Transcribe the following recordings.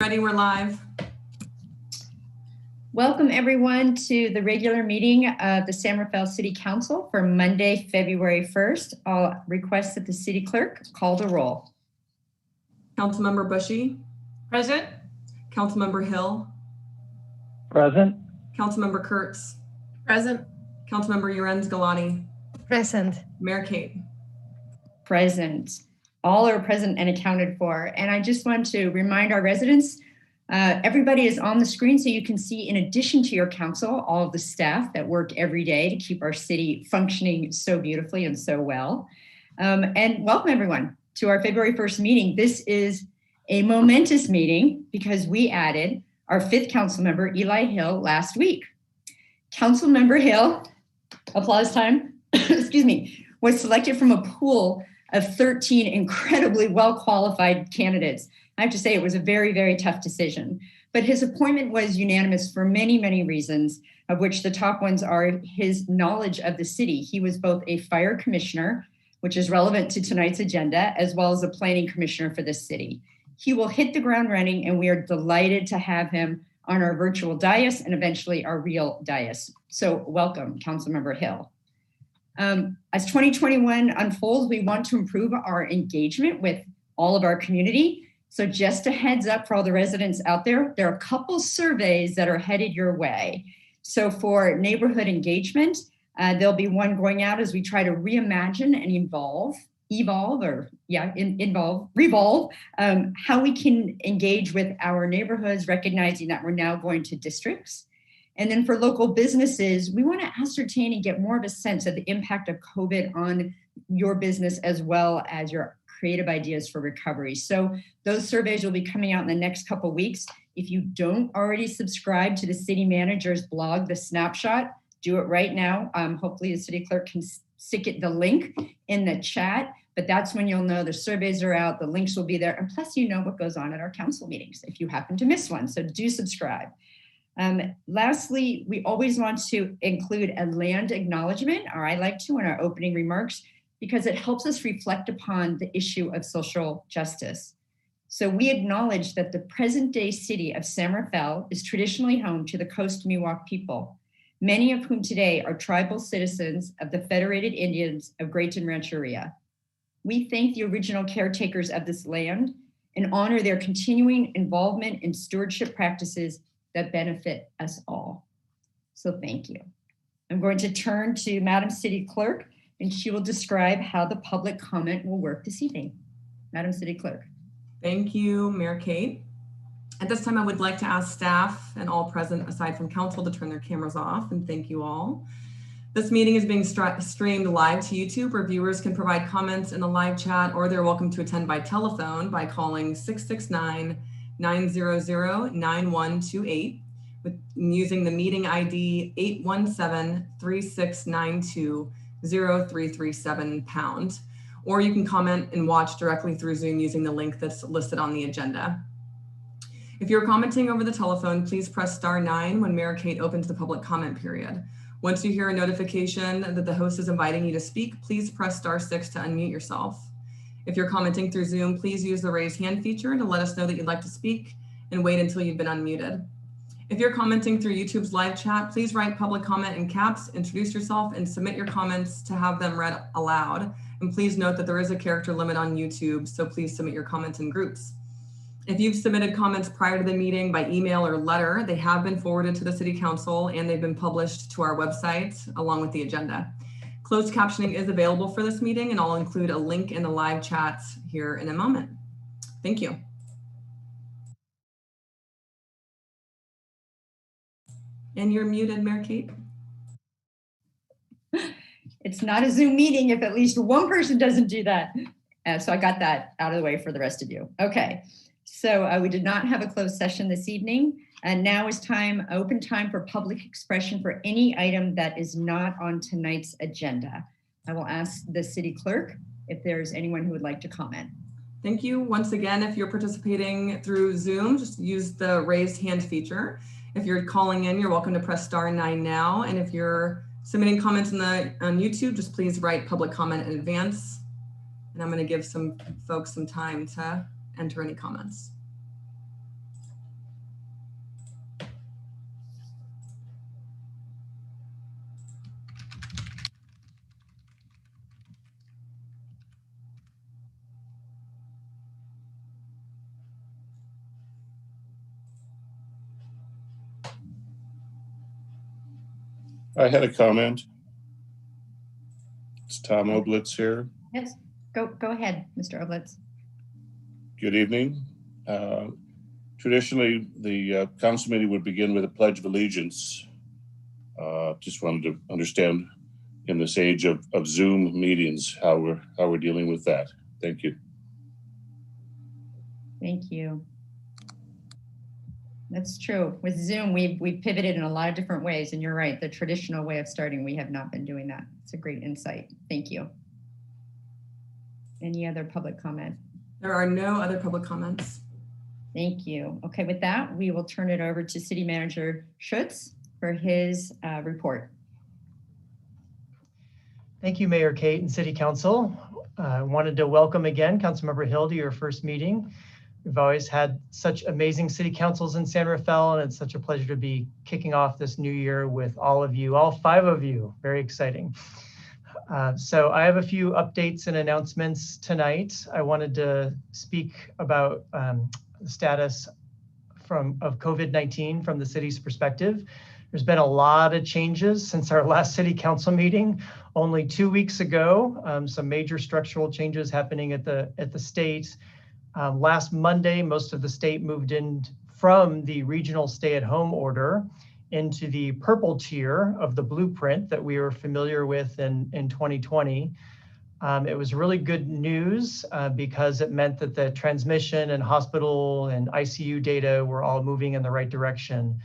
Ready, we're live. Welcome everyone to the regular meeting of the San Rafael City Council for Monday, February 1st. I'll request that the city clerk call the roll. Councilmember Bushy. Present. Councilmember Hill. Present. Councilmember Kurtz. Present. Councilmember Urenz Galati. Present. Mayor Kate. Present. All are present and accounted for. And I just want to remind our residents, everybody is on the screen so you can see, in addition to your council, all of the staff that work every day to keep our city functioning so beautifully and so well. And welcome everyone to our February 1st meeting. This is a momentous meeting because we added our 5th council member, Eli Hill, last week. Councilmember Hill, applause time, excuse me, was selected from a pool of 13 incredibly well-qualified candidates. I have to say it was a very, very tough decision, but his appointment was unanimous for many, many reasons, of which the top ones are his knowledge of the city. He was both a fire commissioner, which is relevant to tonight's agenda, as well as a planning commissioner for this city. He will hit the ground running, and we are delighted to have him on our virtual dais and eventually our real dais. So welcome, Councilmember Hill. As 2021 unfolds, we want to improve our engagement with all of our community. So just a heads up for all the residents out there, there are a couple surveys that are headed your way. So for neighborhood engagement, there'll be one going out as we try to reimagine and revolve how we can engage with our neighborhoods, recognizing that we're now going to districts. And then for local businesses, we want to ascertain and get more of a sense of the impact of COVID on your business as well as your creative ideas for recovery. So those surveys will be coming out in the next couple of weeks. If you don't already subscribe to the city manager's blog, The Snapshot, do it right now. Hopefully the city clerk can stick the link in the chat, but that's when you'll know the surveys are out, the links will be there, and plus you know what goes on at our council meetings if you happen to miss one, so do subscribe. Lastly, we always want to include a land acknowledgement, or I like to in our opening remarks, because it helps us reflect upon the issue of social justice. So we acknowledge that the present day city of San Rafael is traditionally home to the Coast Miwok people, many of whom today are tribal citizens of the Federated Indians of Grayton Rancheria. We thank the original caretakers of this land and honor their continuing involvement in stewardship practices that benefit us all. So thank you. I'm going to turn to Madam City Clerk, and she will describe how the public comment will work this evening. Madam City Clerk. Thank you, Mayor Kate. At this time, I would like to ask staff and all present aside from council to turn their cameras off, and thank you all. This meeting is being streamed live to YouTube, where viewers can provide comments in the live chat, or they're welcome to attend by telephone by calling 669-900-9128 using the meeting ID 817-3692-0337#, or you can comment and watch directly through Zoom using the link that's listed on the agenda. If you're commenting over the telephone, please press *9 when Mayor Kate opens the public comment period. Once you hear a notification that the host is inviting you to speak, please press *6 to unmute yourself. If you're commenting through Zoom, please use the raise hand feature to let us know that you'd like to speak, and wait until you've been unmuted. If you're commenting through YouTube's live chat, please write public comment in caps, introduce yourself, and submit your comments to have them read aloud. And please note that there is a character limit on YouTube, so please submit your comments in groups. If you've submitted comments prior to the meeting by email or letter, they have been forwarded to the City Council and they've been published to our website along with the agenda. Closed captioning is available for this meeting, and I'll include a link in the live chat here in a moment. Thank you. And you're muted, Mayor Kate. It's not a Zoom meeting if at least one person doesn't do that. So I got that out of the way for the rest of you. Okay, so we did not have a closed session this evening, and now is open time for public expression for any item that is not on tonight's agenda. I will ask the city clerk if there's anyone who would like to comment. Thank you. Once again, if you're participating through Zoom, just use the raised hand feature. If you're calling in, you're welcome to press *9 now. And if you're submitting comments on YouTube, just please write public comment in advance. And I'm going to give some folks some time to enter any comments. I had a comment. It's Tom Oblitz here. Yes, go ahead, Mr. Oblitz. Good evening. Traditionally, the council meeting would begin with a pledge of allegiance. Just wanted to understand in this age of Zoom meetings how we're dealing with that. Thank you. Thank you. That's true. With Zoom, we've pivoted in a lot of different ways, and you're right. The traditional way of starting, we have not been doing that. It's a great insight. Thank you. Any other public comment? There are no other public comments. Thank you. Okay, with that, we will turn it over to City Manager Schutz for his report. Thank you, Mayor Kate and City Council. I wanted to welcome again Councilmember Hill to your first meeting. We've always had such amazing city councils in San Rafael, and it's such a pleasure to be kicking off this new year with all of you, all 5 of you. Very exciting. So I have a few updates and announcements tonight. I wanted to speak about the status of COVID-19 from the city's perspective. There's been a lot of changes since our last city council meeting only 2 weeks ago. Some major structural changes happening at the state. Last Monday, most of the state moved in from the regional stay-at-home order into the purple tier of the blueprint that we were familiar with in 2020. It was really good news because it meant that the transmission and hospital and ICU data were all moving in the right direction.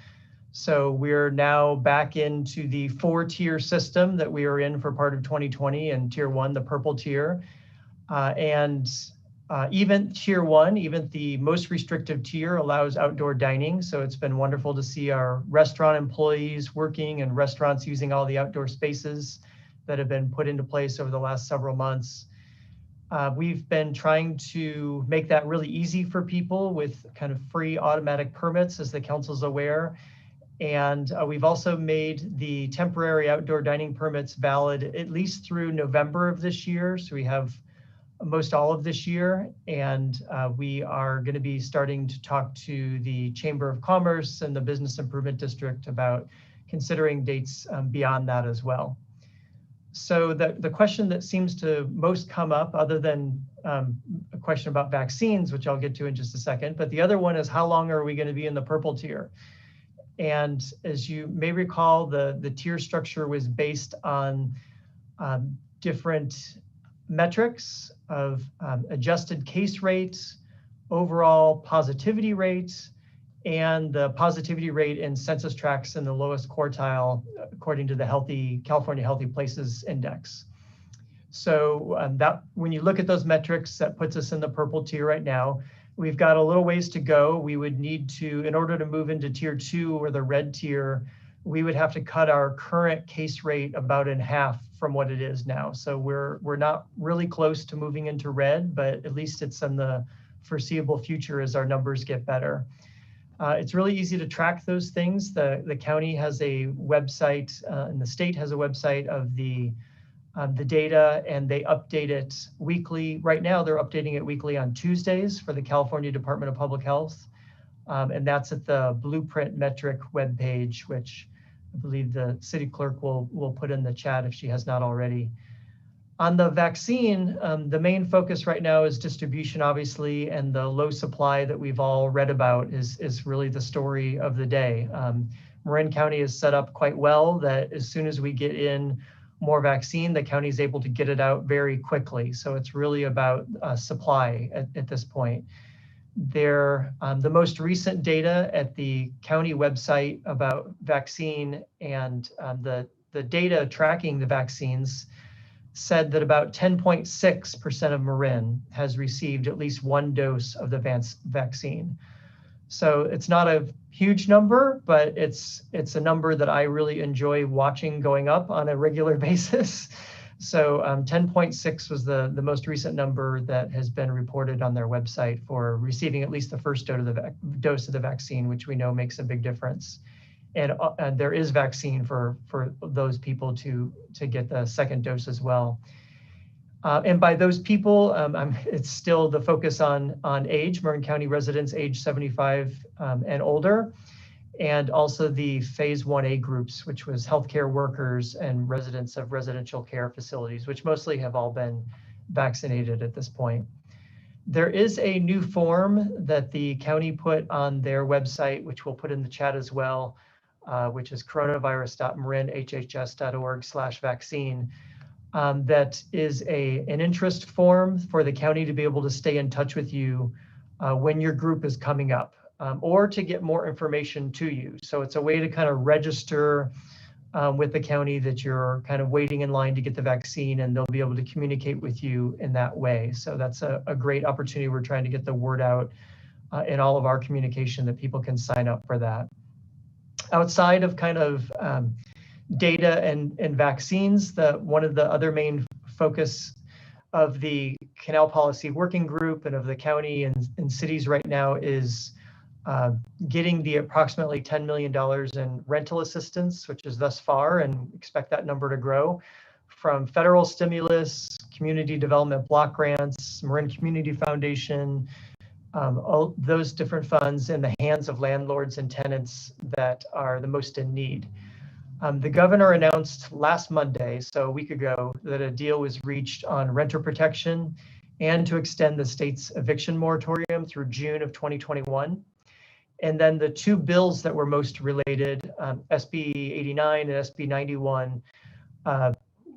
So we're now back into the 4-tier system that we were in for part of 2020, and tier 1, the purple tier. Even tier 1, even the most restrictive tier, allows outdoor dining. So it's been wonderful to see our restaurant employees working and restaurants using all the outdoor spaces that have been put into place over the last several months. We've been trying to make that really easy for people with kind of free automatic permits, as the council's aware. And we've also made the temporary outdoor dining permits valid at least through November of this year. So we have most all of this year, and we are going to be starting to talk to the Chamber of Commerce and the Business Improvement District about considering dates beyond that as well. So the question that seems to most come up, other than a question about vaccines, which I'll get to in just a second, but the other one is, how long are we going to be in the purple tier? And as you may recall, the tier structure was based on different metrics of adjusted case rates, overall positivity rates, and the positivity rate in census tracts in the lowest quartile, according to the California Healthy Places Index. So that when you look at those metrics, that puts us in the purple tier right now. We've got a little ways to go. We would need to, in order to move into tier 2 or the red tier, we would have to cut our current case rate about in half from what it is now. So we're not really close to moving into red, but at least it's in the foreseeable future as our numbers get better. It's really easy to track those things. The county has a website and the state has a website of the data, and they update it weekly. Right now, they're updating it weekly on Tuesdays for the California Department of Public Health. And that's at the Blueprint Metric webpage, which I believe the city clerk will put in the chat if she has not already. On the vaccine, the main focus right now is distribution, obviously, and the low supply that we've all read about is really the story of the day. Marin County is set up quite well that as soon as we get in more vaccine, the county is able to get it out very quickly. So it's really about supply at this point. The most recent data at the county website about vaccine and the data tracking the vaccines said that about 10.6% of Marin has received at least 1 dose of the vaccine. So it's not a huge number, but it's a number that I really enjoy watching going up on a regular basis. So 10.6 was the most recent number that has been reported on their website for receiving at least the first dose of the vaccine, which we know makes a big difference. And there is vaccine for those people to get the second dose as well. And by those people, it's still the focus on age, Marin County residents age 75 and older. and also the phase 1A groups, which was healthcare workers and residents of residential care facilities, which mostly have all been vaccinated at this point. There is a new form that the county put on their website, which we'll put in the chat as well, which is coronavirus.marinhhs.org/vaccine. That is an interest form for the county to be able to stay in touch with you when your group is coming up, or to get more information to you. So it's a way to kind of register with the county that you're kind of waiting in line to get the vaccine, and they'll be able to communicate with you in that way. So that's a great opportunity. We're trying to get the word out in all of our communication that people can sign up for that. Outside of kind of data and vaccines, one of the other main focus of the Canal Policy Working Group and of the county and cities right now is getting the approximately $10 million in rental assistance, which is thus far, and expect that number to grow, from federal stimulus, community development block grants, Marin Community Foundation, all those different funds in the hands of landlords and tenants that are the most in need. The governor announced last Monday, so a week ago, that a deal was reached on renter protection and to extend the state's eviction moratorium through June of 2021. And then the two bills that were most related, SB 89 and SB 91,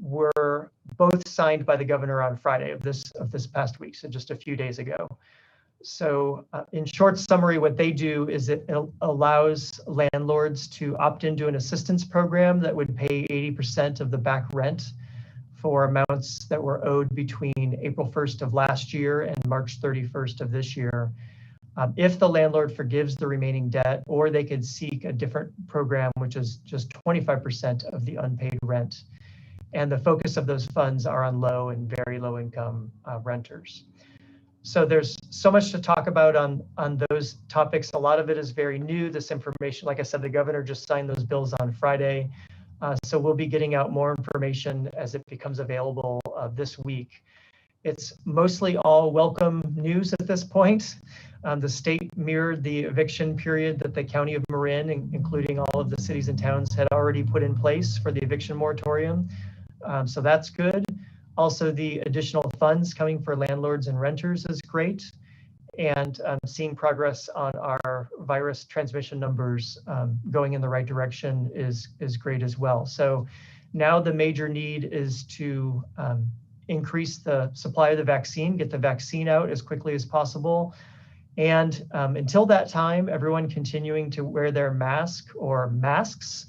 were both signed by the governor on Friday of this past week, so just a few days ago. So in short summary, what they do is it allows landlords to opt into an assistance program that would pay 80% of the back rent for amounts that were owed between April 1st of last year and March 31st of this year. If the landlord forgives the remaining debt, or they could seek a different program, which is just 25% of the unpaid rent. And the focus of those funds are on low and very low income renters. So there's so much to talk about on those topics. A lot of it is very new. This information, like I said, the governor just signed those bills on Friday. So we'll be getting out more information as it becomes available this week. It's mostly all welcome news at this point. The state mirrored the eviction period that the county of Marin, including all of the cities and towns, had already put in place for the eviction moratorium. So that's good. Also, the additional funds coming for landlords and renters is great. And seeing progress on our virus transmission numbers going in the right direction is great as well. So now the major need is to increase the supply of the vaccine, get the vaccine out as quickly as possible. And until that time, everyone continuing to wear their mask or masks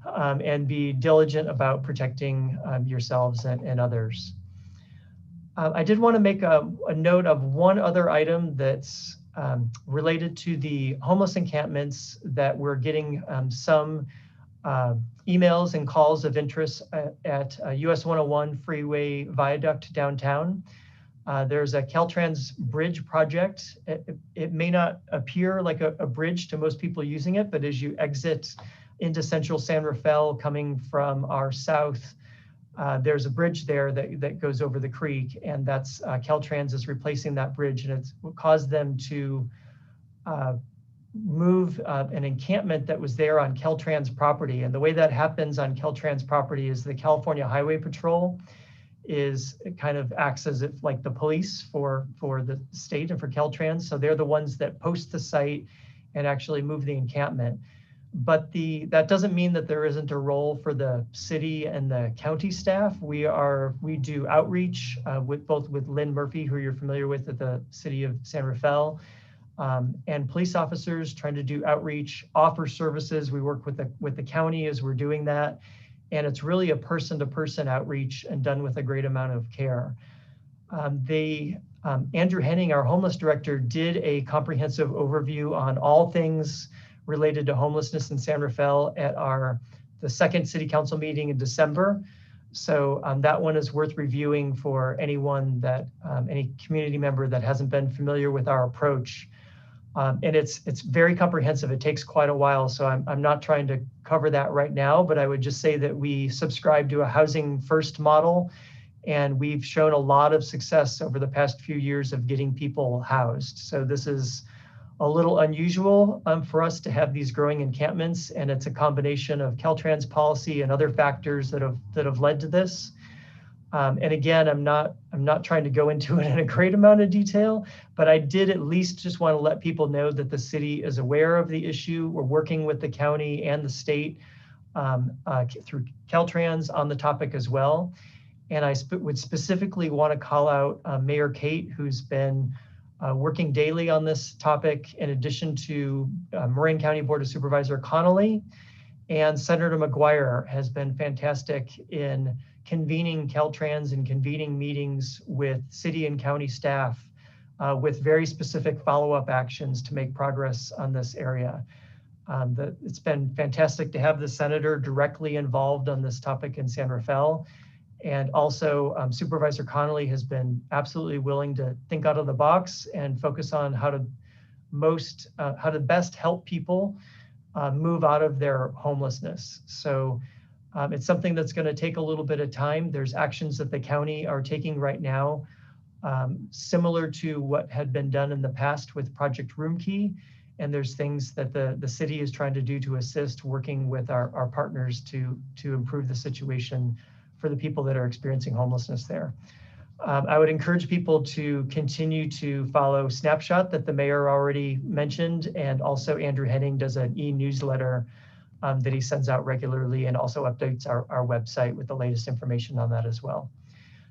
and be diligent about protecting yourselves and others. I did want to make a note of one other item that's related to the homeless encampments that we're getting some emails and calls of interest at US 101 Freeway Viaduct downtown. There's a Caltrans bridge project. It may not appear like a bridge to most people using it, but as you exit into central San Rafael coming from our south, there's a bridge there that goes over the creek, and that's Caltrans is replacing that bridge, and it's caused them to move an encampment that was there on Caltrans property. And the way that happens on Caltrans property is the California Highway Patrol kind of acts as if like the police for the state and for Caltrans. So they're the ones that post the site and actually move the encampment. But that doesn't mean that there isn't a role for the city and the county staff. We do outreach with Lynn Murphy, who you're familiar with at the city of San Rafael, and police officers trying to do outreach, offer services. We work with the county as we're doing that. And it's really a person-to-person outreach and done with a great amount of care. Andrew Henning, our homeless director, did a comprehensive overview on all things related to homelessness in San Rafael at the second city council meeting in December. So that one is worth reviewing for anyone any community member that hasn't been familiar with our approach. And it's very comprehensive. It takes quite a while, so I'm not trying to cover that right now, but I would just say that we subscribe to a housing first model, and we've shown a lot of success over the past few years of getting people housed. So this is a little unusual for us to have these growing encampments, and it's a combination of Caltrans policy and other factors that have led to this. And again, I'm not trying to go into it in a great amount of detail, but I did at least just want to let people know that the city is aware of the issue. We're working with the county and the state through Caltrans on the topic as well. And I would specifically want to call out Mayor Kate, who's been working daily on this topic, in addition to Marin County Board of Supervisor Connolly, and Senator McGuire has been fantastic in convening Caltrans and convening meetings with city and county staff with very specific follow-up actions to make progress on this area. It's been fantastic to have the senator directly involved on this topic in San Rafael. And also Supervisor Connolly has been absolutely willing to think out of the box and focus on how to best help people move out of their homelessness. So it's something that's going to take a little bit of time. There's actions that the county are taking right now, similar to what had been done in the past with Project Roomkey. And there's things that the city is trying to do to assist, working with our partners to improve the situation for the people that are experiencing homelessness there. I would encourage people to continue to follow Snapshot that the mayor already mentioned, and also Andrew Henning does an e-newsletter that he sends out regularly, and also updates our website with the latest information on that as well.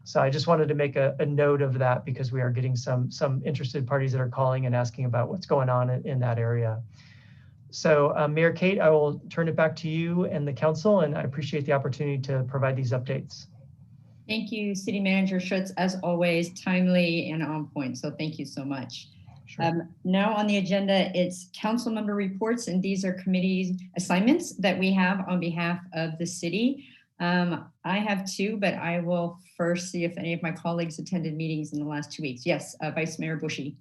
So I just wanted to make a note of that, because we are getting some interested parties that are calling and asking about what's going on in that area. So Mayor Kate, I will turn it back to you and the council, and I appreciate the opportunity to provide these updates. Thank you, City Manager Schutz, as always, timely and on point. So thank you so much. Sure. Now on the agenda, it's Councilmember Reports, and these are committee assignments that we have on behalf of the city. I have two, but I will first see if any of my colleagues attended meetings in the last 2 weeks. Yes, Vice Mayor Bushy.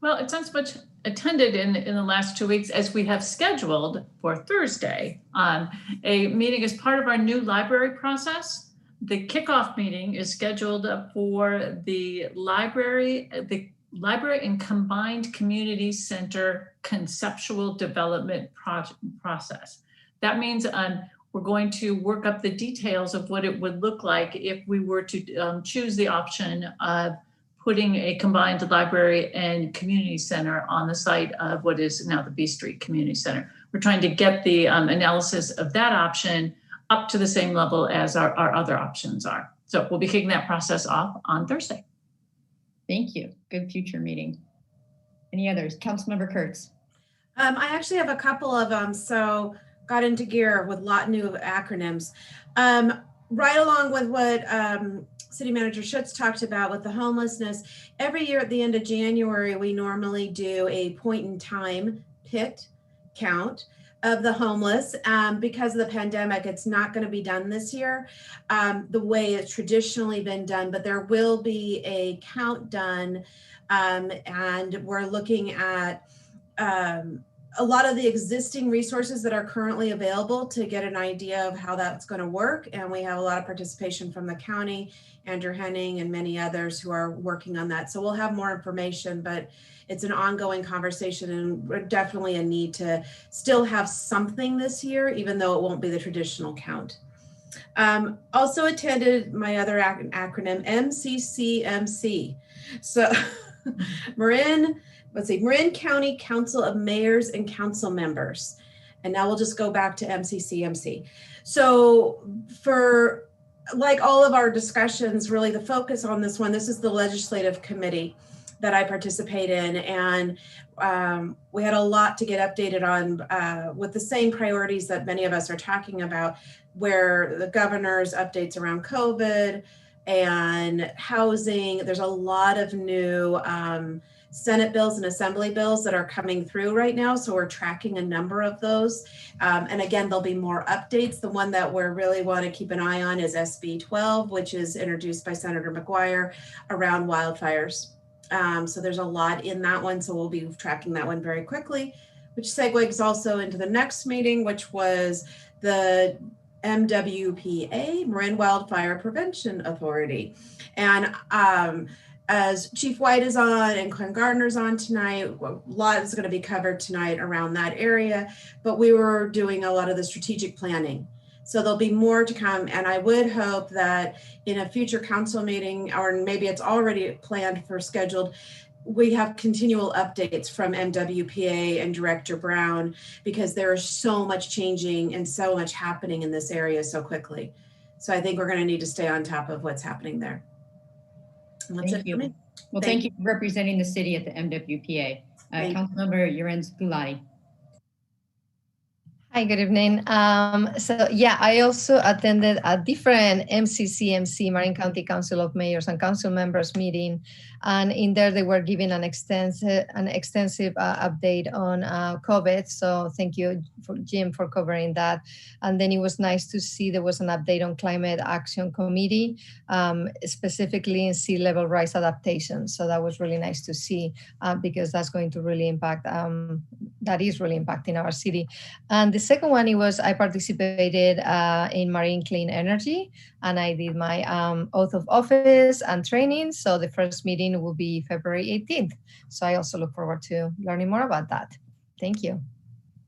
Well, it's not so much attended in the last 2 weeks as we have scheduled for Thursday a meeting as part of our new library process. The kickoff meeting is scheduled for the library and Combined Community Center conceptual development process. That means we're going to work up the details of what it would look like if we were to choose the option of putting a combined library and community center on the site of what is now the B Street Community Center. We're trying to get the analysis of that option up to the same level as our other options are. So we'll be kicking that process off on Thursday. Thank you. Good future meeting. Any others? Councilmember Kurtz. I actually have a couple of them. So got into gear with a lot new acronyms. Right along with what City Manager Schutz talked about with the homelessness, every year at the end of January, we normally do a point in time pit count of the homeless. Because of the pandemic, it's not going to be done this year the way it's traditionally been done, but there will be a count done, and we're looking at a lot of the existing resources that are currently available to get an idea of how that's going to work. And we have a lot of participation from the county, Andrew Henning, and many others who are working on that. So we'll have more information, but it's an ongoing conversation, and definitely a need to still have something this year, even though it won't be the traditional count. Also attended my other acronym, MCCMC. So Marin County Council of Mayors and Council Members. And now we'll just go back to MCCMC. So for like all of our discussions, really the focus on this one, this is the legislative committee that I participate in. And we had a lot to get updated on with the same priorities that many of us are talking about, where the governor's updates around COVID and housing. There's a lot of new Senate bills and Assembly bills that are coming through right now. So we're tracking a number of those. And again, there'll be more updates. The one that we really want to keep an eye on is SB 12, which is introduced by Senator McGuire around wildfires. So there's a lot in that one. So we'll be tracking that one very quickly, which segues also into the next meeting, which was the MWPA, Marin Wildfire Prevention Authority. And as Chief White is on and Glenn Gardner's on tonight, a lot is going to be covered tonight around that area, but we were doing a lot of the strategic planning. So there'll be more to come. And I would hope that in a future council meeting, or maybe it's already planned for scheduled, we have continual updates from MWPA and Director Brown, because there is so much changing and so much happening in this area so quickly. So I think we're going to need to stay on top of what's happening there. And that's Thank it for me. you. Well, thank you for representing the city at the MWPA. Councilmember Lorenz Gulati. Hi, good evening. So yeah, I also attended a different MCCMC, Marin County Council of Mayors and Council Members meeting. And in there, they were giving an extensive update on COVID. So thank you, Jim, for covering that. And then it was nice to see there was an update on Climate Action Committee, specifically in sea level rise adaptation. So that was really nice to see, because that's going to really impact, that is really impacting our city. And the second one, I participated in Marine Clean Energy, and I did my oath of office and training. So the first meeting will be February 18th. So I also look forward to learning more about that. Thank you.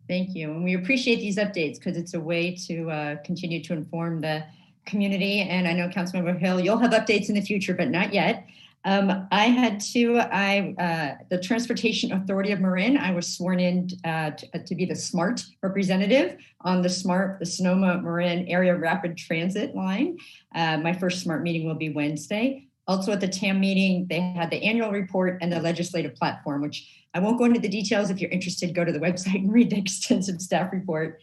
Thank you. And we appreciate these updates because it's a way to continue to inform the community. And I know Councilmember Hill, you'll have updates in the future, but not yet. I had the Transportation Authority of Marin, I was sworn in to be the SMART representative on the Sonoma Marin Area Rapid Transit line. My first SMART meeting will be Wednesday. Also at the TAM meeting, they had the annual report and the legislative platform, which I won't go into the details. If you're interested, go to the website and read the extensive staff report.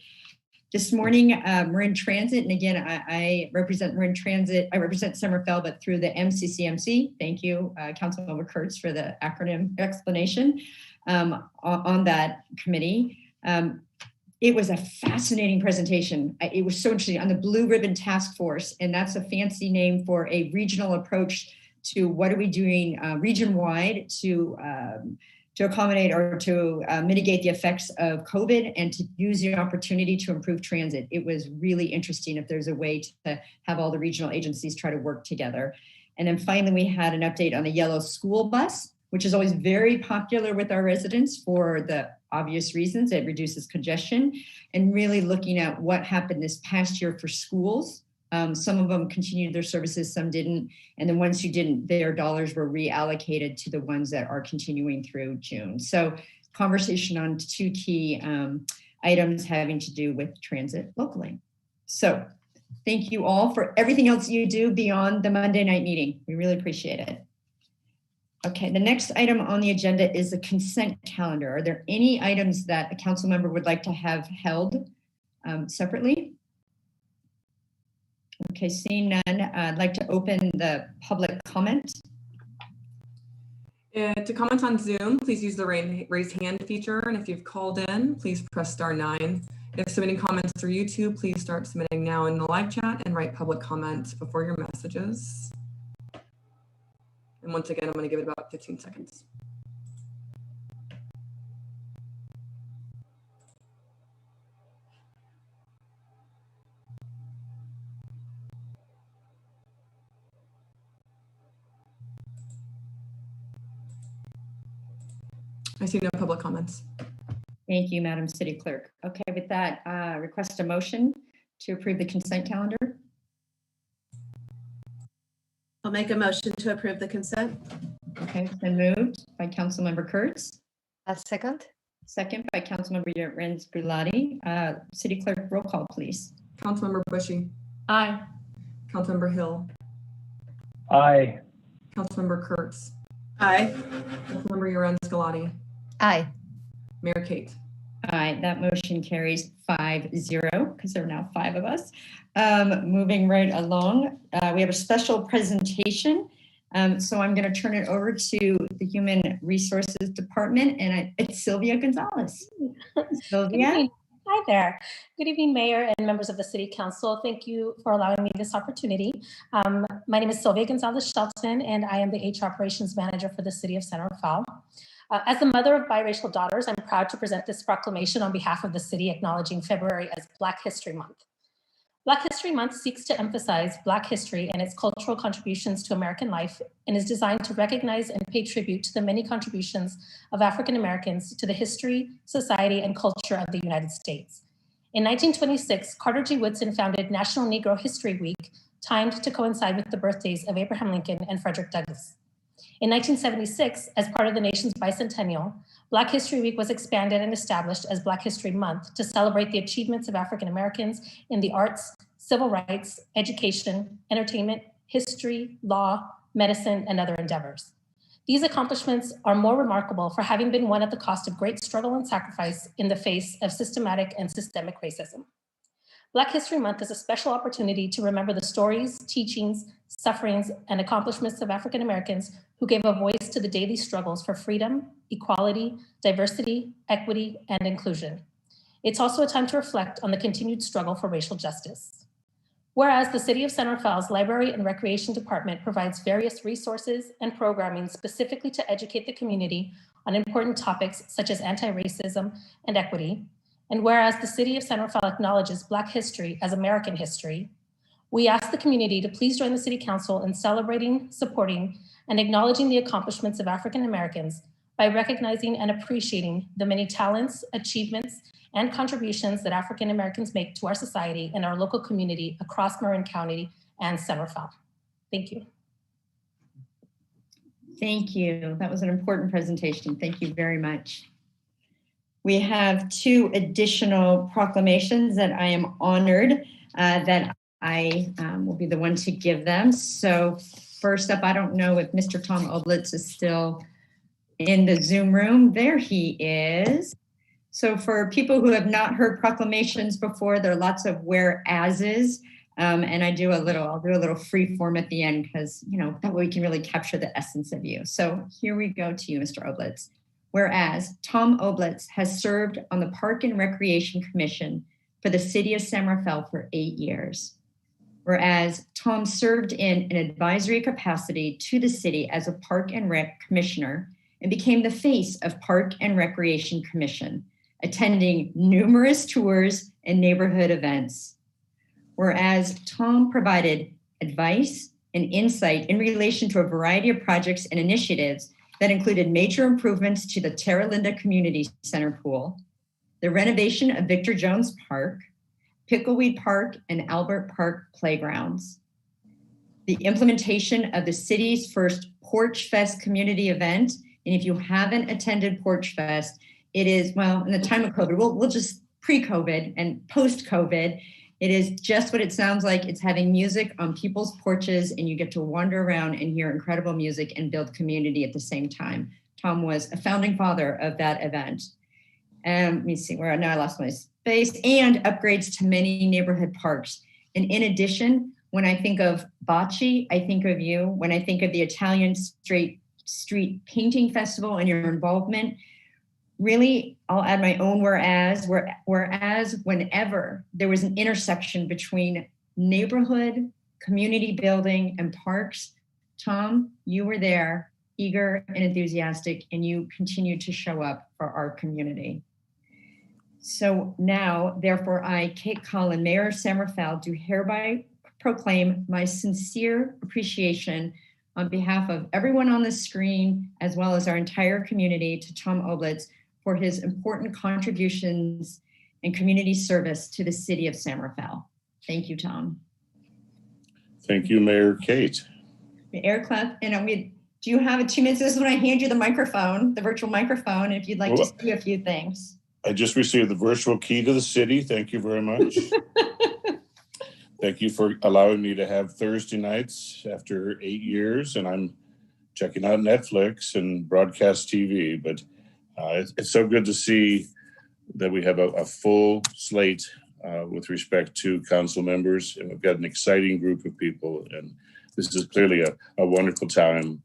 This morning, Marin Transit, and again, I represent Marin Transit. I represent Summerfell, but through the MCCMC. Thank you, Councilmember Kurtz, for the acronym explanation on that committee. It was a fascinating presentation. It was so interesting on the Blue Ribbon Task Force, and that's a fancy name for a regional approach to what are we doing region-wide to accommodate or to mitigate the effects of COVID and to use the opportunity to improve transit. It was really interesting if there's a way to have all the regional agencies try to work together. And then finally, we had an update on the yellow school bus, which is always very popular with our residents for the obvious reasons. It reduces congestion, and really looking at what happened this past year for schools. Some of them continued their services, some didn't. And the ones who didn't, their dollars were reallocated to the ones that are continuing through June. So conversation on two key items having to do with transit locally. So thank you all for everything else you do beyond the Monday night meeting. We really appreciate it. Okay, the next item on the agenda is the consent calendar. Are there any items that a council member would like to have held separately? Okay, seeing none, I'd like to open the public comment. To comment on Zoom, please use the raise hand feature. And if you've called in, please press *9. If submitting comments through YouTube, please start submitting now in the live chat and write public comments before your messages. And once again, I'm going to give it about 15 seconds. I see no public comments. Thank you, Madam City Clerk. Okay, with that, request a motion to approve the consent calendar. I'll make a motion to approve the consent. Okay, it's been moved by Councilmember Kurtz. A second. Second by Councilmember Lorenz Gulati. City Clerk, roll call, please. Councilmember Bushy. Aye. Councilmember Hill. Aye. Councilmember Kurtz. Aye. Councilmember Lorenz Gulati. Aye. Mayor Kate. Aye, that motion carries 5-0 because there are now 5 of us. Moving right along, we have a special presentation. So I'm going to turn it over to the Human Resources Department, and it's Sylvia Gonzalez. Sylvia. Hi there. Good evening, Mayor and members of the City Council. Thank you for allowing me this opportunity. My name is Sylvia Gonzalez Shelton, and I am the HR Operations Manager for the City of San Rafael. As the mother of biracial daughters, I'm proud to present this proclamation on behalf of the city acknowledging February as Black History Month. Black History Month seeks to emphasize Black history and its cultural contributions to American life, and is designed to recognize and pay tribute to the many contributions of African Americans to the history, society, and culture of the United States. In 1926, Carter G. Woodson founded National Negro History Week, timed to coincide with the birthdays of Abraham Lincoln and Frederick Douglass. In 1976, as part of the nation's bicentennial, Black History Week was expanded and established as Black History Month to celebrate the achievements of African Americans in the arts, civil rights, education, entertainment, history, law, medicine, and other endeavors. These accomplishments are more remarkable for having been won at the cost of great struggle and sacrifice in the face of systematic and systemic racism. Black History Month is a special opportunity to remember the stories, teachings, sufferings, and accomplishments of African Americans who gave a voice to the daily struggles for freedom, equality, diversity, equity, and inclusion. It's also a time to reflect on the continued struggle for racial justice. Whereas the City of San Rafael's Library and Recreation Department provides various resources and programming specifically to educate the community on important topics such as anti-racism and equity, and whereas the City of San Rafael acknowledges Black history as American history, we ask the community to please join the City Council in celebrating, supporting, and acknowledging the accomplishments of African Americans by recognizing and appreciating the many talents, achievements, and contributions that African Americans make to our society and our local community across Marin County and San Rafael. Thank you. Thank you. That was an important presentation. Thank you very much. We have two additional proclamations that I am honored that I will be the one to give them. So first up, I don't know if Mr. Tom Oblitz is still in the Zoom room. There he is. So for people who have not heard proclamations before, there are lots of whereases. And I'll do a little free form at the end because, that way we can really capture the essence of you. So here we go to you, Mr. Oblitz. Whereas Tom Oblitz has served on the Park and Recreation Commission for the City of San Rafael for 8 years. Whereas Tom served in an advisory capacity to the city as a Park and Rec Commissioner and became the face of Park and Recreation Commission, attending numerous tours and neighborhood events. Whereas Tom provided advice and insight in relation to a variety of projects and initiatives that included major improvements to the Terra Linda Community Center pool, the renovation of Victor Jones Park, Pickleweed Park, and Albert Park playgrounds, the implementation of the city's first Porch Fest community event. And if you haven't attended Porch Fest, it is, well, in the time of COVID, we'll just pre-COVID and post-COVID, it is just what it sounds like. It's having music on people's porches and you get to wander around and hear incredible music and build community at the same time. Tom was a founding father of that event. Let me see where, now I lost my space, and upgrades to many neighborhood parks. And in addition, when I think of Bocce, I think of you. When I think of the Italian Street Painting Festival and your involvement, really, I'll add my own whereas whenever there was an intersection between neighborhood, community building, and parks, Tom, you were there, eager and enthusiastic, and you continued to show up for our community. So now, therefore, I, Kate Collin, Mayor of San Rafael, do hereby proclaim my sincere appreciation on behalf of everyone on the screen, as well as our entire community, to Tom Oblitz for his important contributions and community service to the city of San Rafael. Thank you, Tom. Thank you, Mayor Kate. The air clap, and do you have 2 minutes? This is when I hand you the microphone, the virtual microphone, if you'd like to say a few things. I just received the virtual key to the city. Thank you very much. Thank you for allowing me to have Thursday nights after 8 years, and I'm checking out Netflix and broadcast TV, but it's so good to see that we have a full slate with respect to council members, and we've got an exciting group of people, and this is clearly a wonderful time,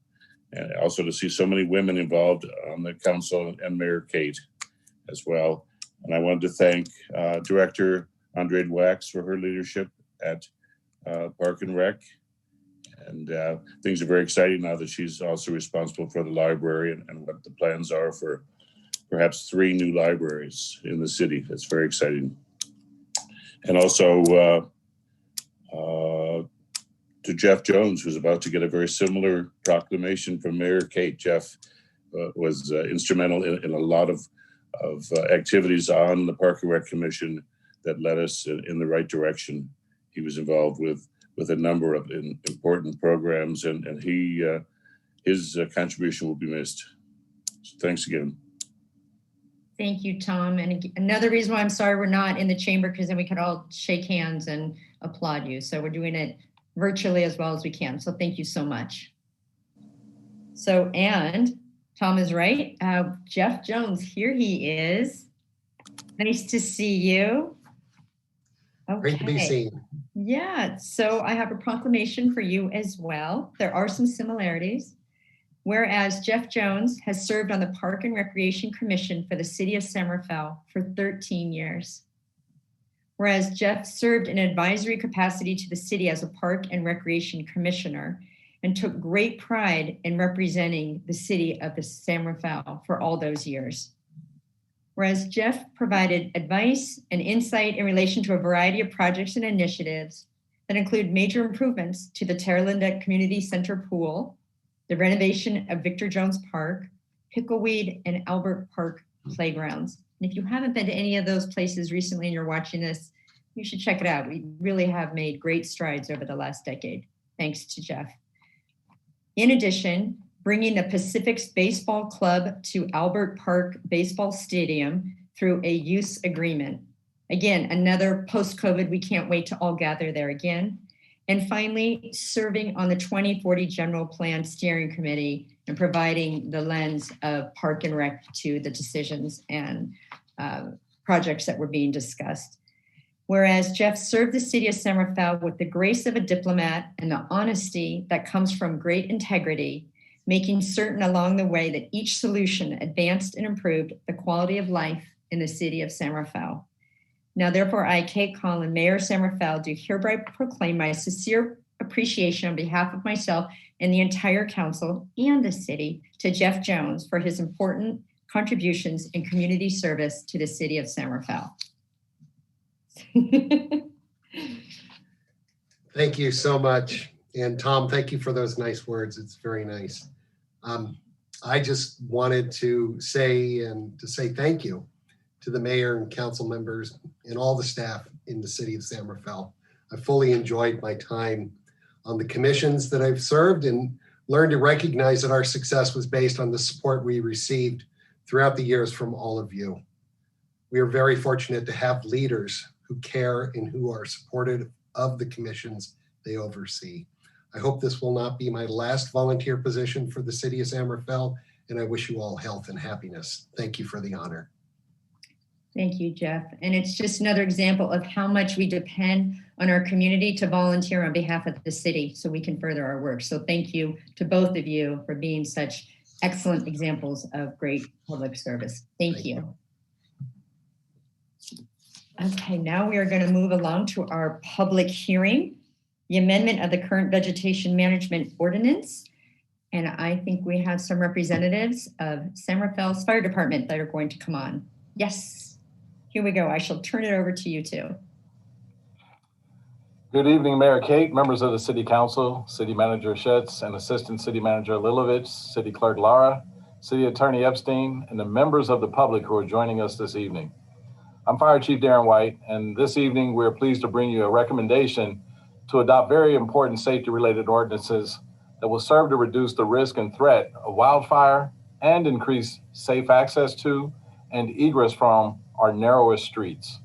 and also to see so many women involved on the council and Mayor Kate as well. And I wanted to thank Director Andre Wax for her leadership at Park and Rec. And things are very exciting now that she's also responsible for the library and what the plans are for perhaps 3 new libraries in the city. That's very exciting. And also to Jeff Jones, who's about to get a very similar proclamation from Mayor Kate. Jeff was instrumental in a lot of activities on the Park and Rec Commission that led us in the right direction. He was involved with a number of important programs, and his contribution will be missed. So thanks again. Thank you, Tom. And another reason why I'm sorry we're not in the chamber, because then we could all shake hands and applaud you. So we're doing it virtually as well as we can. So thank you so much. So, and Tom is right. Jeff Jones, here he is. Nice to see you. Okay. Great to be seen. Yeah, so I have a proclamation for you as well. There are some similarities. Whereas Jeff Jones has served on the Park and Recreation Commission for the City of San Rafael for 13 years. Whereas Jeff served in advisory capacity to the city as a Park and Recreation Commissioner and took great pride in representing the city of the San Rafael for all those years. Whereas Jeff provided advice and insight in relation to a variety of projects and initiatives that include major improvements to the Terra Linda Community Center pool, the renovation of Victor Jones Park, Pickleweed, and Albert Park playgrounds. And if you haven't been to any of those places recently and you're watching this, you should check it out. We really have made great strides over the last decade, thanks to Jeff. In addition, bringing the Pacifics Baseball Club to Albert Park Baseball Stadium through a use agreement. Again, another post-COVID, we can't wait to all gather there again. And finally, serving on the 2040 General Plan Steering Committee and providing the lens of Park and Rec to the decisions and projects that were being discussed. Whereas Jeff served the city of San Rafael with the grace of a diplomat and the honesty that comes from great integrity, making certain along the way that each solution advanced and improved the quality of life in the city of San Rafael. Now, therefore, I, Kate Collin, Mayor of San Rafael, do hereby proclaim my sincere appreciation on behalf of myself and the entire council and the city to Jeff Jones for his important contributions in community service to the city of San Rafael. Thank you so much. And Tom, thank you for those nice words. It's very nice. I just wanted to say thank you to the mayor and council members and all the staff in the city of San Rafael. I fully enjoyed my time on the commissions that I've served and learned to recognize that our success was based on the support we received throughout the years from all of you. We are very fortunate to have leaders who care and who are supportive of the commissions they oversee. I hope this will not be my last volunteer position for the city of San Rafael, and I wish you all health and happiness. Thank you for the honor. Thank you, Jeff. And it's just another example of how much we depend on our community to volunteer on behalf of the city so we can further our work. So thank you to both of you for being such excellent examples of great public service. Thank you. Okay, now we are going to move along to our public hearing, the amendment of the current vegetation management ordinance. And I think we have some representatives of San Rafael's Fire Department that are going to come on. Yes. Here we go. I shall turn it over to you two. Good evening, Mayor Kate, members of the City Council, City Manager Schetz, and Assistant City Manager Lilovich, City Clerk Lara, City Attorney Epstein, and the members of the public who are joining us this evening. I'm Fire Chief Darren White, and this evening we're pleased to bring you a recommendation to adopt very important safety-related ordinances that will serve to reduce the risk and threat of wildfire and increase safe access to and egress from our narrowest streets.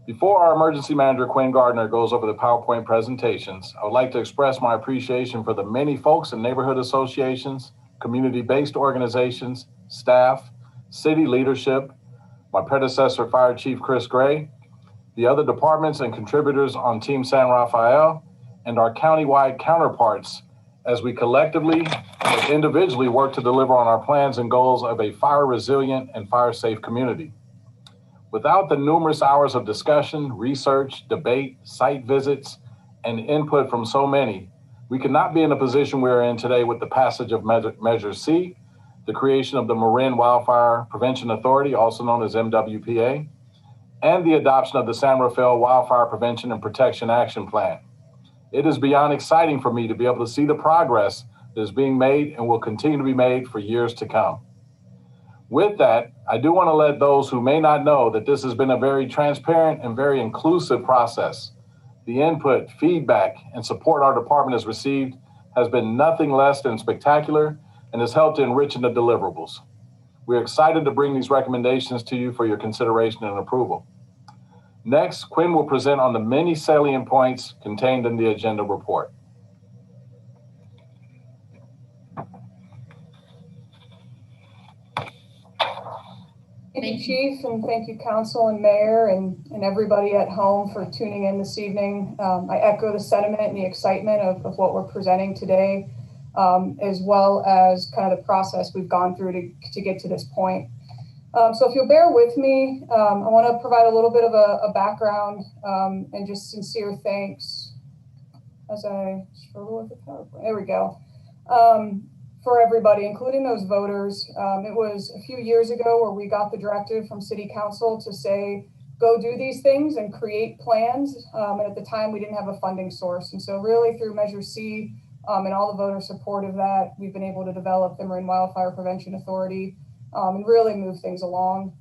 Before our emergency manager, Quinn Gardner, goes over the PowerPoint presentations, I would like to express my appreciation for the many folks in neighborhood associations, community-based organizations, staff, city leadership, my predecessor, Fire Chief Chris Gray, the other departments and contributors on Team San Rafael, and our countywide counterparts as we collectively and individually work to deliver on our plans and goals of a fire-resilient and fire-safe community. Without the numerous hours of discussion, research, debate, site visits, and input from so many, we could not be in the position we are in today with the passage of Measure C, the creation of the Marin Wildfire Prevention Authority, also known as MWPA, and the adoption of the San Rafael Wildfire Prevention and Protection Action Plan. It is beyond exciting for me to be able to see the progress that is being made and will continue to be made for years to come. With that, I do want to let those who may not know that this has been a very transparent and very inclusive process. The input, feedback, and support our department has received has been nothing less than spectacular and has helped to enrich the deliverables. We're excited to bring these recommendations to you for your consideration and approval. Next, Quinn will present on the many salient points contained in the agenda report. Thank you, Chief, and thank you, Council and Mayor and everybody at home for tuning in this evening. I echo the sentiment and the excitement of what we're presenting today, as well as kind of the process we've gone through to get to this point. So if you'll bear with me, I want to provide a little bit of a background and just sincere thanks as I struggle with the PowerPoint. There we go. For everybody, including those voters. It was a few years ago where we got the directive from City Council to say, go do these things and create plans. And at the time, we didn't have a funding source. And so really through Measure C and all the voter support of that, we've been able to develop the Marin Wildfire Prevention Authority and really move things along.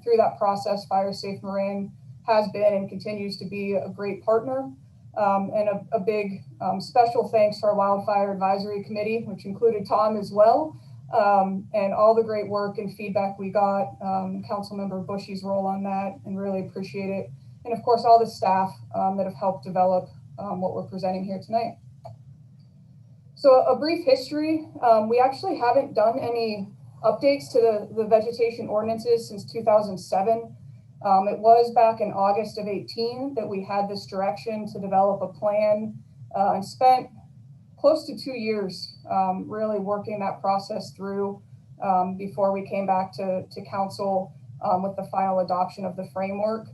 Through that process, Fire Safe Marin has been and continues to be a great partner. And a big special thanks to our Wildfire Advisory Committee, which included Tom as well, and all the great work and feedback we got, Councilmember Bushy's role on that, and really appreciate it. And of course, all the staff that have helped develop what we're presenting here tonight. So a brief history, we actually haven't done any updates to the vegetation ordinances since 2007. It was back in August of 18 that we had this direction to develop a plan and spent close to 2 years really working that process through before we came back to council with the final adoption of the framework.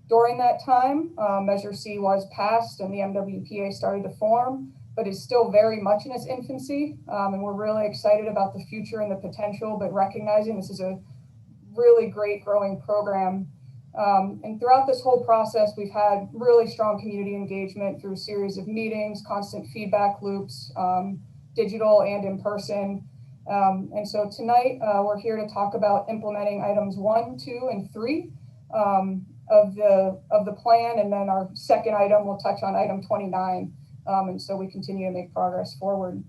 During that time, Measure C was passed and the MWPA started to form, but is still very much in its infancy. And we're really excited about the future and the potential, but recognizing this is a really great growing program. And throughout this whole process, we've had really strong community engagement through a series of meetings, constant feedback loops, digital and in person. And so tonight we're here to talk about implementing items 1, 2, and 3 of the plan. And then our second item, we'll touch on item 29. And so we continue to make progress forward.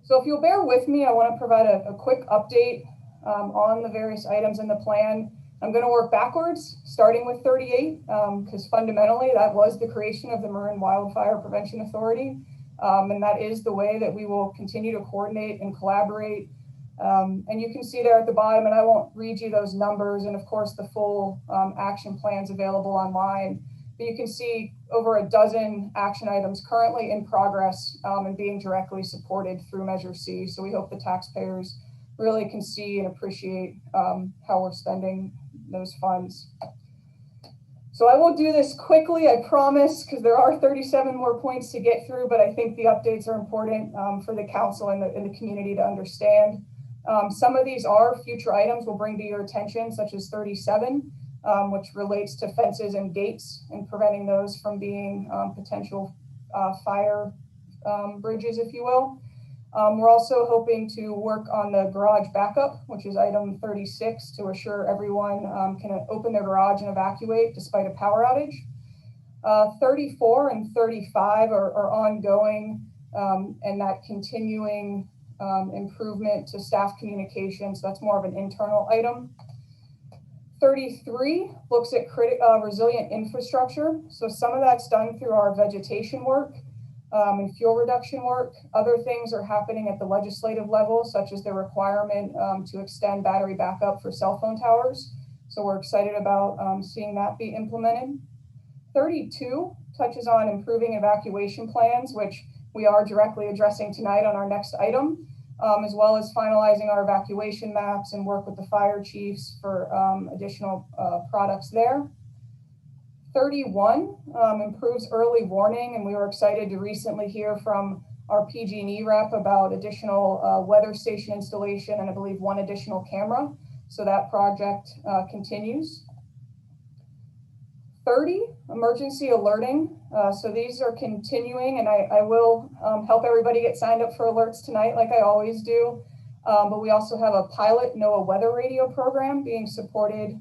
So if you'll bear with me, I want to provide a quick update on the various items in the plan. I'm going to work backwards, starting with 38, because fundamentally that was the creation of the Marin Wildfire Prevention Authority. And that is the way that we will continue to coordinate and collaborate. And you can see there at the bottom, and I won't read you those numbers, and of course the full action plans available online. But you can see over a dozen action items currently in progress and being directly supported through Measure C. So we hope the taxpayers really can see and appreciate how we're spending those funds. So I will do this quickly, I promise, because there are 37 more points to get through, but I think the updates are important for the council and the community to understand. Some of these are future items we'll bring to your attention, such as 37, which relates to fences and gates and preventing those from being potential fire bridges, if you will. We're also hoping to work on the garage backup, which is item 36, to assure everyone can open their garage and evacuate despite a power outage. 34 and 35 are ongoing and that continuing improvement to staff communication. So that's more of an internal item. 33 looks at resilient infrastructure. So some of that's done through our vegetation work and fuel reduction work. Other things are happening at the legislative level, such as the requirement to extend battery backup for cell phone towers. So we're excited about seeing that be implemented. 32 touches on improving evacuation plans, which we are directly addressing tonight on our next item, as well as finalizing our evacuation maps and work with the fire chiefs for additional products there. 31 improves early warning, and we were excited to recently hear from our PG&E rep about additional weather station installation and I believe one additional camera. So that project continues. 30, emergency alerting. So these are continuing, and I will help everybody get signed up for alerts tonight like I always do. But we also have a pilot NOAA weather radio program being supported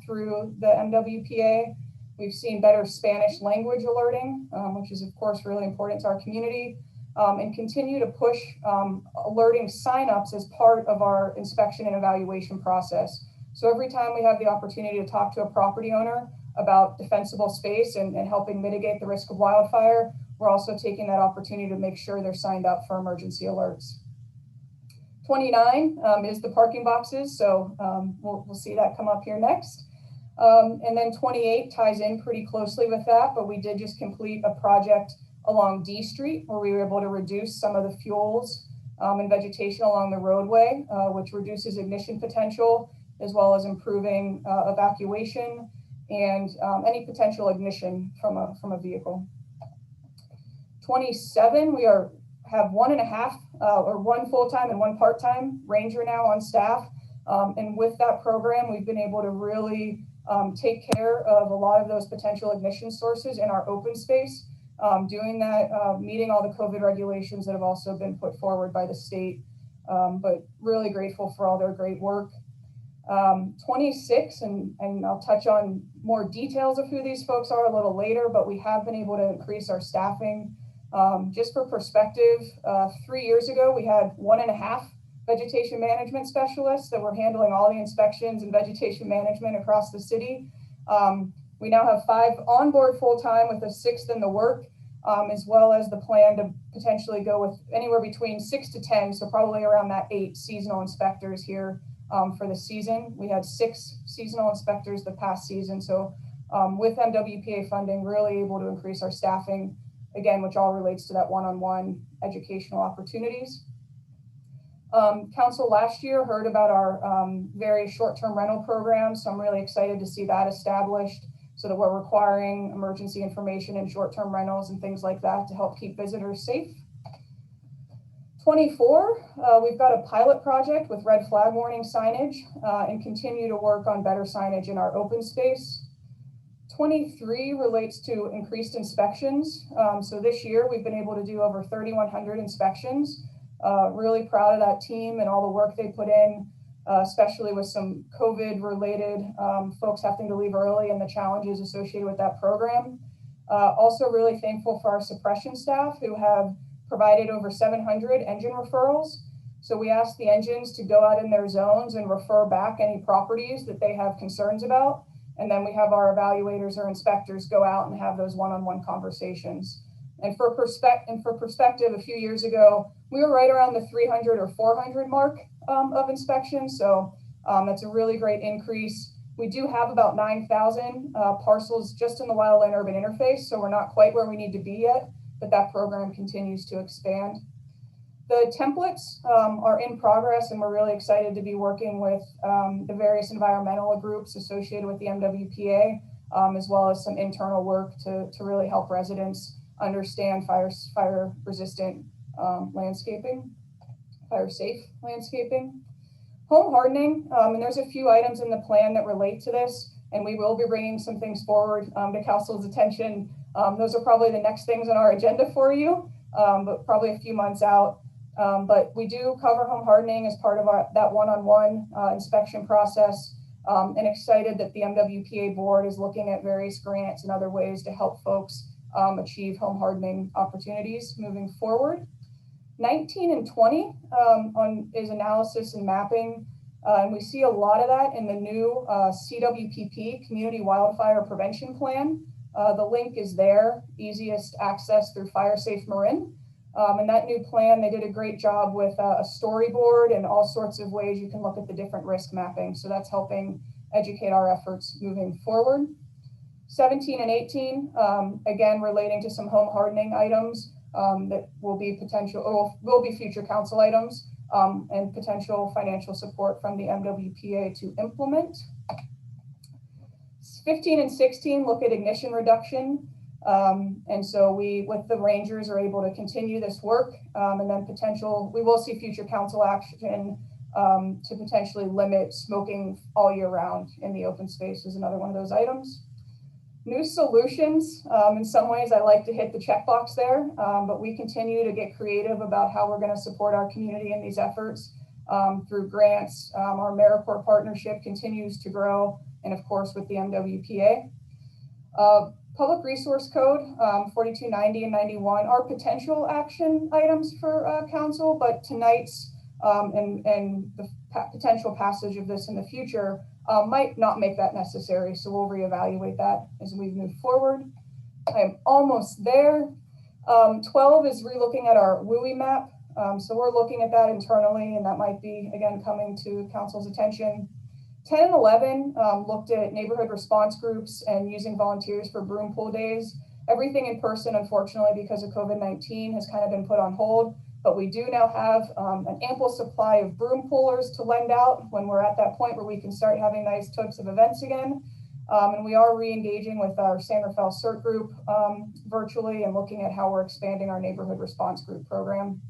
through the MWPA. We've seen better Spanish language alerting, which is of course really important to our community, and continue to push alerting signups as part of our inspection and evaluation process. So every time we have the opportunity to talk to a property owner about defensible space and helping mitigate the risk of wildfire, we're also taking that opportunity to make sure they're signed up for emergency alerts. 29 is the parking boxes, so we'll see that come up here next. And then 28 ties in pretty closely with that, but we did just complete a project along D Street where we were able to reduce some of the fuels and vegetation along the roadway, which reduces ignition potential, as well as improving evacuation and any potential ignition from a vehicle. 27, we have 1.5 or 1 full-time and 1 part-time ranger now on staff. And with that program, we've been able to really take care of a lot of those potential ignition sources in our open space, doing that, meeting all the COVID regulations that have also been put forward by the state, but really grateful for all their great work. 26, and I'll touch on more details of who these folks are a little later, but we have been able to increase our staffing. Just for perspective, 3 years ago, we had 1.5 vegetation management specialists that were handling all the inspections and vegetation management across the city. We now have 5 on board full-time with a 6th in the work, as well as the plan to potentially go with anywhere between 6 to 10, so probably around that 8 seasonal inspectors here for the season. We had 6 seasonal inspectors the past season, so with MWPA funding, really able to increase our staffing, again, which all relates to that one-on-one educational opportunities. Council last year heard about our various short-term rental programs, so I'm really excited to see that established so that we're requiring emergency information and short-term rentals and things like that to help keep visitors safe. 24, we've got a pilot project with red flag warning signage and continue to work on better signage in our open space. 23 relates to increased inspections. So this year we've been able to do over 3,100 inspections. Really proud of that team and all the work they put in, especially with some COVID related folks having to leave early and the challenges associated with that program. Also really thankful for our suppression staff who have provided over 700 engine referrals. So we asked the engines to go out in their zones and refer back any properties that they have concerns about. And then we have our evaluators or inspectors go out and have those one-on-one conversations. And for perspective, a few years ago, we were right around the 300 or 400 mark of inspections. So that's a really great increase. We do have about 9,000 parcels just in the wildland urban interface. So we're not quite where we need to be yet, but that program continues to expand. The templates are in progress, and we're really excited to be working with the various environmental groups associated with the MWPA, as well as some internal work to really help residents understand fire resistant landscaping, fire safe landscaping. Home hardening, and there's a few items in the plan that relate to this, and we will be bringing some things forward to council's attention. Those are probably the next things on our agenda for you, but probably a few months out. But we do cover home hardening as part of that one-on-one inspection process, and excited that the MWPA board is looking at various grants and other ways to help folks achieve home hardening opportunities moving forward. 19 and 20 is analysis and mapping, and we see a lot of that in the new CWPP, Community Wildfire Prevention Plan. The link is there, easiest access through Fire Safe Marin. And that new plan, they did a great job with a storyboard and all sorts of ways you can look at the different risk mapping. So that's helping educate our efforts moving forward. 17 and 18, again, relating to some home hardening items that will be future council items and potential financial support from the MWPA to implement. 15 and 16 look at ignition reduction. And so we, with the Rangers, are able to continue this work, and then we will see future council action to potentially limit smoking all year round in the open space is another one of those items. New solutions. In some ways, I like to hit the checkbox there, but we continue to get creative about how we're going to support our community in these efforts through grants. Our AmeriCorps partnership continues to grow, and of course with the MWPA. Public Resource Code 4290 and 91 are potential action items for council, but tonight's and the potential passage of this in the future might not make that necessary. So we'll reevaluate that as we move forward. I'm almost there. 12 is relooking at our WUI map. So we're looking at that internally, and that might be, again, coming to council's attention. 10 and 11 looked at neighborhood response groups and using volunteers for broom pull days. Everything in person, unfortunately, because of COVID-19 has kind of been put on hold, but we do now have an ample supply of broom pullers to lend out when we're at that point where we can start having nice types of events again. And we are re-engaging with our San Rafael CERT group virtually and looking at how we're expanding our neighborhood response group program.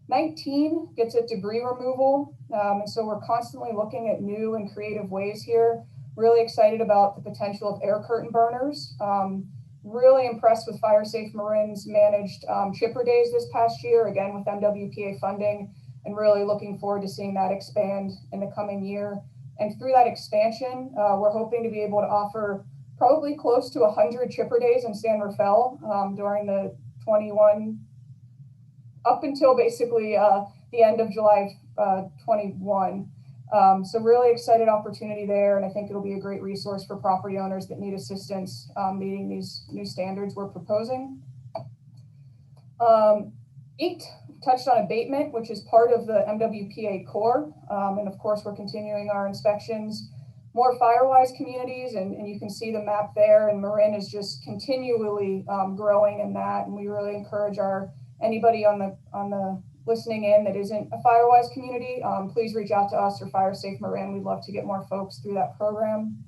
19 gets at debris removal. And so we're constantly looking at new and creative ways here. Really excited about the potential of air curtain burners. Really impressed with Fire Safe Marin's managed chipper days this past year, again with MWPA funding, and really looking forward to seeing that expand in the coming year. And through that expansion, we're hoping to be able to offer probably close to 100 chipper days in San Rafael during the 21, up until basically the end of July 21. So really excited opportunity there. And I think it'll be a great resource for property owners that need assistance meeting these new standards we're proposing. 8 touched on abatement, which is part of the MWPA core. And of course, we're continuing our inspections. More Firewise communities, and you can see the map there, and Marin is just continually growing in that. And we really encourage anybody on the listening in that isn't a Firewise community, please reach out to us or Fire Safe Marin. We'd love to get more folks through that program.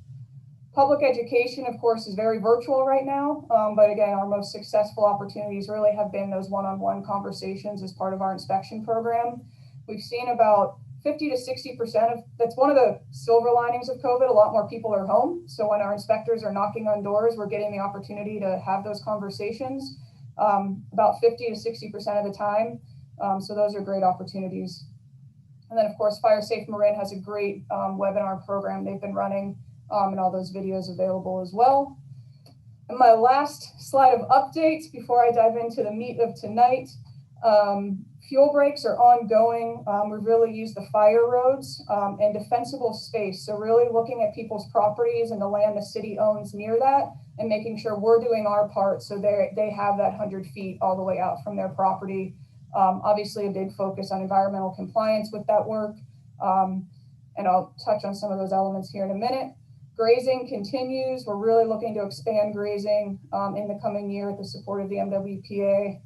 Public education, of course, is very virtual right now, but again, our most successful opportunities really have been those one-on-one conversations as part of our inspection program. We've seen about 50 to 60% of, that's one of the silver linings of COVID, a lot more people are home. So when our inspectors are knocking on doors, we're getting the opportunity to have those conversations about 50 to 60% of the time. So those are great opportunities. And then of course, Fire Safe Marin has a great webinar program they've been running and all those videos available as well. And my last slide of updates before I dive into the meat of tonight, fuel breaks are ongoing. We really use the fire roads and defensible space. So really looking at people's properties and the land the city owns near that and making sure we're doing our part so they have that 100 feet all the way out from their property. Obviously a big focus on environmental compliance with that work. And I'll touch on some of those elements here in a minute. Grazing continues. We're really looking to expand grazing in the coming year with the support of the MWPA.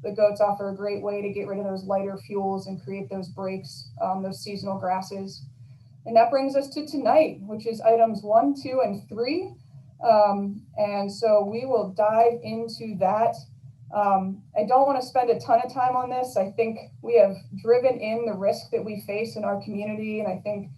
The goats offer a great way to get rid of those lighter fuels and create those breaks, those seasonal grasses. And that brings us to tonight, which is items 1, 2, and 3. And so we will dive into that. I don't want to spend a ton of time on this. I think we have driven in the risk that we face in our community, and I think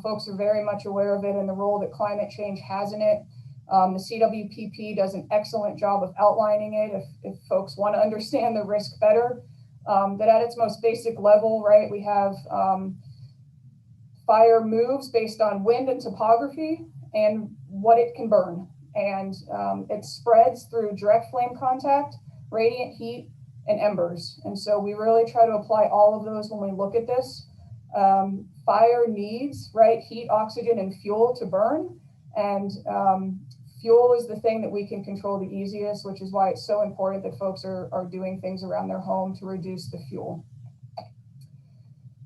folks are very much aware of it and the role that climate change has in it. The CWPP does an excellent job of outlining it if folks want to understand the risk better. That at its most basic level, right, we have fire moves based on wind and topography and what it can burn. And it spreads through direct flame contact, radiant heat, and embers. And so we really try to apply all of those when we look at this. Fire needs, right, heat, oxygen, and fuel to burn. And fuel is the thing that we can control the easiest, which is why it's so important that folks are doing things around their home to reduce the fuel.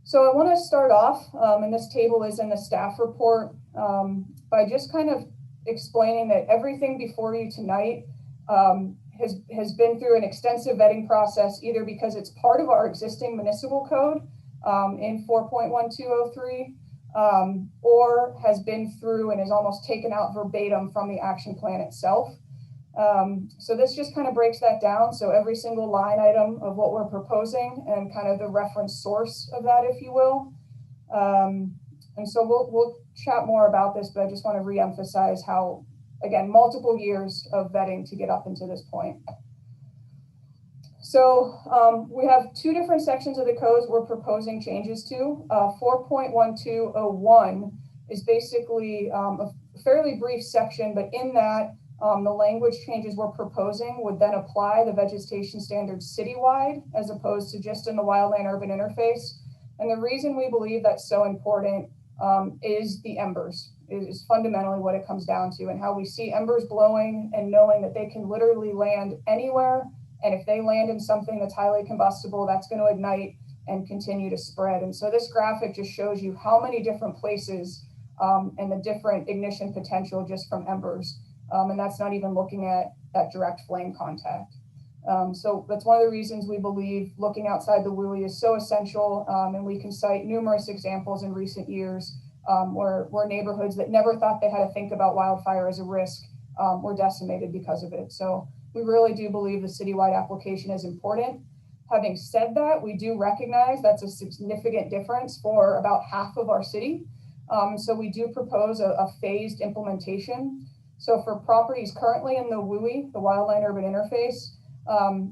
So I want to start off, and this table is in the staff report, by just kind of explaining that everything before you tonight has been through an extensive vetting process, either because it's part of our existing municipal code in 4.1203, or has been through and is almost taken out verbatim from the action plan itself. So this just kind of breaks that down. So every single line item of what we're proposing and kind of the reference source of that, if you will. And so we'll chat more about this, but I just want to reemphasize how again, multiple years of vetting to get up into this point. So we have two different sections of the codes we're proposing changes to. 4.1201 is basically a fairly brief section, but in that, the language changes we're proposing would then apply the vegetation standards citywide as opposed to just in the wildland-urban interface. And the reason we believe that's so important is the embers. It is fundamentally what it comes down to, and how we see embers blowing and knowing that they can literally land anywhere. And if they land in something that's highly combustible, that's going to ignite and continue to spread. And so this graphic just shows you how many different places and the different ignition potential just from embers. And that's not even looking at that direct flame contact. So that's one of the reasons we believe looking outside the WUI is so essential. And we can cite numerous examples in recent years where neighborhoods that never thought they had to think about wildfire as a risk were decimated because of it. So we really do believe the citywide application is important. Having said that, we do recognize that's a significant difference for about half of our city. So we do propose a phased implementation. So for properties currently in the WUI, the Wildland Urban Interface,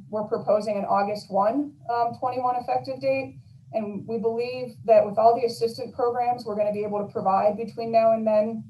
we're proposing an August 1, 21 effective date. And we believe that with all the assistant programs we're going to be able to provide between now and then,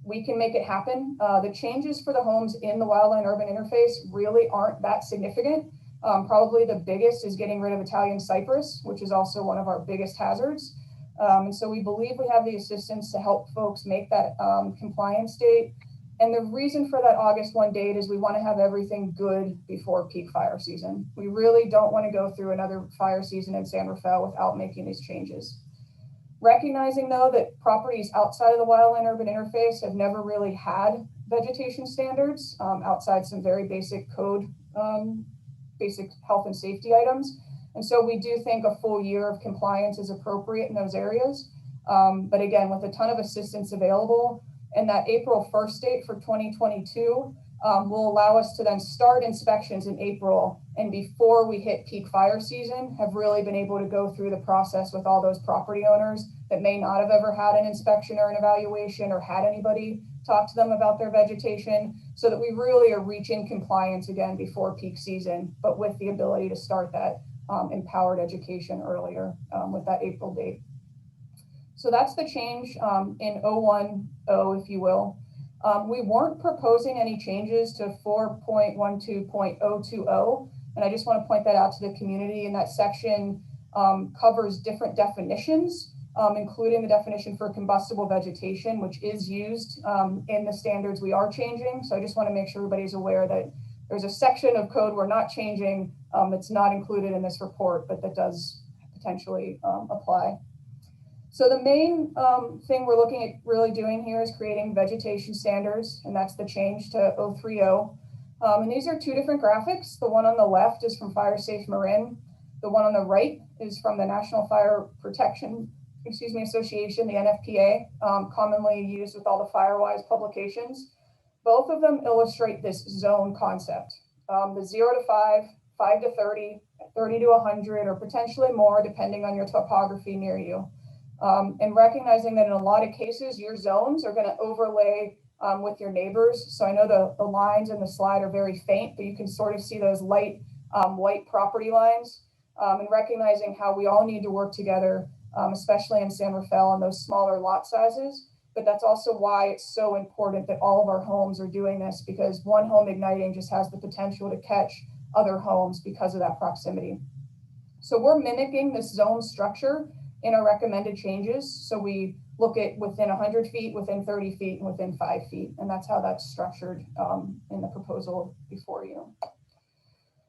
we can make it happen. The changes for the homes in the Wildland Urban Interface really aren't that significant. Probably the biggest is getting rid of Italian cypress, which is also one of our biggest hazards. And so we believe we have the assistance to help folks make that compliance date. And the reason for that August 1 date is we want to have everything good before peak fire season. We really don't want to go through another fire season in San Rafael without making these changes. Recognizing though that properties outside of the Wildland Urban Interface have never really had vegetation standards outside some very basic code, basic health and safety items. And so we do think a full year of compliance is appropriate in those areas. But again, with a ton of assistance available, and that April 1st date for 2022 will allow us to then start inspections in April, and before we hit peak fire season, have really been able to go through the process with all those property owners that may not have ever had an inspection or an evaluation or had anybody talk to them about their vegetation, so that we really are reaching compliance again before peak season, but with the ability to start that empowered education earlier with that April date. So that's the change in 010, if you will. We weren't proposing any changes to 4.12.020. And I just want to point that out to the community. And that section covers different definitions, including the definition for combustible vegetation, which is used in the standards we are changing. So I just want to make sure everybody's aware that there's a section of code we're not changing that's not included in this report, but that does potentially apply. So the main thing we're looking at really doing here is creating vegetation standards, and that's the change to 030. And these are two different graphics. The one on the left is from Fire Safe Marin. The one on the right is from the National Fire Protection, Association, the NFPA, commonly used with all the FireWise publications. Both of them illustrate this zone concept. The 0 to 5, 5 to 30, 30 to 100, or potentially more, depending on your topography near you. And recognizing that in a lot of cases, your zones are going to overlay with your neighbors. So I know the lines in the slide are very faint, but you can sort of see those light white property lines, and recognizing how we all need to work together, especially in San Rafael and those smaller lot sizes. But that's also why it's so important that all of our homes are doing this, because one home igniting just has the potential to catch other homes because of that proximity. So we're mimicking this zone structure in our recommended changes. So we look at within 100 feet, within 30 feet, and within 5 feet. And that's how that's structured in the proposal before you.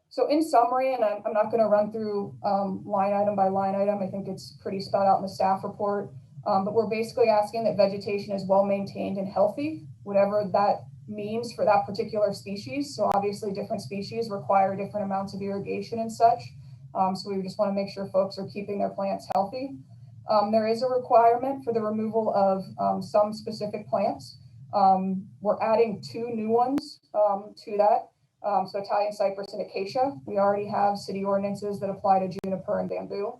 So in summary, and I'm not going to run through line item by line item, I think it's pretty spelled out in the staff report, but we're basically asking that vegetation is well maintained and healthy, whatever that means for that particular species. So obviously different species require different amounts of irrigation and such. So we just want to make sure folks are keeping their plants healthy. There is a requirement for the removal of some specific plants. We're adding 2 new ones to that. So Italian cypress and acacia. We already have city ordinances that apply to juniper and bamboo.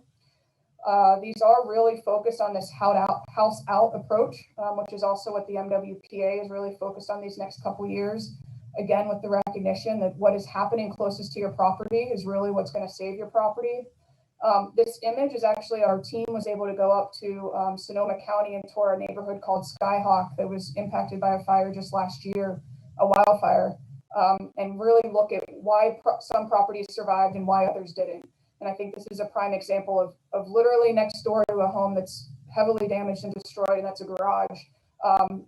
These are really focused on this house out approach, which is also what the MWPA is really focused on these next couple years. Again, with the recognition that what is happening closest to your property is really what's going to save your property. This image is actually, our team was able to go up to Sonoma County and tour a neighborhood called Skyhawk that was impacted by a fire just last year, a wildfire, and really look at why some properties survived and why others didn't. And I think this is a prime example of literally next door to a home that's heavily damaged and destroyed, and that's a garage.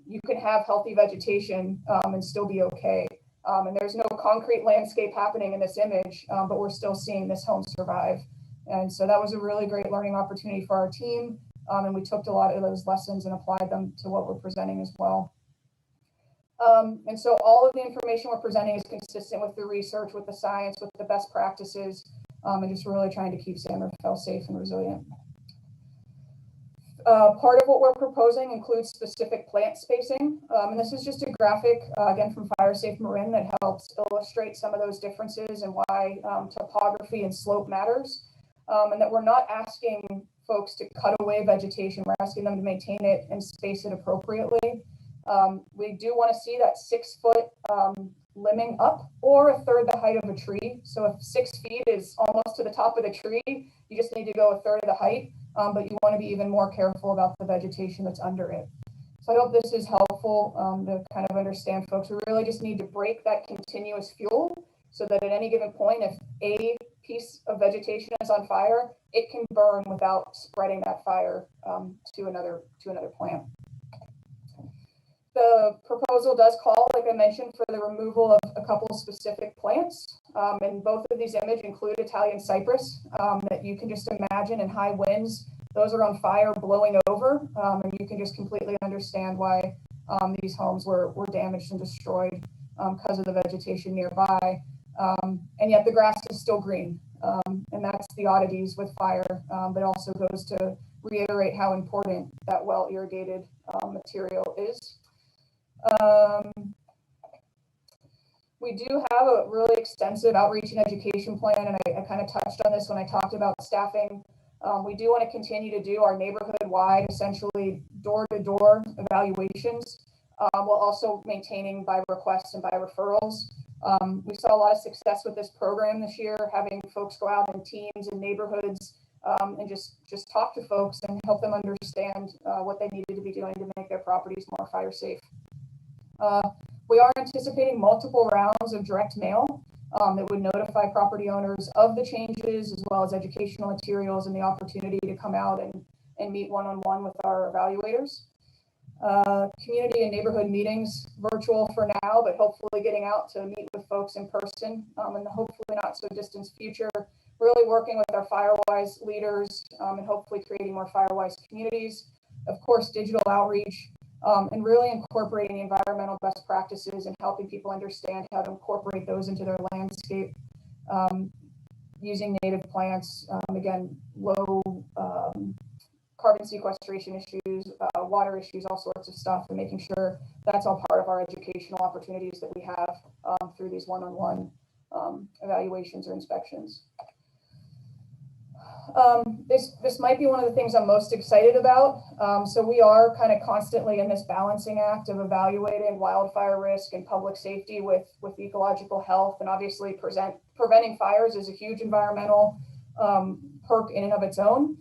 You can have healthy vegetation and still be okay. And there's no concrete landscape happening in this image, but we're still seeing this home survive. And so that was a really great learning opportunity for our team. And we took a lot of those lessons and applied them to what we're presenting as well. And so all of the information we're presenting is consistent with the research, with the science, with the best practices, and just really trying to keep San Rafael safe and resilient. Part of what we're proposing includes specific plant spacing. And this is just a graphic, again, from Fire Safe Marin that helps illustrate some of those differences and why topography and slope matters. And that we're not asking folks to cut away vegetation. We're asking them to maintain it and space it appropriately. We do want to see that 6 foot limbing up or a third the height of a tree. So if 6 feet is almost to the top of the tree, you just need to go a third of the height, but you want to be even more careful about the vegetation that's under it. So I hope this is helpful to kind of understand, folks. We really just need to break that continuous fuel so that at any given point, if a piece of vegetation is on fire, it can burn without spreading that fire to another plant. The proposal does call, like I mentioned, for the removal of a couple specific plants. And both of these images include Italian cypress that you can just imagine in high winds. Those are on fire blowing over, and you can just completely understand why these homes were damaged and destroyed because of the vegetation nearby. And yet the grass is still green. And that's the oddities with fire, but also goes to reiterate how important that well-irrigated material is. We do have a really extensive outreach and education plan, and I kind of touched on this when I talked about staffing. We do want to continue to do our neighborhood-wide, essentially door-to-door evaluations, while also maintaining by request and by referrals. We saw a lot of success with this program this year, having folks go out in teams and neighborhoods and just talk to folks and help them understand what they needed to be doing to make their properties more fire safe. We are anticipating multiple rounds of direct mail that would notify property owners of the changes, as well as educational materials and the opportunity to come out and meet one-on-one with our evaluators. Community and neighborhood meetings, virtual for now, but hopefully getting out to meet with folks in person in the hopefully not so distant future, really working with our FireWise leaders and hopefully creating more FireWise communities. Of course, digital outreach, and really incorporating environmental best practices and helping people understand how to incorporate those into their landscape, using native plants, again, low carbon sequestration issues, water issues, all sorts of stuff, and making sure that's all part of our educational opportunities that we have through these one-on-one evaluations or inspections. This might be one of the things I'm most excited about. So we are kind of constantly in this balancing act of evaluating wildfire risk and public safety with ecological health, and obviously preventing fires is a huge environmental perk in and of its own.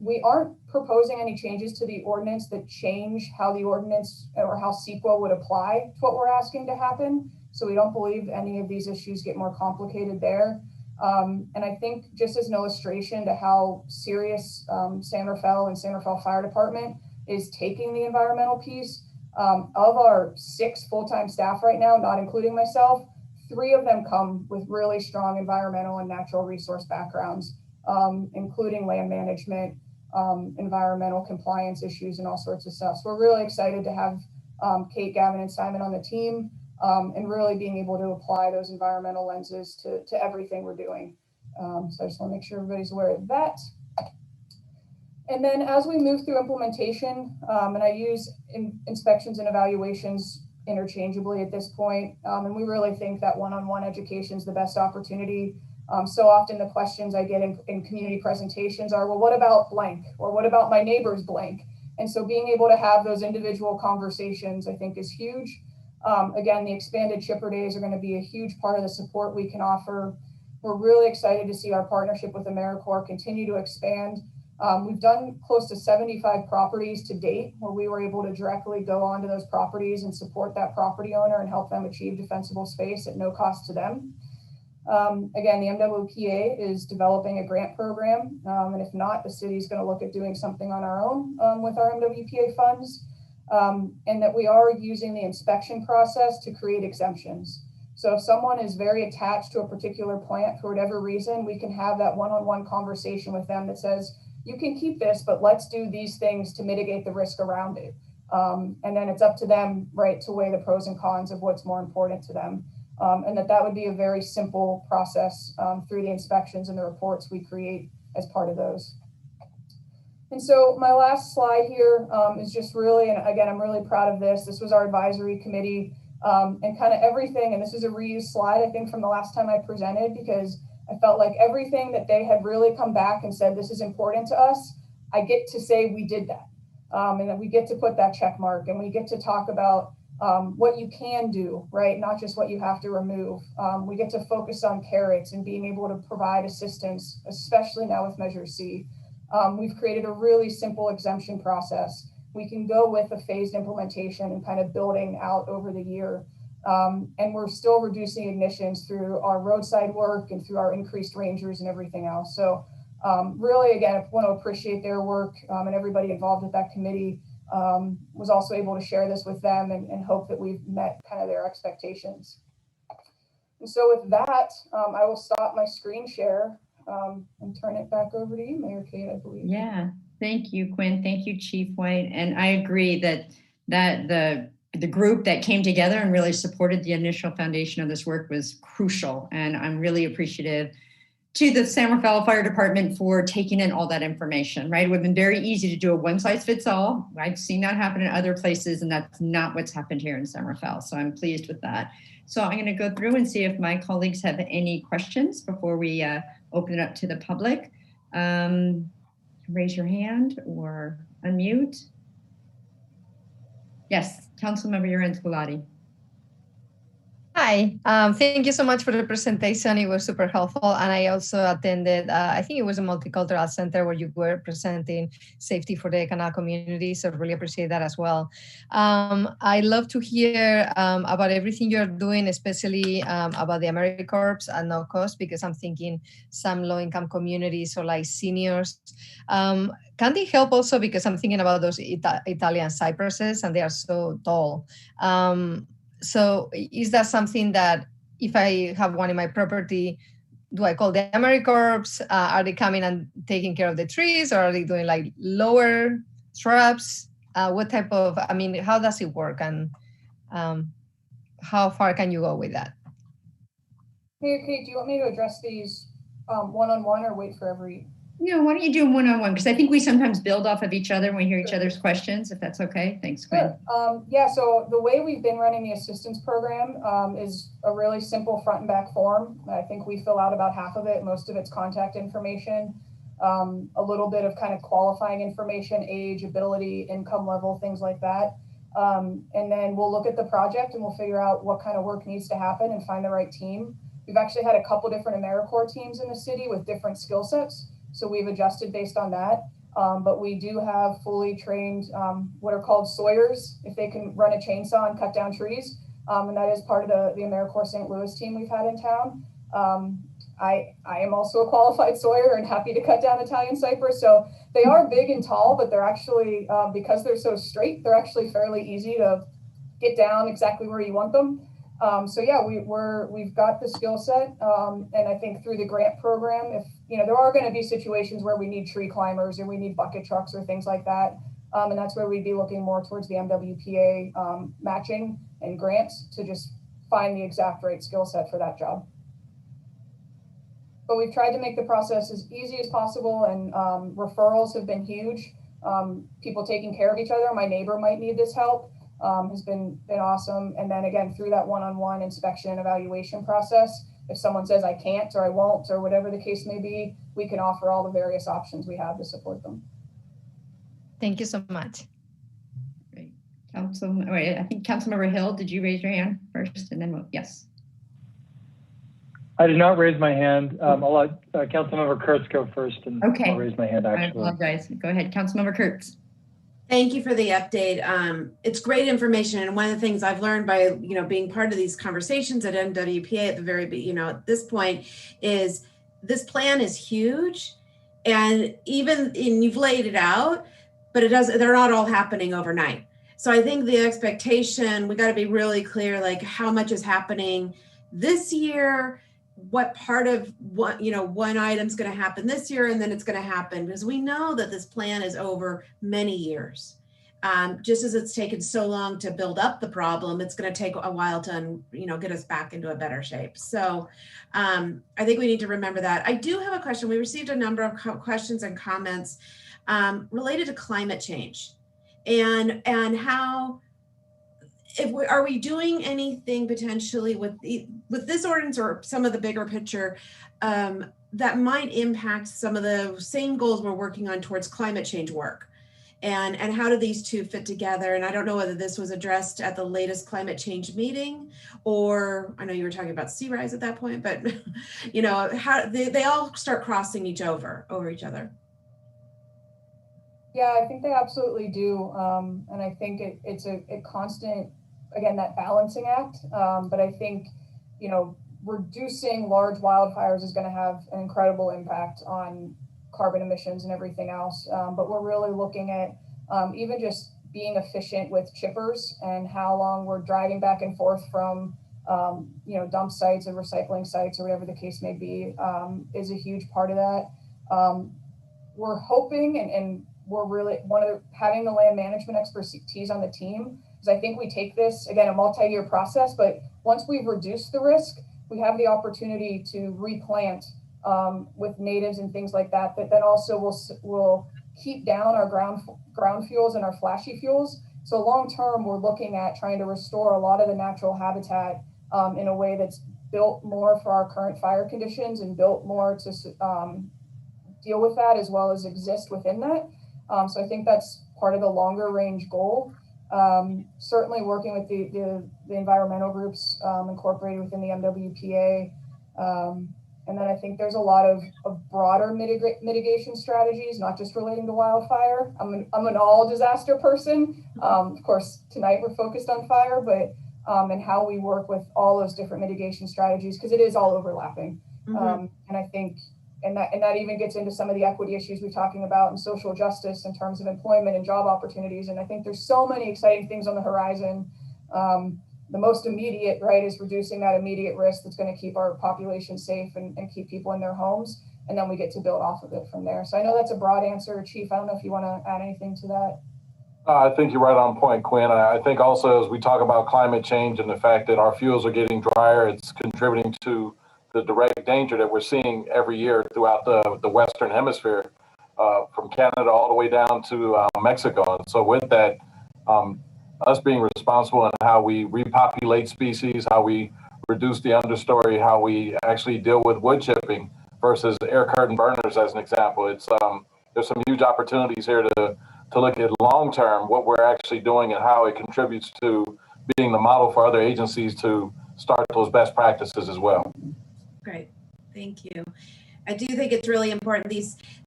We aren't proposing any changes to the ordinance that change how the ordinance or how CEQA would apply to what we're asking to happen. So we don't believe any of these issues get more complicated there. And I think just as an illustration to how serious San Rafael and San Rafael Fire Department is taking the environmental piece, of our 6 full-time staff right now, not including myself, 3 of them come with really strong environmental and natural resource backgrounds, including land management, environmental compliance issues, and all sorts of stuff. So we're really excited to have Kate, Gavin, and Simon on the team. And really being able to apply those environmental lenses to everything we're doing. So I just want to make sure everybody's aware of that. And then as we move through implementation, and I use inspections and evaluations interchangeably at this point, and we really think that one-on-one education is the best opportunity So often the questions I get in community presentations are, well, what about blank? Or what about my neighbor's blank? And so being able to have those individual conversations, I think, is huge. Again, the expanded chipper days are going to be a huge part of the support we can offer. We're really excited to see our partnership with AmeriCorps continue to expand. We've done close to 75 properties to date where we were able to directly go onto those properties and support that property owner and help them achieve defensible space at no cost to them. Again, the MWPA is developing a grant program, and if not, the city is going to look at doing something on our own with our MWPA funds, and that we are using the inspection process to create exemptions. So if someone is very attached to a particular plant for whatever reason, we can have that one-on-one conversation with them that says, you can keep this, but let's do these things to mitigate the risk around it. And then it's up to them, right, to weigh the pros and cons of what's more important to them. And that would be a very simple process through the inspections and the reports we create as part of those. And so my last slide here is just really, and again, I'm really proud of this. This was our advisory committee and kind of everything. And this is a reused slide, I think, from the last time I presented, because I felt like everything that they had really come back and said, this is important to us, I get to say we did that. And that we get to put that check mark and we get to talk about what you can do, right? Not just what you have to remove. We get to focus on carrots and being able to provide assistance, especially now with Measure C. We've created a really simple exemption process. We can go with a phased implementation and kind of building out over the year. And we're still reducing ignitions through our roadside work and through our increased rangers and everything else. So really, again, I want to appreciate their work and everybody involved with that committee. Was also able to share this with them and hope that we've met kind of their expectations. And so with that, I will stop my screen share and turn it back over to you, Mayor Kate, I believe. Yeah, thank you, Quinn. Thank you, Chief White. And I agree that the group that came together and really supported the initial foundation of this work was crucial. And I'm really appreciative to the San Rafael Fire Department for taking in all that information, right? It would have been very easy to do a one size fits all. I've seen that happen in other places, and that's not what's happened here in San Rafael. So I'm pleased with that. So I'm going to go through and see if my colleagues have any questions before we open it up to the public. Raise your hand or unmute. Yes, Councilmember Urens-Gulati. Hi, thank you so much for the presentation. It was super helpful. And I also attended, I think it was a multicultural center where you were presenting safety for the Canal community. So really appreciate that as well. I love to hear about everything you're doing, especially about the AmeriCorps at no cost, because I'm thinking some low-income communities or like seniors. Can they help also, because I'm thinking about those Italian cypresses and they are so tall. So is that something that if I have one in my property, do I call the AmeriCorps? Are they coming and taking care of the trees, or are they doing like lower shrubs? What type of, I mean, how does it work, and how far can you go with that? Hey, Kate, do you want me to address these one-on-one or wait for every? Yeah, why don't you do them one-on-one? Because I think we sometimes build off of each other when we hear each other's questions, if that's okay. Thanks, Quinn. Sure. Yeah, so the way we've been running the assistance program is a really simple front and back form. I think we fill out about half of it. Most of it's contact information, a little bit of kind of qualifying information, age, ability, income level, things like that. And then we'll look at the project and we'll figure out what kind of work needs to happen and find the right team. We've actually had a couple different AmeriCorps teams in the city with different skill sets. So we've adjusted based on that. But we do have fully trained what are called sawyers, if they can run a chainsaw and cut down trees. And that is part of the AmeriCorps St. Louis team we've had in town. I am also a qualified sawyer and happy to cut down Italian cypress. So they are big and tall, but they're actually, because they're so straight, they're actually fairly easy to get down exactly where you want them. So yeah, we've got the skill set, and I think through the grant program, if there are going to be situations where we need tree climbers or we need bucket trucks or things like that, and that's where we'd be looking more towards the MWPA matching and grants to just find the exact right skill set for that job. But we've tried to make the process as easy as possible, and referrals have been huge. People taking care of each other. My neighbor might need this help. Has been awesome. And then again, through that one-on-one inspection and evaluation process, if someone says I can't or I won't or whatever the case may be, we can offer all the various options we have to support them. Thank you so much. Great. I think Councilmember Hill, did you raise your hand first and then vote? Yes. I did not raise my hand. I'll let Councilmember Kurtz go first, and Okay. I'll raise my hand actually. I apologize. Go ahead, Councilmember Kurtz. Thank you for the update. It's great information. And one of the things I've learned by, being part of these conversations at MWPA at the very, at this point is this plan is huge. And you've laid it out, but they're not all happening overnight. So I think the expectation, we got to be really clear, like how much is happening this year, what part of one item's going to happen this year, and then it's going to happen, because we know that this plan is over many years. Just as it's taken so long to build up the problem, it's going to take a while to get us back into a better shape. So I think we need to remember that. I do have a question. We received a number of questions and comments related to climate change and how are we doing anything potentially with this ordinance or some of the bigger picture that might impact some of the same goals we're working on towards climate change work? And how do these two fit together? And I don't know whether this was addressed at the latest climate change meeting, or I know you were talking about sea rise at that point, but how they all start crossing over each other. Yeah, I think they absolutely do. And I think it's a constant, again, that balancing act. But I think, reducing large wildfires is going to have an incredible impact on carbon emissions and everything else. But we're really looking at even just being efficient with chippers and how long we're driving back and forth from, dump sites or recycling sites or whatever the case may be, is a huge part of that. We're hoping and we're really having the land management expertise on the team, because I think we take this, again, a multi-year process, but once we've reduced the risk, we have the opportunity to replant with natives and things like that, but then also will keep down our ground fuels and our flashy fuels. So long-term, we're looking at trying to restore a lot of the natural habitat in a way that's built more for our current fire conditions and built more to deal with that as well as exist within that. So I think that's part of the longer range goal. Certainly working with the environmental groups incorporated within the MWPA. And then I think there's a lot of broader mitigation strategies, not just relating to wildfire. I'm an all disaster person. Of course, tonight we're focused on fire, but and how we work with all those different mitigation strategies, because it is all overlapping. And I think, and that even gets into some of the equity issues we're talking about and social justice in terms of employment and job opportunities. And I think there's so many exciting things on the horizon. The most immediate, right, is reducing that immediate risk that's going to keep our population safe and keep people in their homes. And then we get to build off of it from there. So I know that's a broad answer, Chief. I don't know if you want to add anything to that. I think you're right on point, Quinn. I think also as we talk about climate change and the fact that our fuels are getting drier, it's contributing to the direct danger that we're seeing every year throughout the Western Hemisphere, from Canada all the way down to Mexico. And so with that, us being responsible in how we repopulate species, how we reduce the understory, how we actually deal with wood chipping versus air curtain burners as an example. It's there's some huge opportunities here to look at long term what we're actually doing and how it contributes to being the model for other agencies to start those best practices as well. Great, thank you. I do think it's really important.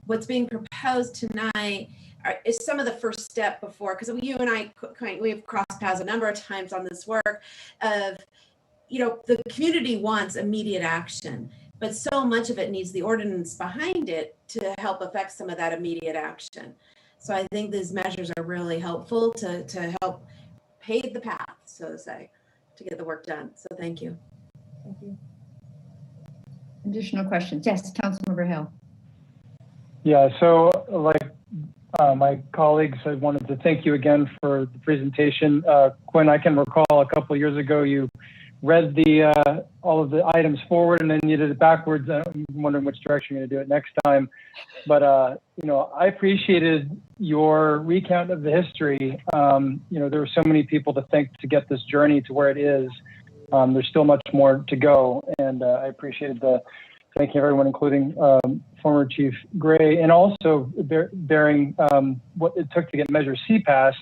What's being proposed tonight is some of the first step before, because you and I, we have crossed paths a number of times on this work of, the community wants immediate action, but so much of it needs the ordinance behind it to help affect some of that immediate action. So I think these measures are really helpful to help pave the path, so to say, to get the work done. So thank you. Thank you. Additional questions? Yes, Councilmember Hill. Yeah, so like my colleagues, I wanted to thank you again for the presentation. Quinn, I can recall a couple of years ago you read all of the items forward and then you did it backwards. I'm wondering which direction you're going to do it next time. But I appreciated your recount of the history. There were so many people to thank to get this journey to where it is. there's still much more to go. And I appreciated thanking everyone, including former Chief Gray, and also bearing what it took to get Measure C passed.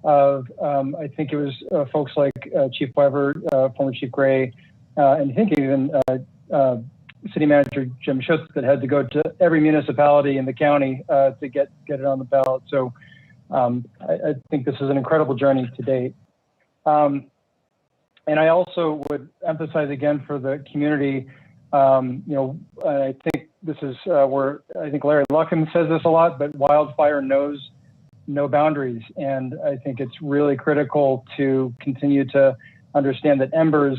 I think it was folks like Chief Weber, former Chief Gray, and I think even City Manager Jim Schutz that had to go to every municipality in the county to get it on the ballot. So I think this is an incredible journey to date. And I also would emphasize again for the community, I think this is where I think Larry Luckham says this a lot, but wildfire knows no boundaries. And I think it's really critical to continue to understand that embers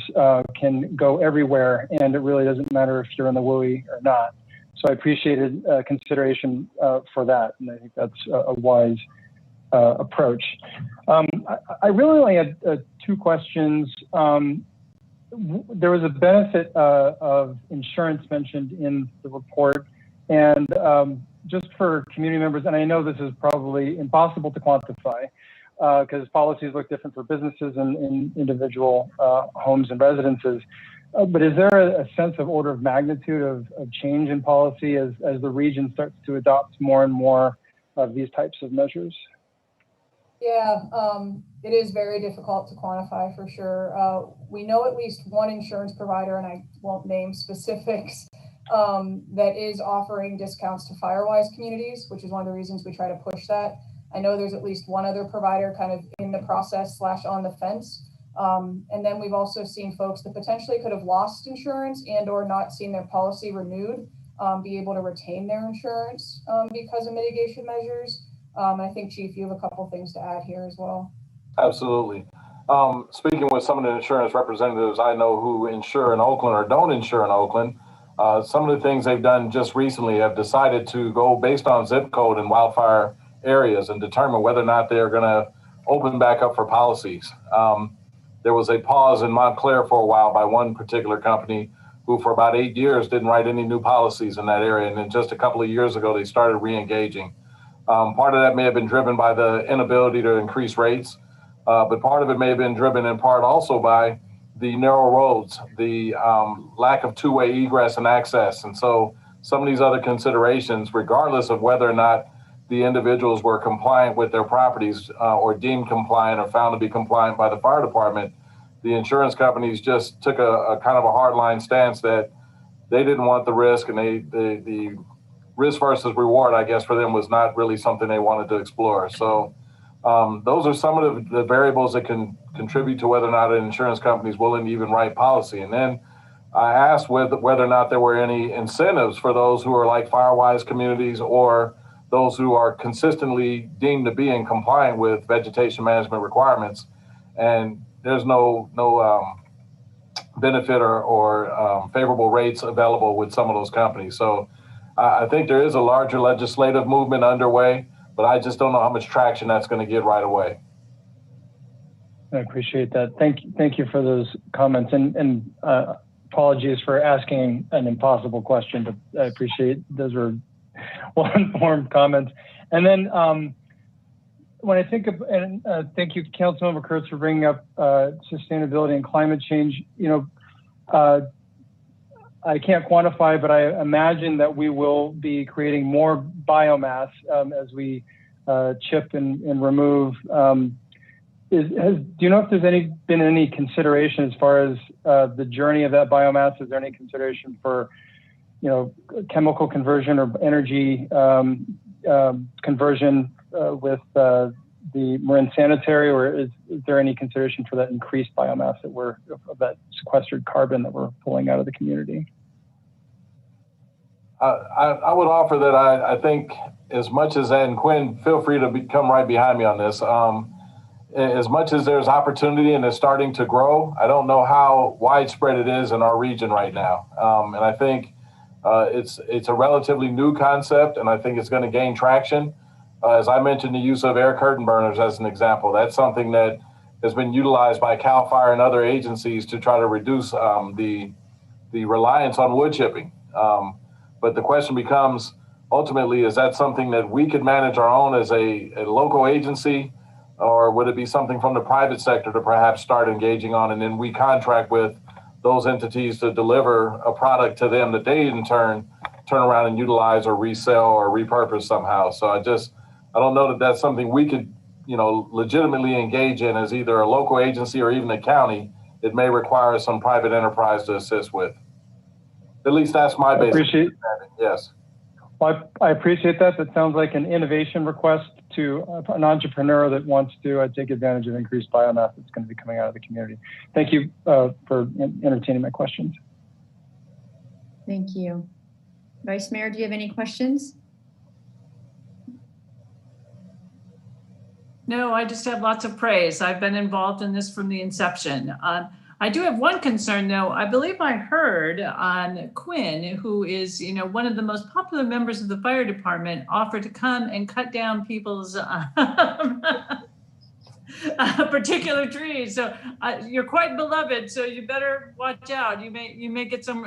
can go everywhere, and it really doesn't matter if you're in the WUI or not. So I appreciated consideration for that, and I think that's a wise approach. I really only had two questions. There was a benefit of insurance mentioned in the report, and just for community members, and I know this is probably impossible to quantify because policies look different for businesses and in individual homes and residences. But is there a sense of order of magnitude of change in policy as the region starts to adopt more and more of these types of measures? Yeah, it is very difficult to quantify for sure. We know at least one insurance provider, and I won't name specifics, that is offering discounts to Firewise communities, which is one of the reasons we try to push that. I know there's at least one other provider kind of in the process / on the fence. And then we've also seen folks that potentially could have lost insurance and or not seen their policy renewed be able to retain their insurance because of mitigation measures. I think, Chief, you have a couple things to add here as well. Absolutely. Speaking with some of the insurance representatives I know who insure in Oakland or don't insure in Oakland, some of the things they've done just recently have decided to go based on zip code and wildfire areas and determine whether or not they're going to open back up for policies. There was a pause in Montclair for a while by one particular company who for about 8 years didn't write any new policies in that area. And then just a couple of years ago, they started re-engaging. Part of that may have been driven by the inability to increase rates, but part of it may have been driven in part also by the narrow roads, the lack of two-way egress and access. And so some of these other considerations, regardless of whether or not the individuals were compliant with their properties or deemed compliant or found to be compliant by the fire department, the insurance companies just took a kind of a hardline stance that they didn't want the risk, and the risk versus reward, I guess, for them was not really something they wanted to explore. So those are some of the variables that can contribute to whether or not an insurance company is willing to even write policy. And then I asked whether or not there were any incentives for those who are like Firewise communities or those who are consistently deemed to be in compliant with vegetation management requirements. And there's no benefit or favorable rates available with some of those companies. So I think there is a larger legislative movement underway, but I just don't know how much traction that's going to get right away. I appreciate that. Thank you for those comments, and apologies for asking an impossible question, but I appreciate those are well-informed comments. And then when I think of, and thank you, Councilmember Kurtz, for bringing up sustainability and climate change. I can't quantify, but I imagine that we will be creating more biomass as we chip and remove. Do you know if there's been any consideration as far as the journey of that biomass? Is there any consideration for, chemical conversion or energy conversion with the marine sanitary, or is there any consideration for that increased biomass of that sequestered carbon that we're pulling out of the community? I would offer that I think as much as that, and Quinn, feel free to come right behind me on this. As much as there's opportunity and it's starting to grow, I don't know how widespread it is in our region right now. And I think it's a relatively new concept, and I think it's going to gain traction. As I mentioned, the use of air curtain burners as an example, that's something that has been utilized by CAL FIRE and other agencies to try to reduce the reliance on wood chipping. But the question becomes, ultimately, is that something that we could manage our own as a local agency? Or would it be something from the private sector to perhaps start engaging on, and then we contract with those entities to deliver a product to them that they in turn around and utilize or resell or repurpose somehow? So I don't know that that's something we could, legitimately engage in as either a local agency or even a county. It may require some private enterprise to assist with. At least that's my basic understanding. Yes. Well, I appreciate that. That sounds like an innovation request to an entrepreneur that wants to take advantage of increased biomass that's going to be coming out of the community. Thank you for entertaining my questions. Thank you. Vice Mayor, do you have any questions? No, I just have lots of praise. I've been involved in this from the inception. I do have one concern, though. I believe I heard on Quinn, who is, one of the most popular members of the fire department, offer to come and cut down people's particular trees. So you're quite beloved. So you better watch out. You may get some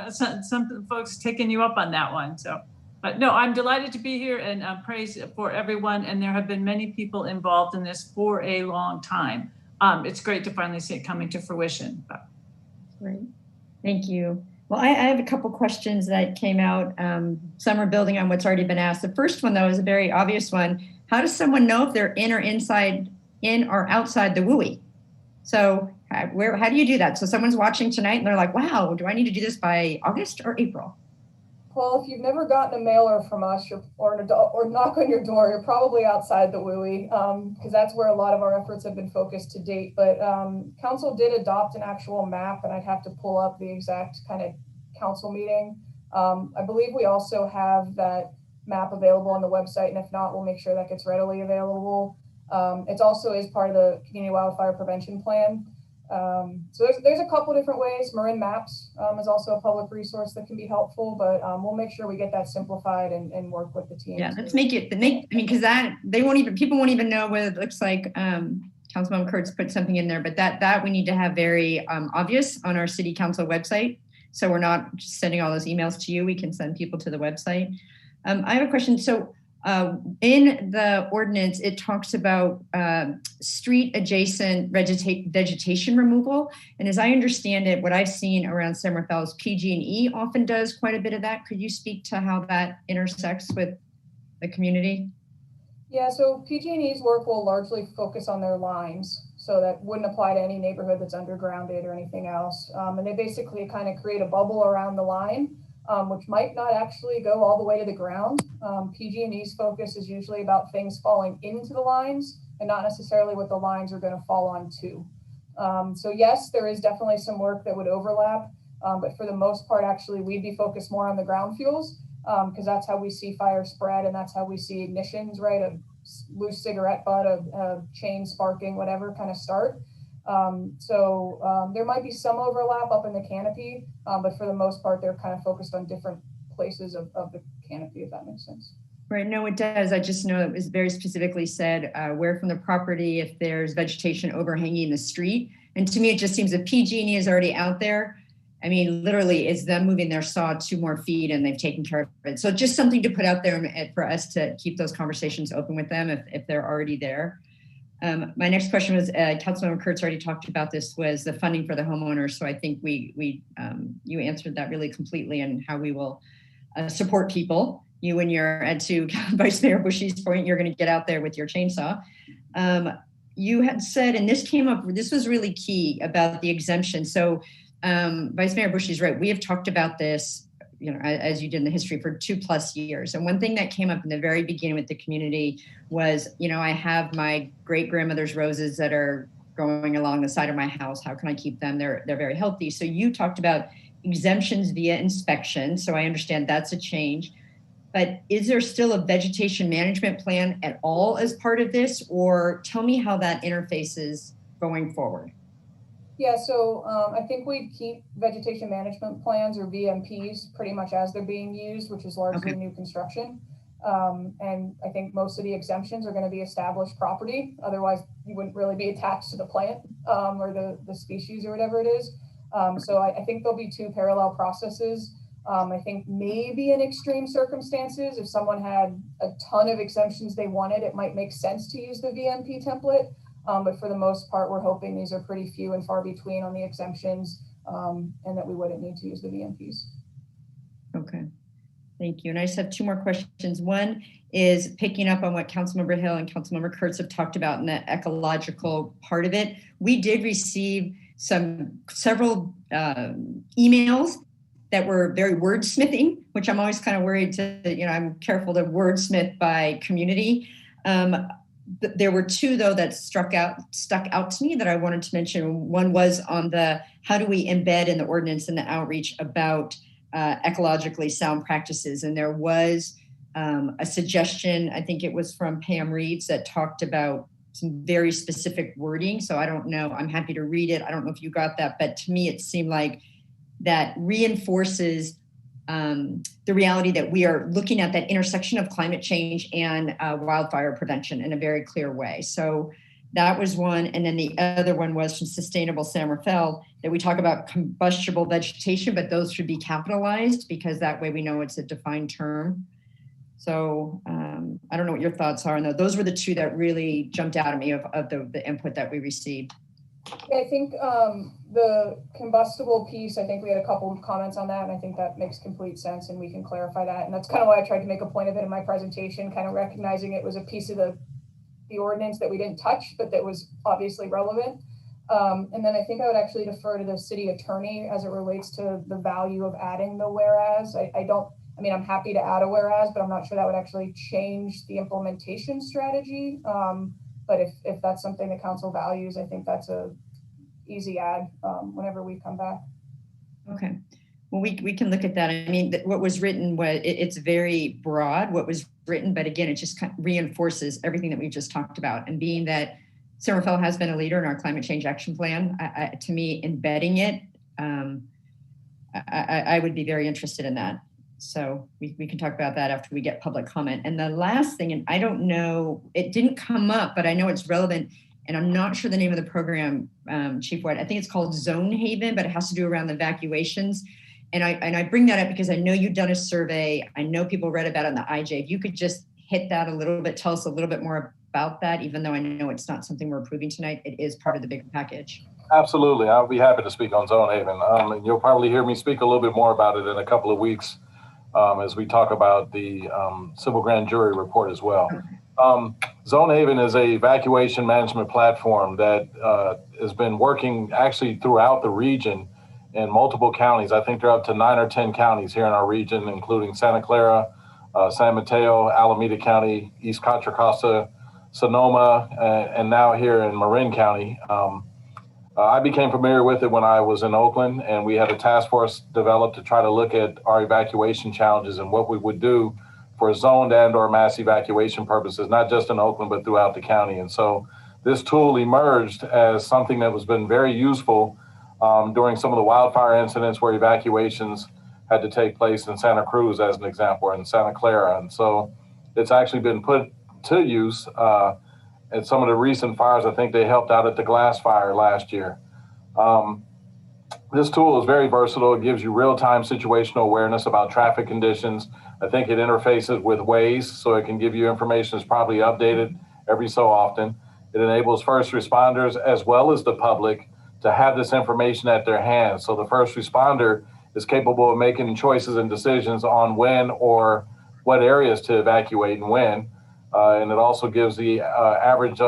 folks taking you up on that one. So, but no, I'm delighted to be here and praise for everyone. And there have been many people involved in this for a long time. It's great to finally see it coming to fruition. Great, thank you. Well, I have a couple questions that came out. Some are building on what's already been asked. The first one, though, is a very obvious one. How does someone know if they're in or outside the WUI? So how do you do that? So someone's watching tonight and they're like, wow, do I need to do this by August or April? Well, if you've never gotten a mailer from us or knock on your door, you're probably outside the WUI, because that's where a lot of our efforts have been focused to date. But council did adopt an actual map, and I'd have to pull up the exact kind of council meeting. I believe we also have that map available on the website, and if not, we'll make sure that gets readily available. It also is part of the Community Wildfire Prevention Plan. So there's a couple different ways. Marin Maps is also a public resource that can be helpful, but we'll make sure we get that simplified and work with the team. Yeah, let's make it, because people won't even know what it looks like. Councilmember Kurtz put something in there, but that we need to have very obvious on our city council website. So we're not just sending all those emails to you. We can send people to the website. I have a question. So in the ordinance, it talks about street adjacent vegetation removal. And as I understand it, what I've seen around San Rafael is PG&E often does quite a bit of that. Could you speak to how that intersects with the community? Yeah, so PG&E's work will largely focus on their lines. So that wouldn't apply to any neighborhood that's undergrounded or anything else. And they basically kind of create a bubble around the line, which might not actually go all the way to the ground. PG&E's focus is usually about things falling into the lines and not necessarily what the lines are going to fall onto. So yes, there is definitely some work that would overlap, but for the most part, actually, we'd be focused more on the ground fuels, because that's how we see fire spread and that's how we see ignitions, right? A loose cigarette butt, a chain sparking, whatever kind of start. So there might be some overlap up in the canopy, but for the most part, they're kind of focused on different places of the canopy, if that makes sense. Right, no, it does. I just know it was very specifically said where from the property if there's vegetation overhanging the street. And to me, it just seems if PG&E is already out there, I mean, literally it's them moving their saw 2 more feet and they've taken care of it. So just something to put out there for us to keep those conversations open with them if they're already there. My next question was, Councilmember Kurtz already talked about this, was the funding for the homeowners. So I think you answered that really completely, and how we will support people. You, when you're to Vice Mayor Bushy's point, you're going to get out there with your chainsaw. You had said, and this came up, this was really key about the exemption. So Vice Mayor Bushy's right. We have talked about this, as you did in the history, for 2+ years. And one thing that came up in the very beginning with the community was, I have my great grandmother's roses that are growing along the side of my house. How can I keep them? They're very healthy. So you talked about exemptions via inspection. So I understand that's a change. But is there still a vegetation management plan at all as part of this? Or tell me how that interfaces going forward. Yeah, so I think we'd keep vegetation management plans, or VMPs, pretty much as they're being used, which is largely new construction. And I think most of the exemptions are going to be established property. Otherwise, you wouldn't really be attached to the plant or the species or whatever it is. So I think there'll be 2 parallel processes. I think maybe in extreme circumstances, if someone had a ton of exemptions they wanted, it might make sense to use the VMP template. But for the most part, we're hoping these are pretty few and far between on the exemptions, and that we wouldn't need to use the VMPs. Okay, thank you. And I just have two more questions. One is picking up on what Councilmember Hill and Councilmember Kurtz have talked about in the ecological part of it. We did receive several emails that were very wordsmithing, which I'm always kind of worried to, I'm careful to wordsmith by community. There were two though that stuck out to me that I wanted to mention. One was on the, how do we embed in the ordinance and the outreach about ecologically sound practices? And there was a suggestion, I think it was from Pam Reeves, that talked about some very specific wording. So I don't know, I'm happy to read it. I don't know if you got that, but to me, it seemed like that reinforces the reality that we are looking at that intersection of climate change and wildfire prevention in a very clear way. So that was one. And then the other one was from Sustainable San Rafael, that we talk about combustible vegetation, but those should be capitalized because that way we know it's a defined term. So I don't know what your thoughts are on those. Those were the two that really jumped out at me of the input that we received. Yeah, I think the combustible piece, I think we had a couple of comments on that, and I think that makes complete sense, and we can clarify that. And that's kind of why I tried to make a point of it in my presentation, kind of recognizing it was a piece of the ordinance that we didn't touch, but that was obviously relevant. And then I think I would actually defer to the city attorney as it relates to the value of adding the whereas. I'm happy to add a whereas, but I'm not sure that would actually change the implementation strategy. But if that's something the council values, I think that's a easy add whenever we come back. Okay, well, we can look at that. I mean, what was written, it's very broad, what was written, but again, it just kind of reinforces everything that we've just talked about. And being that San Rafael has been a leader in our climate change action plan, to me, embedding it, I would be very interested in that. So we can talk about that after we get public comment. And the last thing, and I don't know, it didn't come up, but I know it's relevant, and I'm not sure the name of the program, Chief White. I think it's called Zone Haven, but it has to do around the evacuations. And I bring that up because I know you've done a survey. I know people read about it on the IJ. If you could just hit that a little bit, tell us a little bit more about that, even though I know it's not something we're approving tonight, it is part of the bigger package. Absolutely, I'll be happy to speak on Zone Haven. And you'll probably hear me speak a little bit more about it in a couple of weeks. As we talk about the civil grand jury report as well. Zone Haven is a evacuation management platform that has been working actually throughout the region in multiple counties. I think they're up to 9 or 10 counties here in our region, including Santa Clara, San Mateo, Alameda County, East Contra Costa, Sonoma, and now here in Marin County. I became familiar with it when I was in Oakland, and we had a task force developed to try to look at our evacuation challenges and what we would do for zoned and/or mass evacuation purposes, not just in Oakland, but throughout the county. And so this tool emerged as something that has been very useful during some of the wildfire incidents where evacuations had to take place in Santa Cruz, as an example, or in Santa Clara. And so it's actually been put to use at some of the recent fires. I think they helped out at the Glass Fire last year. This tool is very versatile. It gives you real-time situational awareness about traffic conditions. I think it interfaces with Waze, so it can give you information that's probably updated every so often. It enables first responders as well as the public to have this information at their hands. So the first responder is capable of making choices and decisions on when or what areas to evacuate and when. And it also gives the average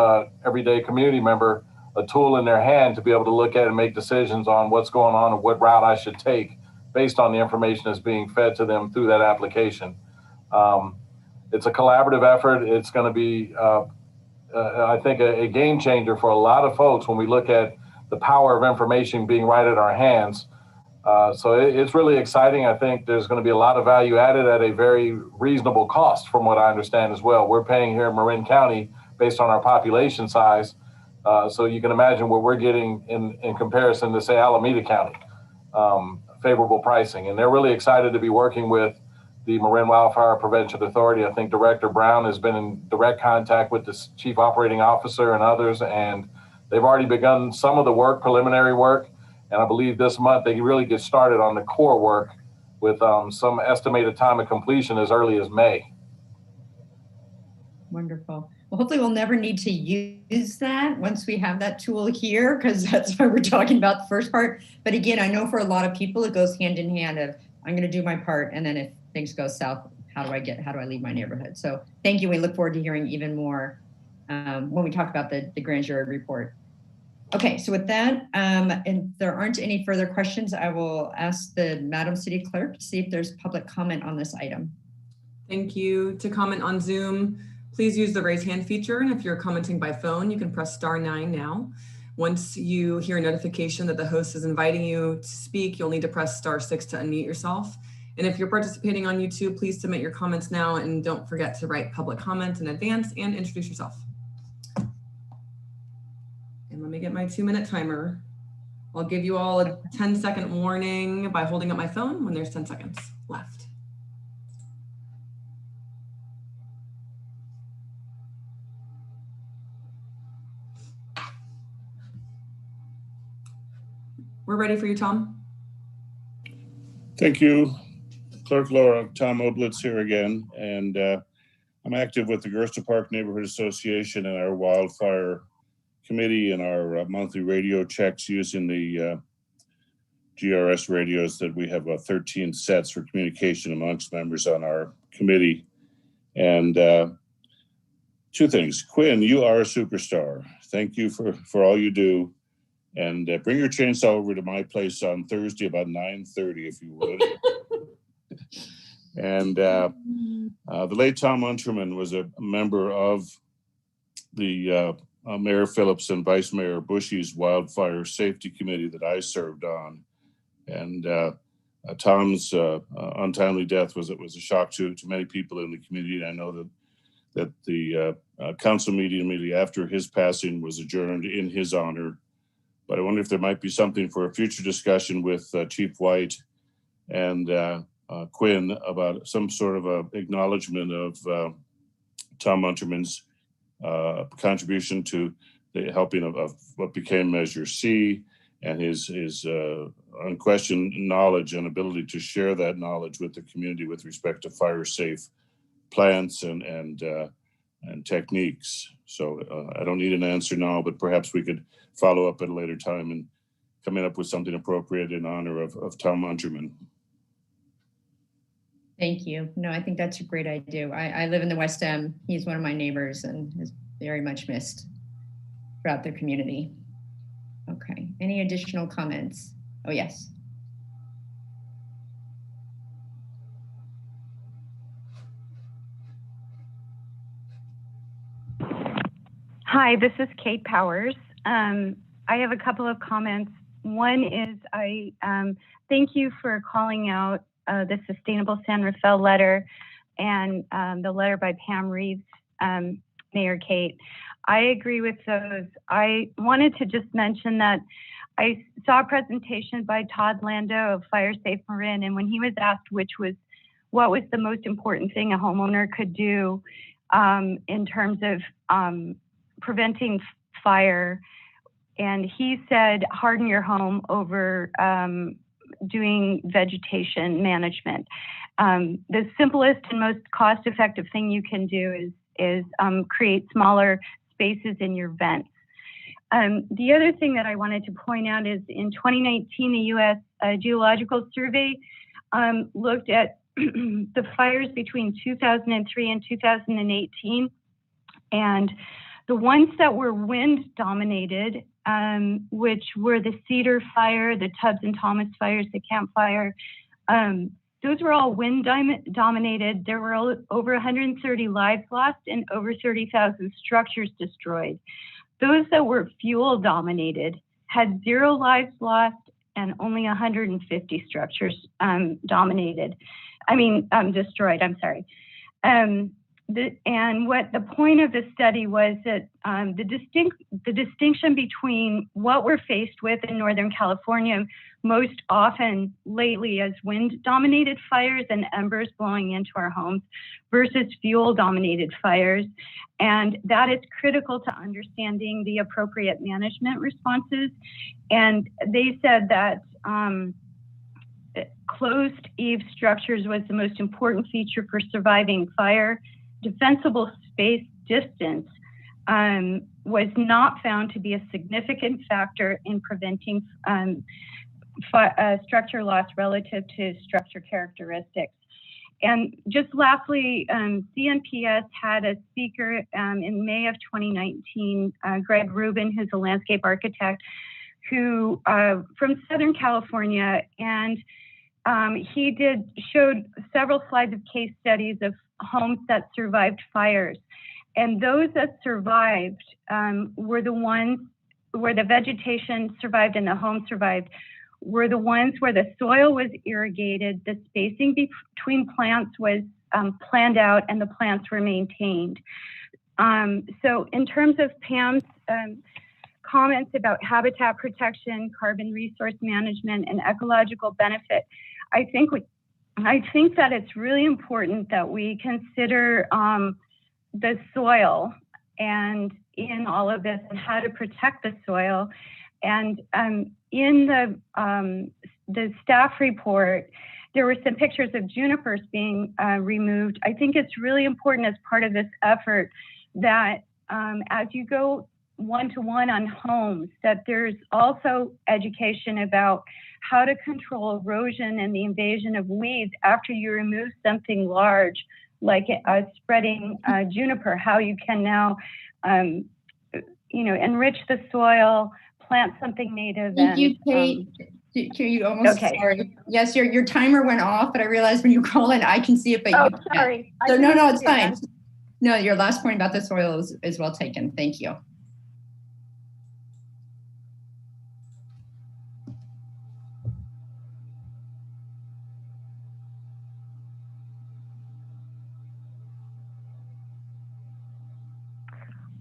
everyday community member a tool in their hand to be able to look at and make decisions on what's going on and what route I should take based on the information that's being fed to them through that application. It's a collaborative effort. It's going to be, I think, a game changer for a lot of folks when we look at the power of information being right at our hands. So it's really exciting. I think there's going to be a lot of value added at a very reasonable cost, from what I understand as well. We're paying here in Marin County based on our population size. So you can imagine what we're getting in comparison to, say, Alameda County, favorable pricing. And they're really excited to be working with the Marin Wildfire Prevention Authority. I think Director Brown has been in direct contact with the Chief Operating Officer and others, and they've already begun some of the work, preliminary work. And I believe this month they really get started on the core work with some estimated time of completion as early as May. Wonderful. Well, hopefully we'll never need to use that once we have that tool here, because that's why we're talking about the first part. But again, I know for a lot of people, it goes hand in hand of, I'm going to do my part. And then if things go south, how do I leave my neighborhood? So thank you. We look forward to hearing even more when we talk about the grand jury report. Okay, so with that, and there aren't any further questions, I will ask the Madam City Clerk to see if there's public comment on this item. Thank you. To comment on Zoom, please use the raise hand feature. And if you're commenting by phone, you can press *9 now. Once you hear a notification that the host is inviting you to speak, you'll need to press *6 to unmute yourself. And if you're participating on YouTube, please submit your comments now and don't forget to write public comment in advance and introduce yourself. And let me get my 2-minute timer. I'll give you all a 10-second warning by holding up my phone when there's 10 seconds left. We're ready for you, Tom. Thank you, Clerk Laura. Tom Oblitz here again, and I'm active with the Gersta Park Neighborhood Association and our wildfire committee and our monthly radio checks using the GRS radios that we have 13 sets for communication amongst members on our committee. And 2 things. Quinn, you are a superstar. Thank you for all you do. And bring your chainsaw over to my place on Thursday about 9:30, if you would. And the late Tom Unterman was a member of the Mayor Phillips and Vice Mayor Bushy's Wildfire Safety Committee that I served on. And Tom's untimely death was a shock to many people in the community. I know that the council meeting immediately after his passing was adjourned in his honor. But I wonder if there might be something for a future discussion with Chief White and Quinn about some sort of a acknowledgement of Tom Unterman's contribution to the helping of what became Measure C, and his unquestioned knowledge and ability to share that knowledge with the community with respect to fire safe plants and techniques. So I don't need an answer now, but perhaps we could follow up at a later time and coming up with something appropriate in honor of Tom Unterman. Thank you. No, I think that's a great idea. I live in the West End. He's one of my neighbors and is very much missed throughout the community. Okay, any additional comments? Oh, yes. Hi, this is Kate Powers. I have a couple of comments. One is I thank you for calling out the Sustainable San Rafael letter and the letter by Pam Reeves, Mayor Kate. I agree with those. I wanted to just mention that I saw a presentation by Todd Lando of Fire Safe Marin, and when he was asked what was the most important thing a homeowner could do in terms of preventing fire, and he said harden your home over doing vegetation management. The simplest and most cost-effective thing you can do is create smaller spaces in your vents. The other thing that I wanted to point out is in 2019, the U.S. Geological Survey looked at the fires between 2003 and 2018, and the ones that were wind dominated, which were the Cedar Fire, the Tubbs and Thomas fires, the Camp Fire, those were all wind dominated. There were over 130 lives lost and over 30,000 structures destroyed. Those that were fuel dominated had 0 lives lost and only 150 structures destroyed, I'm sorry. And what the point of the study was that the distinction between what we're faced with in Northern California most often lately as wind-dominated fires and embers blowing into our homes versus fuel-dominated fires. And that is critical to understanding the appropriate management responses. And they said that closed eave structures was the most important feature for surviving fire. Defensible space distance was not found to be a significant factor in preventing structure loss relative to structure characteristics. And just lastly, CNPS had a speaker in May of 2019, Greg Rubin, who's a landscape architect, who from Southern California, and he showed several slides of case studies of homes that survived fires. And those that survived were the ones where the vegetation survived and the home survived, were the ones where the soil was irrigated, the spacing between plants was planned out, and the plants were maintained. So in terms of Pam's comments about habitat protection, carbon resource management, and ecological benefit, I think that it's really important that we consider the soil and in all of this, and how to protect the soil. And in the staff report, there were some pictures of junipers being removed. I think it's really important as part of this effort that as you go one-to-one on homes, that there's also education about how to control erosion and the invasion of weeds after you remove something large, like spreading juniper, how you can now, enrich the soil, plant something native. Thank you, Kate. You almost, okay. Sorry. Yes, your timer went off, but I realized when you call in, I can see it, but you can't. Sorry. So no, it's fine. No, your last point about the soil is well taken. Thank you.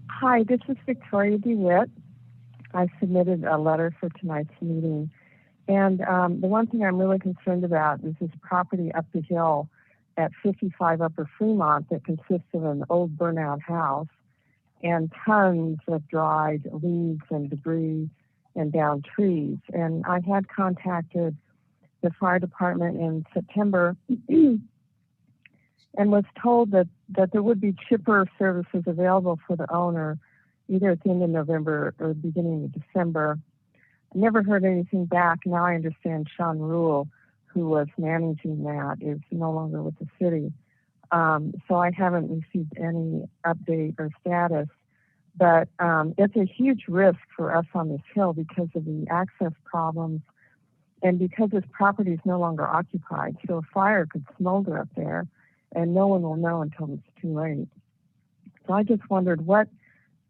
Hi, this is Victoria DeWitt. I submitted a letter for tonight's meeting. And the one thing I'm really concerned about is this property up the hill at 55 Upper Fremont that consists of an old burnout house and tons of dried leaves and debris and downed trees. And I had contacted the fire department in September and was told that there would be chipper services available for the owner either at the end of November or the beginning of December. I never heard anything back. Now I understand Sean Rule, who was managing that, is no longer with the city. So I haven't received any update or status. But it's a huge risk for us on this hill because of the access problems and because this property is no longer occupied. So a fire could smolder up there and no one will know until it's too late. So I just wondered what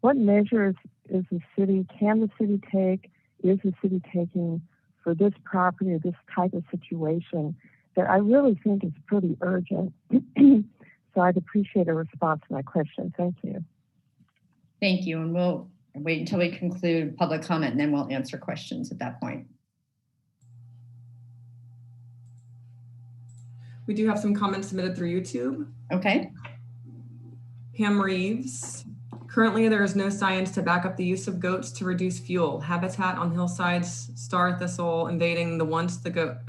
measures can the city take, is the city taking for this property or this type of situation that I really think is pretty urgent. So I'd appreciate a response to my question. Thank you. Thank you. And we'll wait until we conclude public comment and then we'll answer questions at that point. We do have some comments submitted through YouTube. Okay. Pam Reeves. Currently, there is no science to back up the use of goats to reduce fuel. Habitat on hillsides, star thistle invading the once the goats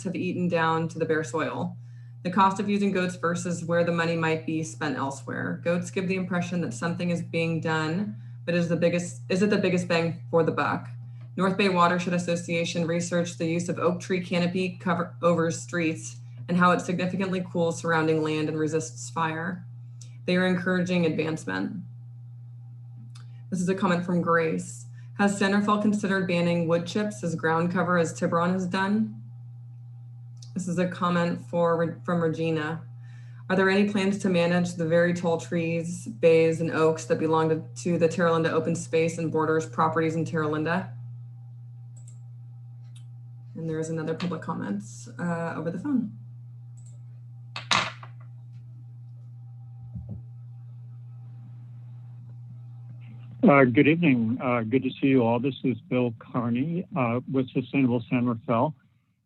have eaten down to the bare soil. The cost of using goats versus where the money might be spent elsewhere. Goats give the impression that something is being done, but is it the biggest bang for the buck? North Bay Watershed Association researched the use of oak tree canopy cover over streets and how it significantly cools surrounding land and resists fire. They are encouraging advancement. This is a comment from Grace. Has Centerfell considered banning wood chips as ground cover as Tiburon has done? This is a comment from Regina. Are there any plans to manage the very tall trees, bays, and oaks that belong to the Terralinda Open Space and Borders properties in Terralinda? And there is another public comments over the phone. Good evening. Good to see you all. This is Bill Carney with Sustainable San Rafael.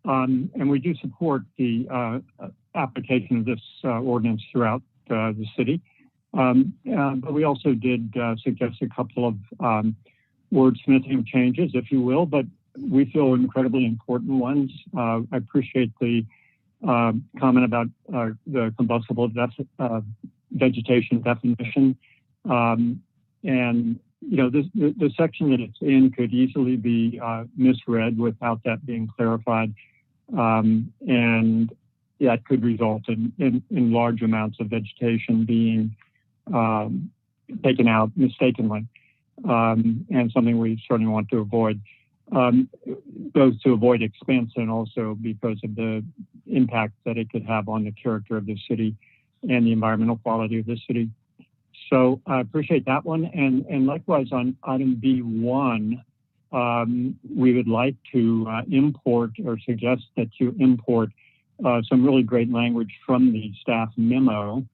And we do support the application of this ordinance throughout the city. But we also did suggest a couple of wordsmithing changes, if you will, but we feel incredibly important ones. I appreciate the comment about the combustible vegetation definition And the section that it's in could easily be misread without that being clarified, and that could result in large amounts of vegetation being taken out mistakenly, and something we certainly want to avoid, both to avoid expense and also because of the impact that it could have on the character of the city and the environmental quality of the city. So I appreciate that one. And likewise on item B1, we would like to import or suggest that you import some really great language from the staff memo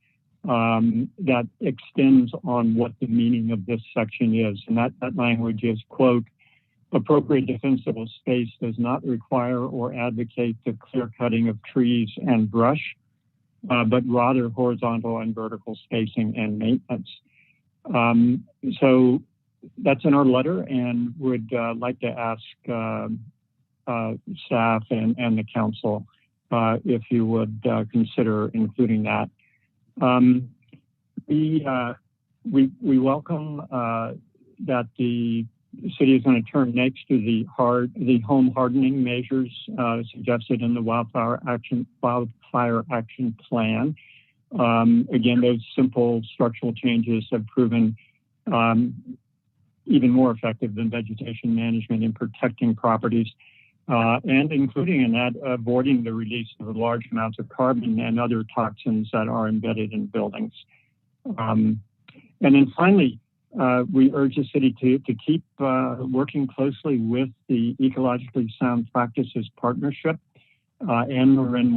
that extends on what the meaning of this section is. And that language is, quote, appropriate defensible space does not require or advocate the clear cutting of trees and brush, but rather horizontal and vertical spacing and maintenance. So that's in our letter, and would like to ask staff and the council if you would consider including that. We welcome that the city is going to turn next to the home hardening measures suggested in the wildfire action plan. Again, those simple structural changes have proven even more effective than vegetation management in protecting properties, and including in that avoiding the release of large amounts of carbon and other toxins that are embedded in buildings. And then finally, we urge the city to keep working closely with the Ecologically Sound Practices Partnership and Marin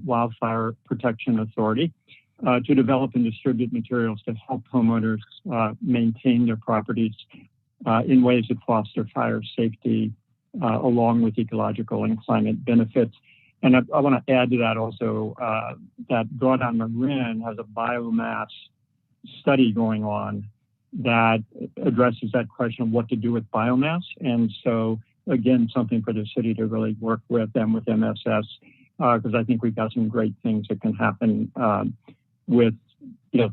Wildfire Protection Authority to develop and distribute materials to help homeowners maintain their properties in ways that foster fire safety along with ecological and climate benefits. And I want to add to that also that Drawdown Marin has a biomass study going on that addresses that question of what to do with biomass. And so, again, something for the city to really work with them with MSS, because I think we've got some great things that can happen with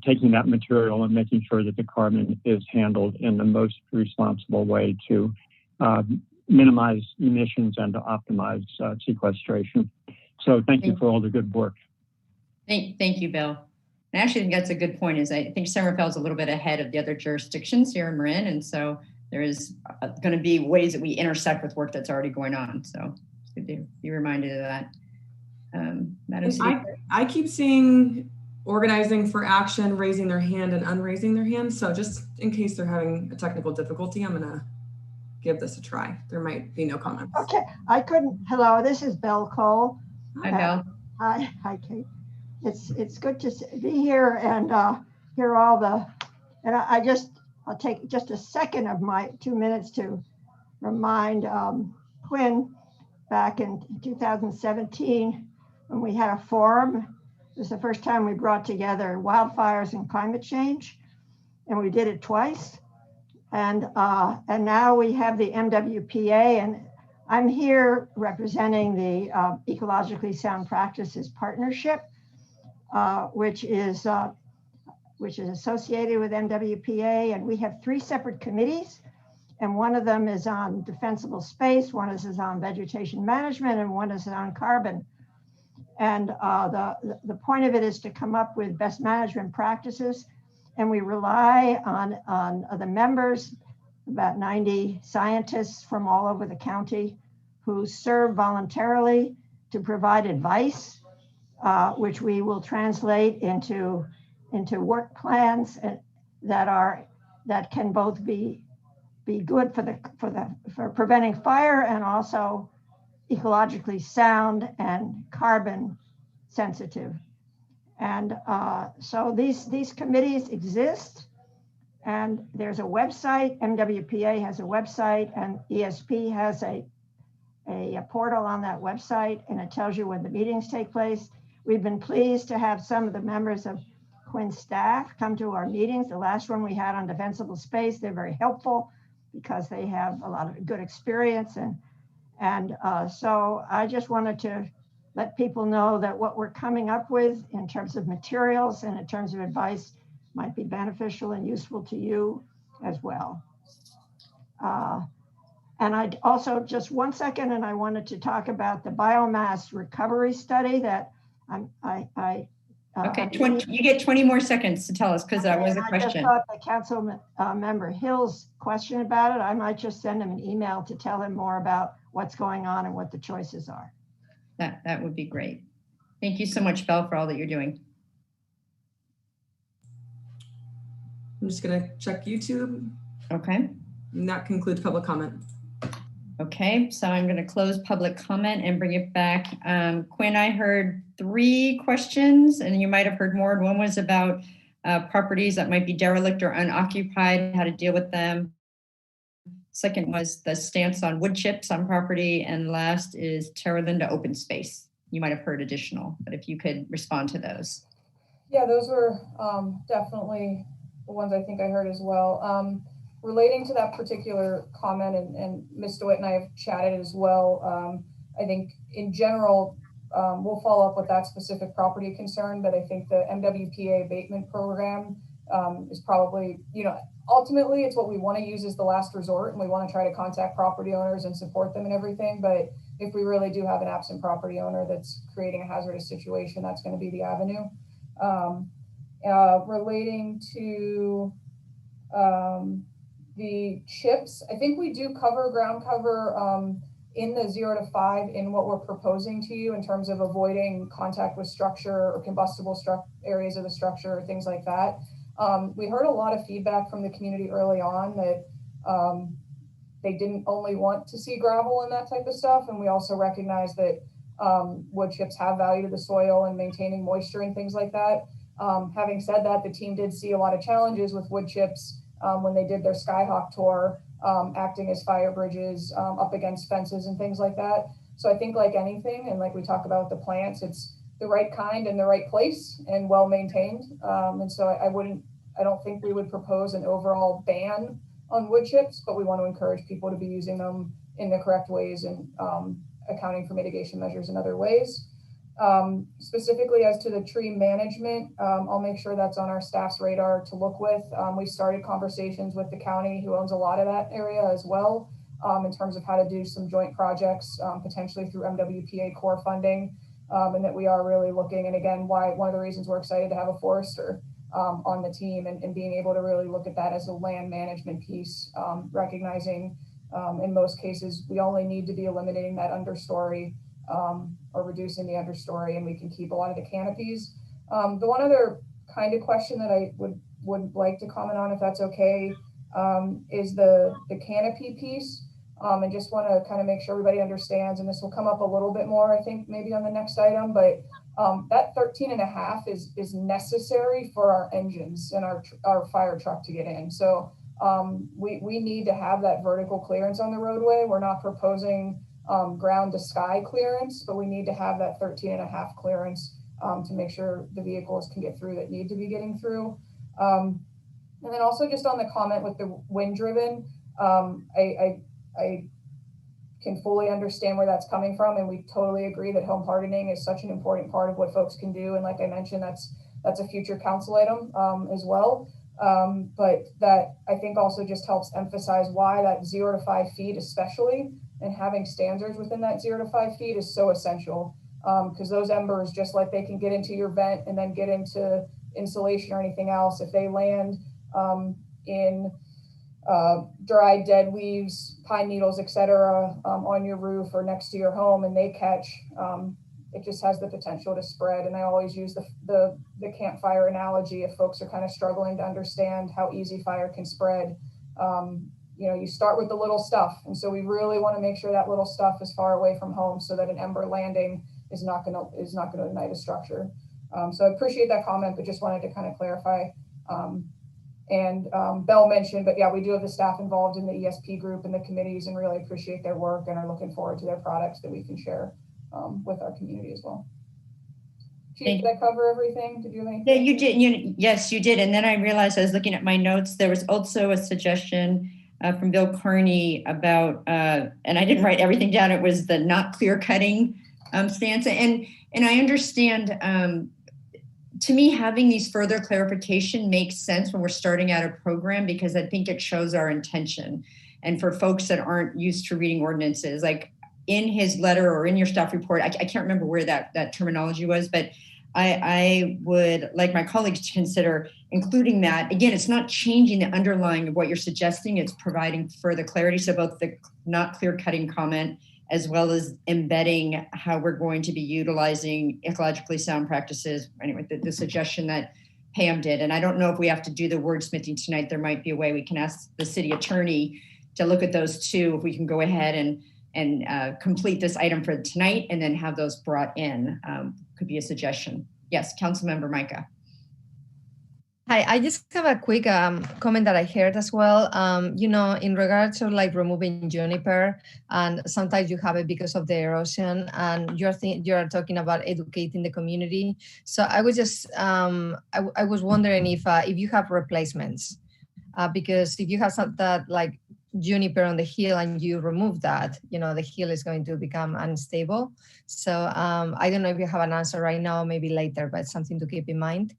taking that material and making sure that the carbon is handled in the most responsible way to minimize emissions and to optimize sequestration. So thank you for all the good work. Thank you, Bill. I actually think that's a good point. Is I think San Rafael is a little bit ahead of the other jurisdictions here in Marin, and so there is going to be ways that we intersect with work that's already going on. So it's good to be reminded of that. Madam City Clerk. I keep seeing organizing for action, raising their hand and unraising their hand. So just in case they're having a technical difficulty, I'm gonna give this a try. There might be no comments. Okay, I couldn't. Hello, this is Bill Cole. Hi, Bill. Hi, Kate. It's good to be here and hear all the. And I'll take just a second of my 2 minutes to remind Quinn back in 2017 when we had a forum. It was the first time we brought together wildfires and climate change, and we did it twice. And now we have the MWPA, and I'm here representing the Ecologically Sound Practices Partnership, which is associated with MWPA, and we have 3 separate committees, and one of them is on defensible space, one is on vegetation management, and one is on carbon. And the point of it is to come up with best management practices, and we rely on the members, about 90 scientists from all over the county who serve voluntarily to provide advice, which we will translate into work plans that can both be good for preventing fire and also ecologically sound and carbon sensitive. And so these committees exist, and there's a website. MWPA has a website, and ESP has a portal on that website, and it tells you when the meetings take place. We've been pleased to have some of the members of Quinn's staff come to our meetings. The last one we had on defensible space, they're very helpful because they have a lot of good experience. And so I just wanted to let people know that what we're coming up with in terms of materials and in terms of advice might be beneficial and useful to you as well. And I also, just 1 second, and I wanted to talk about the biomass recovery study that Okay, you get 20 more seconds to tell us, because that was a question. I just thought the council member Hill's question about it, I might just send him an email to tell him more about what's going on and what the choices are. That would be great. Thank you so much, Belle, for all that you're doing. I'm just gonna check YouTube. Okay. And that concludes public comment. Okay, so I'm going to close public comment and bring it back. Quinn, I heard 3 questions, and you might have heard more. One was about properties that might be derelict or unoccupied, how to deal with them. Second was the stance on wood chips on property. And last is Terra Linda open space. You might have heard additional, but if you could respond to those. Yeah, those were definitely the ones I think I heard as well. Relating to that particular comment, and Ms. DeWitt and I have chatted as well, I think in general, we'll follow up with that specific property concern, but I think the MWPA abatement program is probably, ultimately it's what we want to use as the last resort, and we want to try to contact property owners and support them and everything. But if we really do have an absent property owner that's creating a hazardous situation, that's going to be the avenue. Relating to the chips, I think we do cover ground cover in the 0 to 5 in what we're proposing to you in terms of avoiding contact with structure or combustible areas of the structure or things like that. We heard a lot of feedback from the community early on that they didn't only want to see gravel and that type of stuff. And we also recognize that wood chips have value to the soil and maintaining moisture and things like that. Having said that, the team did see a lot of challenges with wood chips when they did their Skyhawk tour, acting as fire bridges up against fences and things like that. So I think like anything, and like we talk about the plants, it's the right kind in the right place and well maintained. And so I don't think we would propose an overall ban on wood chips, but we want to encourage people to be using them in the correct ways and accounting for mitigation measures in other ways. Specifically as to the tree management, I'll make sure that's on our staff's radar to look with. We started conversations with the county, who owns a lot of that area as well, in terms of how to do some joint projects, potentially through MWPA core funding, and that we are really looking. And again, one of the reasons we're excited to have a forester on the team and being able to really look at that as a land management piece, recognizing in most cases, we only need to be eliminating that understory or reducing the understory, and we can keep a lot of the canopies. The one other kind of question that I would like to comment on, if that's okay, is the canopy piece. And just want to kind of make sure everybody understands, and this will come up a little bit more, I think, maybe on the next item, but that 13.5 is necessary for our engines and our fire truck to get in. So we need to have that vertical clearance on the roadway. We're not proposing ground to sky clearance, but we need to have that 13.5 clearance to make sure the vehicles can get through that need to be getting through. And then also just on the comment with the wind driven, I can fully understand where that's coming from, and we totally agree that home hardening is such an important part of what folks can do. And like I mentioned, that's a future council item as well. But that I think also just helps emphasize why that 0 to 5 feet especially, and having standards within that 0 to 5 feet is so essential, because those embers, just like they can get into your vent and then get into insulation or anything else, if they land in dried dead leaves, pine needles, etc., on your roof or next to your home, and they catch, it just has the potential to spread. And I always use the campfire analogy if folks are kind of struggling to understand how easy fire can spread. You start with the little stuff, and so we really want to make sure that little stuff is far away from home so that an ember landing is not going to ignite a structure. So I appreciate that comment, but just wanted to kind of clarify. And Belle mentioned, but yeah, we do have the staff involved in the ESP group and the committees, and really appreciate their work and are looking forward to their products that we can share with our community as well. Chief, did I cover everything? Did you have anything? Yeah, you did. Yes, you did. And then I realized I was looking at my notes. There was also a suggestion from Bill Carney about, and I didn't write everything down. It was the not clear cutting stance. And I understand, to me, having these further clarification makes sense when we're starting out a program, because I think it shows our intention. And for folks that aren't used to reading ordinances, like in his letter or in your staff report, I can't remember where that terminology was, but I would like my colleagues to consider including that. Again, it's not changing the underlying of what you're suggesting, it's providing further clarity. So both the not clear cutting comment, as well as embedding how we're going to be utilizing ecologically sound practices. Anyway, the suggestion that Pam did. And I don't know if we have to do the wordsmithing tonight. There might be a way we can ask the city attorney to look at those too, if we can go ahead and complete this item for tonight and then have those brought in, could be a suggestion. Yes, Councilmember Micah. Hi, I just have a quick comment that I heard as well. In regards to like removing juniper, and sometimes you have it because of the erosion, and you're talking about educating the community. So I was just I was wondering if you have replacements, because if you have that like juniper on the hill and you remove that, the hill is going to become unstable. So I don't know if you have an answer right now, maybe later, but something to keep in mind.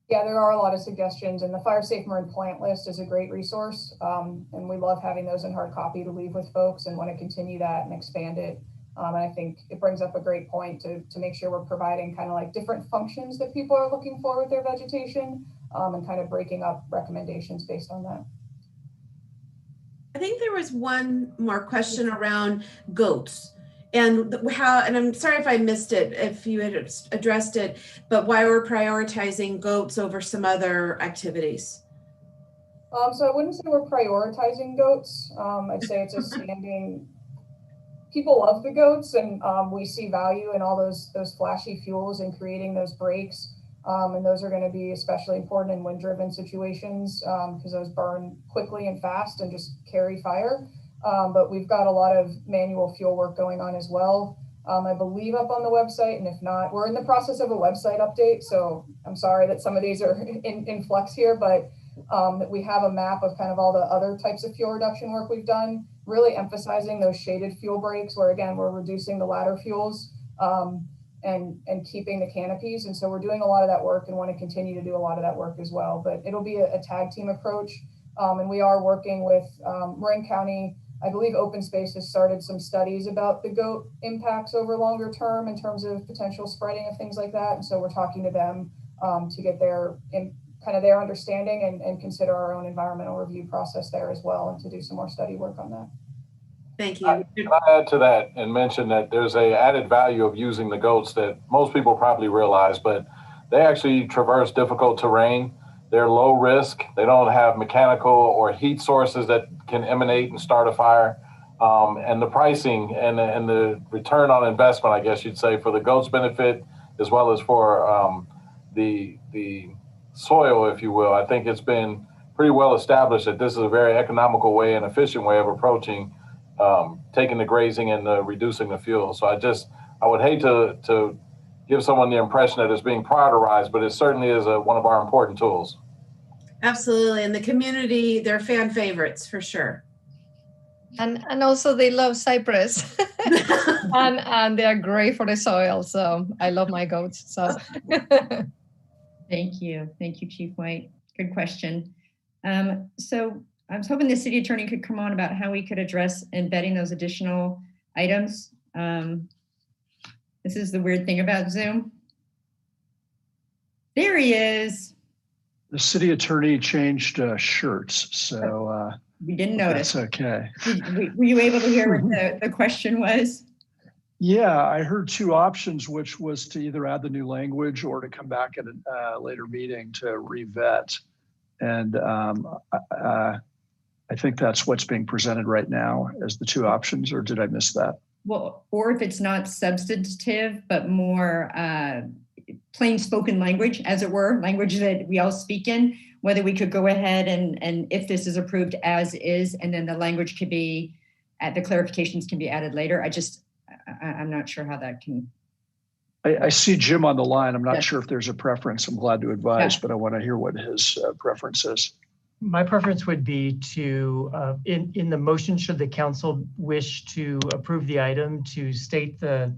Yeah, there are a lot of suggestions, and the Fire Safe Marine Plant List is a great resource, and we love having those in hard copy to leave with folks and want to continue that and expand it. And I think it brings up a great point to make sure we're providing kind of like different functions that people are looking for with their vegetation, and kind of breaking up recommendations based on that. I think there was one more question around goats. And I'm sorry if I missed it, if you had addressed it, but why we're prioritizing goats over some other activities. So I wouldn't say we're prioritizing goats. I'd say it's a standing, people love the goats, and we see value in all those flashy fuels and creating those breaks. And those are going to be especially important in wind-driven situations, because those burn quickly and fast and just carry fire. But we've got a lot of manual fuel work going on as well. I believe up on the website, and if not, we're in the process of a website update. So I'm sorry that some of these are in flux here, but we have a map of kind of all the other types of fuel reduction work we've done, really emphasizing those shaded fuel breaks where, again, we're reducing the ladder fuels and keeping the canopies. And so we're doing a lot of that work and want to continue to do a lot of that work as well. But it'll be a tag team approach. And we are working with Marin County. I believe Open Space has started some studies about the goat impacts over longer term in terms of potential spreading of things like that. And so we're talking to them to get their understanding and consider our own environmental review process there as well, and to do some more study work on that. Thank you. Can I add to that and mention that there's a added value of using the goats that most people probably realize, but they actually traverse difficult terrain. They're low risk. They don't have mechanical or heat sources that can emanate and start a fire. And the pricing and the return on investment, I guess you'd say, for the goats' benefit, as well as for the soil, if you will. I think it's been pretty well established that this is a very economical way and efficient way of approaching taking the grazing and reducing the fuel. So I would hate to give someone the impression that it's being prioritized, but it certainly is one of our important tools. Absolutely. And the community, they're fan favorites for sure. And also they love cypress and they are great for the soil. So I love my goats. So Thank you, Chief White. Good question. So I was hoping the city attorney could come on about how we could address embedding those additional items. This is the weird thing about Zoom. There he is. The city attorney changed shirts, so we didn't notice. That's okay. Were you able to hear what the question was? Yeah, I heard two options, which was to either add the new language or to come back at a later meeting to revet. And I think that's what's being presented right now as the two options, or did I miss that? Well, or if it's not substantive, but more plain spoken language, as it were, language that we all speak in, whether we could go ahead and if this is approved as is, and then the language could be, the clarifications can be added later. I'm not sure how that can. I see Jim on the line. I'm not sure if there's a preference. I'm glad to advise, but I want to hear what his preference is. My preference would be to, in the motion, should the council wish to approve the item, to state the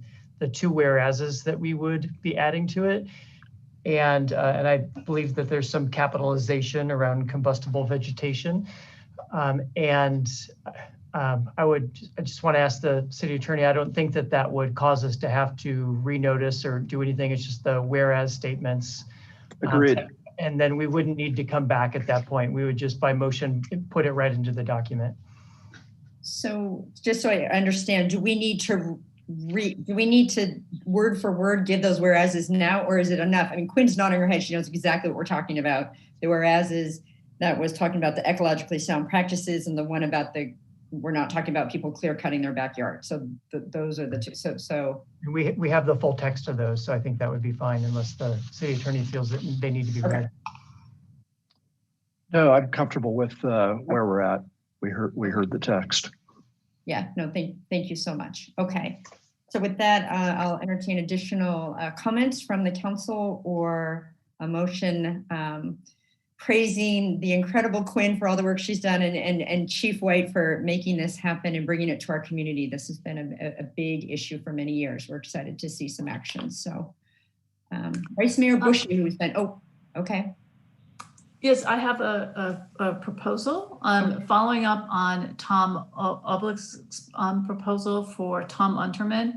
two whereases that we would be adding to it. And I believe that there's some capitalization around combustible vegetation. I just want to ask the city attorney, I don't think that would cause us to have to renotice or do anything. It's just the whereas statements. Agreed. And then we wouldn't need to come back at that point. We would just by motion put it right into the document. So just so I understand, do we need to word for word give those whereases now, or is it enough? I mean, Quinn's nodding her head. She knows exactly what we're talking about. The whereases that was talking about the ecologically sound practices, and the one about we're not talking about people clear cutting their backyard. So those are the two. So we have the full text of those. So I think that would be fine unless the city attorney feels that they need to be read. No, I'm comfortable with where we're at. We heard the text. Yeah, no, thank you so much. Okay. So with that, I'll entertain additional comments from the council or a motion praising the incredible Quinn for all the work she's done and Chief White for making this happen and bringing it to our community. This has been a big issue for many years. We're excited to see some action. So Vice Mayor Bushy, who's been, okay. Yes, I have a proposal following up on Tom Oblick's proposal for Tom Unterman.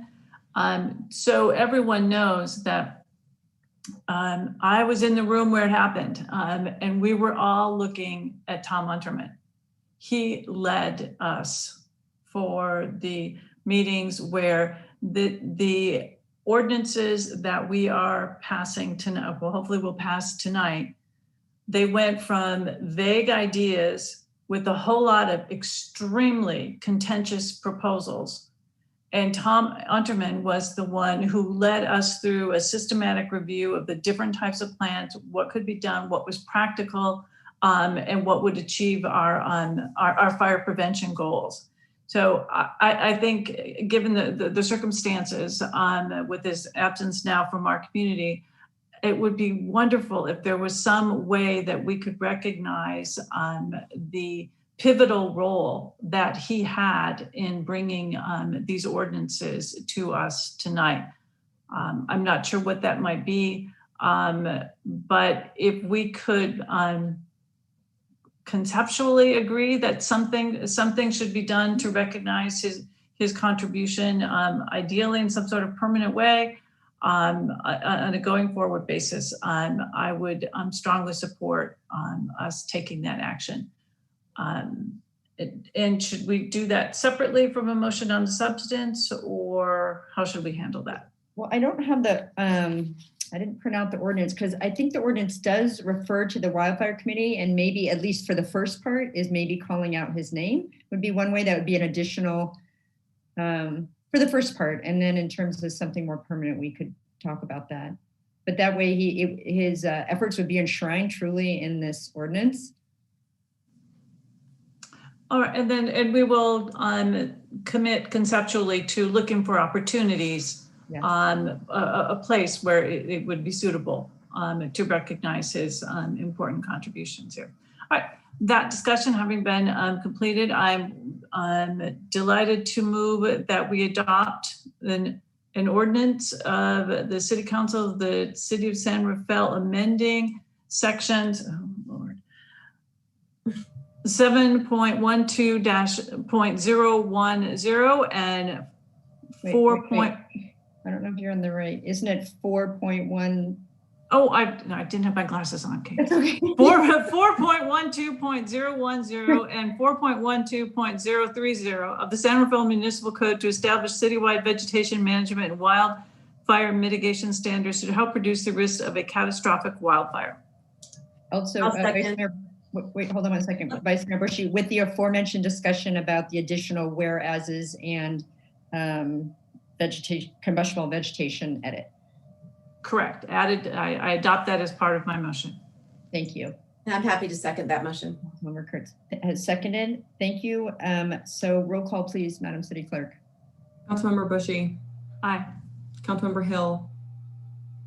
So everyone knows that I was in the room where it happened, and we were all looking at Tom Unterman. He led us for the meetings where the ordinances that we are passing tonight, well, hopefully we'll pass tonight, they went from vague ideas with a whole lot of extremely contentious proposals. And Tom Unterman was the one who led us through a systematic review of the different types of plans, what could be done, what was practical, and what would achieve our fire prevention goals. So I think given the circumstances with his absence now from our community, it would be wonderful if there was some way that we could recognize the pivotal role that he had in bringing these ordinances to us tonight. I'm not sure what that might be, but if we could conceptually agree that something should be done to recognize his contribution, ideally in some sort of permanent way, on a going forward basis, I would strongly support us taking that action. And should we do that separately from a motion on the substance, or how should we handle that? Well, I don't have I didn't print out the ordinance because I think the ordinance does refer to the wildfire committee, and maybe at least for the first part is maybe calling out his name would be one way. That would be an additional for the first part. And then in terms of something more permanent, we could talk about that. But that way his efforts would be enshrined truly in this ordinance. All right, and we will commit conceptually to looking for opportunities on a place where it would be suitable to recognize his important contributions here. All right, that discussion having been completed, I'm delighted to move that we adopt an ordinance of the City Council of the City of San Rafael amending sections, 7.12-.010 and 4. Wait. I don't know if you're on the right. Isn't it 4.1? Oh, I didn't have my glasses on. Okay. 4.12.010 and 4.12.030 of the San Rafael Municipal Code to establish citywide vegetation management and wildfire mitigation standards to help reduce the risk of a catastrophic wildfire. Also, wait, hold on one second. Vice Mayor Bushy, with the aforementioned discussion about the additional whereases and combustible vegetation edit. Correct. Added. I adopt that as part of my motion. Thank you. I'm happy to second that motion. Councilmember Kurtz has seconded. Thank you. So roll call, please, Madam City Clerk. Councilmember Bushy. Aye. Councilmember Hill.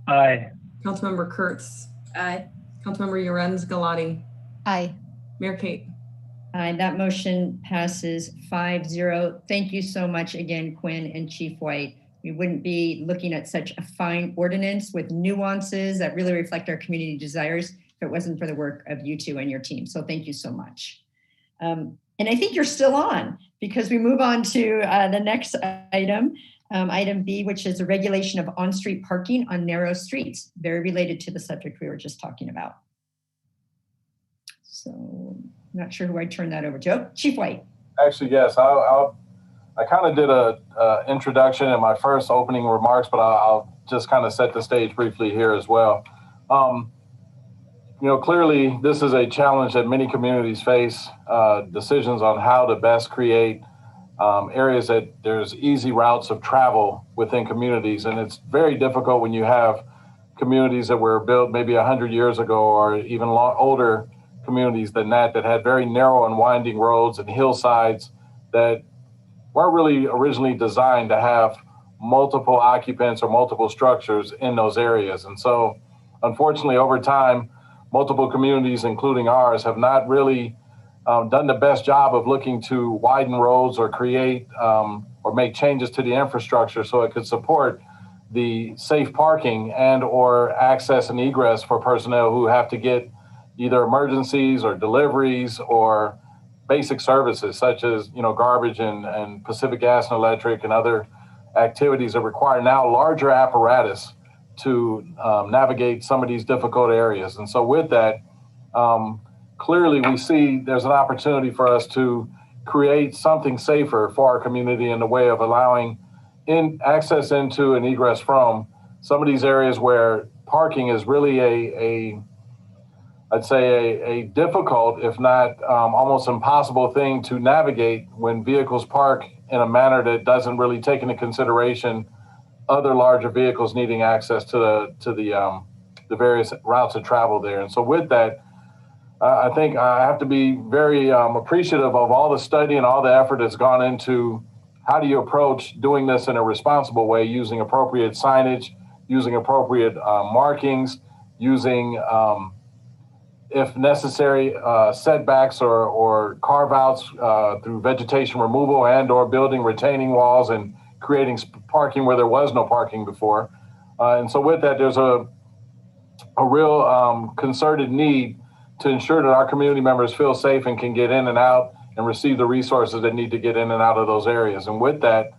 Aye. Councilmember Kurtz. Aye. Councilmember Lorenz Galati. Aye. Mayor Kate. Aye, that motion passes 5-0. Thank you so much again, Quinn and Chief White. We wouldn't be looking at such a fine ordinance with nuances that really reflect our community desires if it wasn't for the work of you two and your team. So thank you so much. And I think you're still on, because we move on to the next item, item B, which is a regulation of on-street parking on narrow streets, very related to the subject we were just talking about. So I'm not sure who I turn that over to. Oh, Chief White. Actually, yes, I kind of did a introduction in my first opening remarks, but I'll just kind of set the stage briefly here as well. Clearly this is a challenge that many communities face, decisions on how to best create areas that there's easy routes of travel within communities. And it's very difficult when you have communities that were built maybe 100 years ago, or even older communities than that had very narrow and winding roads and hillsides that weren't really originally designed to have multiple occupants or multiple structures in those areas. And so, unfortunately, over time, multiple communities, including ours, have not really done the best job of looking to widen roads or create or make changes to the infrastructure so it could support the safe parking and or access and egress for personnel who have to get either emergencies or deliveries or basic services such as, garbage and Pacific Gas and Electric and other activities that require now larger apparatus to navigate some of these difficult areas. And so with that, clearly we see there's an opportunity for us to create something safer for our community in the way of allowing access into and egress from some of these areas where parking is really I'd say a difficult, if not almost impossible thing to navigate when vehicles park in a manner that doesn't really take into consideration other larger vehicles needing access to the various routes of travel there. And so with that, I think I have to be very appreciative of all the study and all the effort that's gone into how do you approach doing this in a responsible way, using appropriate signage, using appropriate markings, using if necessary, setbacks or carve-outs through vegetation removal and or building retaining walls and creating parking where there was no parking before. And so with that, there's a real concerted need to ensure that our community members feel safe and can get in and out and receive the resources that need to get in and out of those areas. And with that,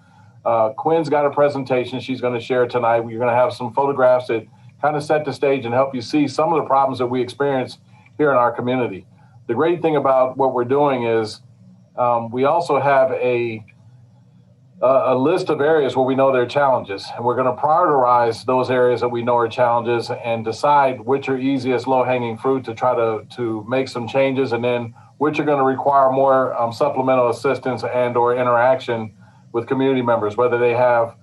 Quinn's got a presentation she's going to share tonight. We're going to have some photographs that kind of set the stage and help you see some of the problems that we experience here in our community. The great thing about what we're doing is we also have a list of areas where we know there are challenges, and we're going to prioritize those areas that we know are challenges and decide which are easiest low-hanging fruit to try to make some changes, and then which are going to require more supplemental assistance and or interaction with community members, whether they have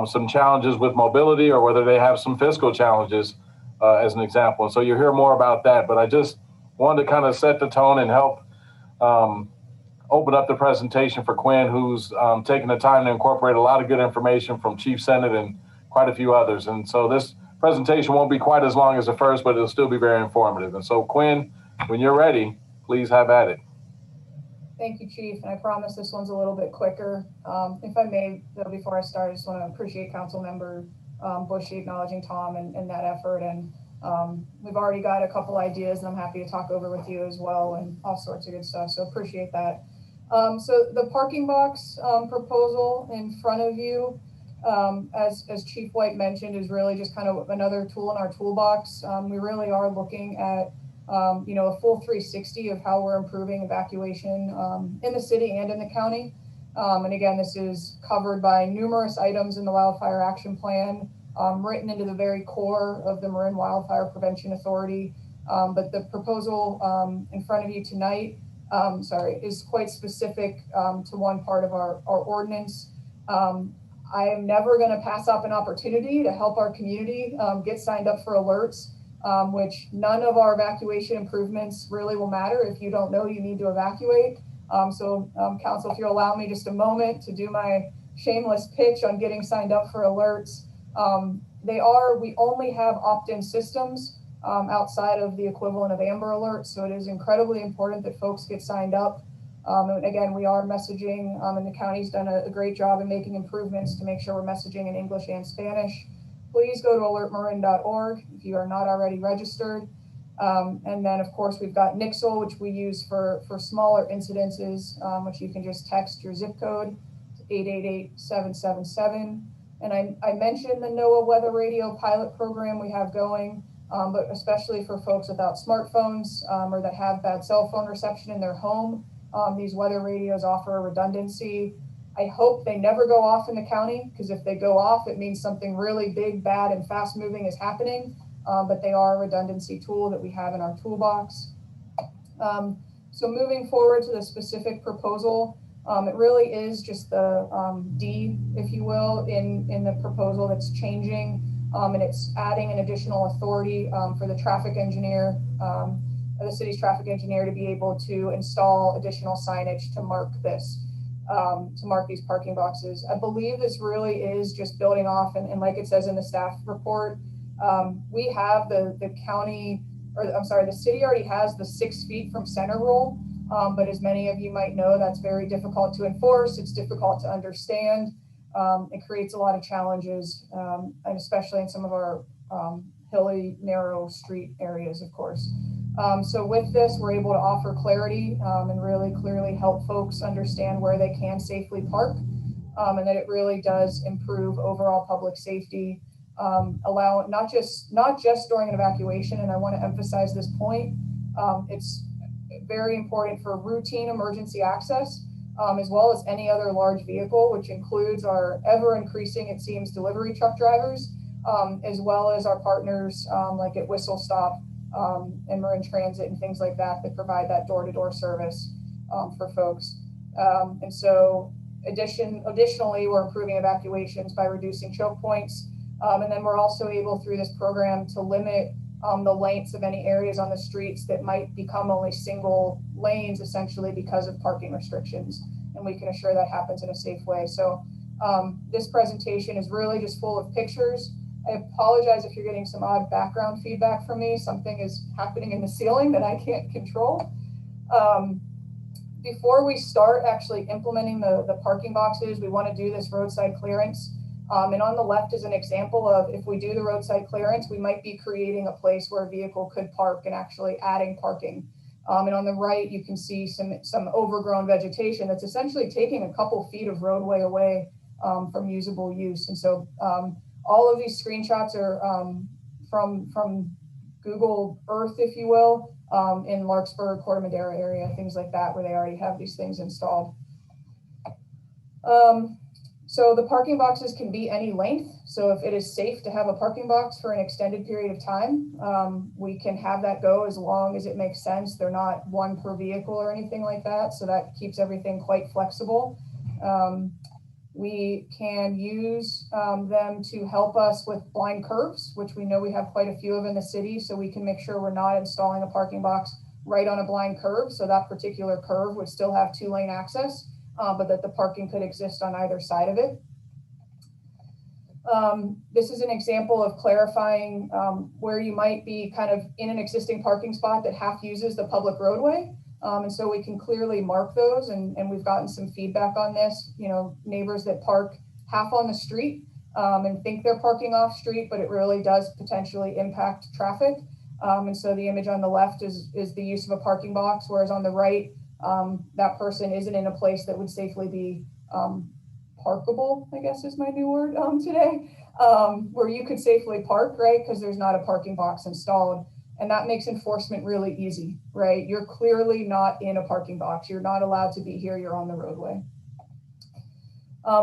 some challenges with mobility or whether they have some fiscal challenges, as an example. And so you'll hear more about that, but I just wanted to kind of set the tone and help open up the presentation for Quinn, who's taken the time to incorporate a lot of good information from Chief Senate and quite a few others. And so this presentation won't be quite as long as the first, but it'll still be very informative. And so Quinn, when you're ready, please have at it. Thank you, Chief. And I promise this one's a little bit quicker. If I may, though, before I start, I just want to appreciate Councilmember Bushy acknowledging Tom and that effort. And we've already got a couple ideas, and I'm happy to talk over with you as well and all sorts of good stuff. So appreciate that. So the parking box proposal in front of you, as Chief White mentioned, is really just kind of another tool in our toolbox. We really are looking at a full 360 of how we're improving evacuation in the city and in the county. And again, this is covered by numerous items in the Wildfire Action Plan, written into the very core of the Marin Wildfire Prevention Authority. But the proposal in front of you tonight, is quite specific to one part of our ordinance. I am never going to pass up an opportunity to help our community get signed up for alerts, which none of our evacuation improvements really will matter if you don't know you need to evacuate. Council, if you'll allow me just a moment to do my shameless pitch on getting signed up for alerts. We only have opt-in systems outside of the equivalent of Amber Alert. So it is incredibly important that folks get signed up. And again, we are messaging, and the county's done a great job in making improvements to make sure we're messaging in English and Spanish. Please go to alertmarin.org if you are not already registered. And then, of course, we've got Nixle, which we use for smaller incidences, which you can just text your zip code to 888-777. And I mentioned the NOAA Weather Radio pilot program we have going, but especially for folks without smartphones or that have bad cell phone reception in their home, these weather radios offer a redundancy. I hope they never go off in the county, because if they go off, it means something really big, bad, and fast moving is happening. But they are a redundancy tool that we have in our toolbox. So moving forward to the specific proposal, it really is just the D, if you will, in the proposal that's changing, and it's adding an additional authority for the traffic engineer, the city's traffic engineer, to be able to install additional signage to mark this, to mark these parking boxes. I believe this really is just building off, and like it says in the staff report, we have the county, or I'm sorry, the city already has the 6 feet from center rule. But as many of you might know, that's very difficult to enforce. It's difficult to understand. It creates a lot of challenges, and especially in some of our hilly, narrow street areas, of course. So with this, we're able to offer clarity and really clearly help folks understand where they can safely park, and that it really does improve overall public safety. Allow not just during an evacuation, and I want to emphasize this point. It's very important for routine emergency access, as well as any other large vehicle, which includes our ever increasing, it seems, delivery truck drivers, as well as our partners like at Whistle Stop and Marin Transit and things like that provide that door-to-door service for folks. And so additionally, we're improving evacuations by reducing choke points. And then we're also able, through this program, to limit the lengths of any areas on the streets that might become only single lanes, essentially because of parking restrictions. And we can assure that happens in a safe way. So this presentation is really just full of pictures. I apologize if you're getting some odd background feedback from me. Something is happening in the ceiling that I can't control. Before we start actually implementing the parking boxes, we want to do this roadside clearance. And on the left is an example of, if we do the roadside clearance, we might be creating a place where a vehicle could park and actually adding parking. And on the right, you can see some overgrown vegetation that's essentially taking a couple feet of roadway away from usable use. And so all of these screenshots are from Google Earth, if you will, in Larkspur, Corte Madera area, things like that, where they already have these things installed. So the parking boxes can be any length. So if it is safe to have a parking box for an extended period of time, we can have that go as long as it makes sense. They're not one per vehicle or anything like that. So that keeps everything quite flexible. We can use them to help us with blind curves, which we know we have quite a few of in the city. So we can make sure we're not installing a parking box right on a blind curve. So that particular curve would still have 2-lane access. But that the parking could exist on either side of it. This is an example of clarifying where you might be kind of in an existing parking spot that half uses the public roadway. And so we can clearly mark those, and we've gotten some feedback on this, neighbors that park half on the street and think they're parking off street, but it really does potentially impact traffic. And so the image on the left is the use of a parking box, whereas on the right, that person isn't in a place that would safely be parkable, I guess is my new word today, where you could safely park, right? Because there's not a parking box installed. And that makes enforcement really easy, right? You're clearly not in a parking box. You're not allowed to be here. You're on the roadway.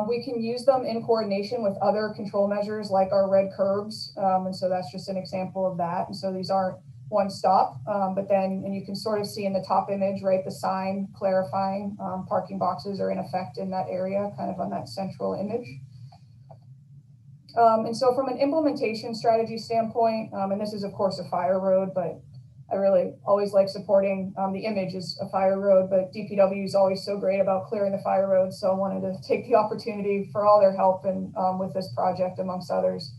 We can use them in coordination with other control measures like our red curbs. And so that's just an example of that. And so these aren't one stop, but then, and you can sort of see in the top image, right, the sign clarifying parking boxes are in effect in that area, kind of on that central image. And so from an implementation strategy standpoint, and this is of course a fire road, but I really always like supporting the image is a fire road, but DPW is always so great about clearing the fire roads. So I wanted to take the opportunity for all their help and with this project, amongst others.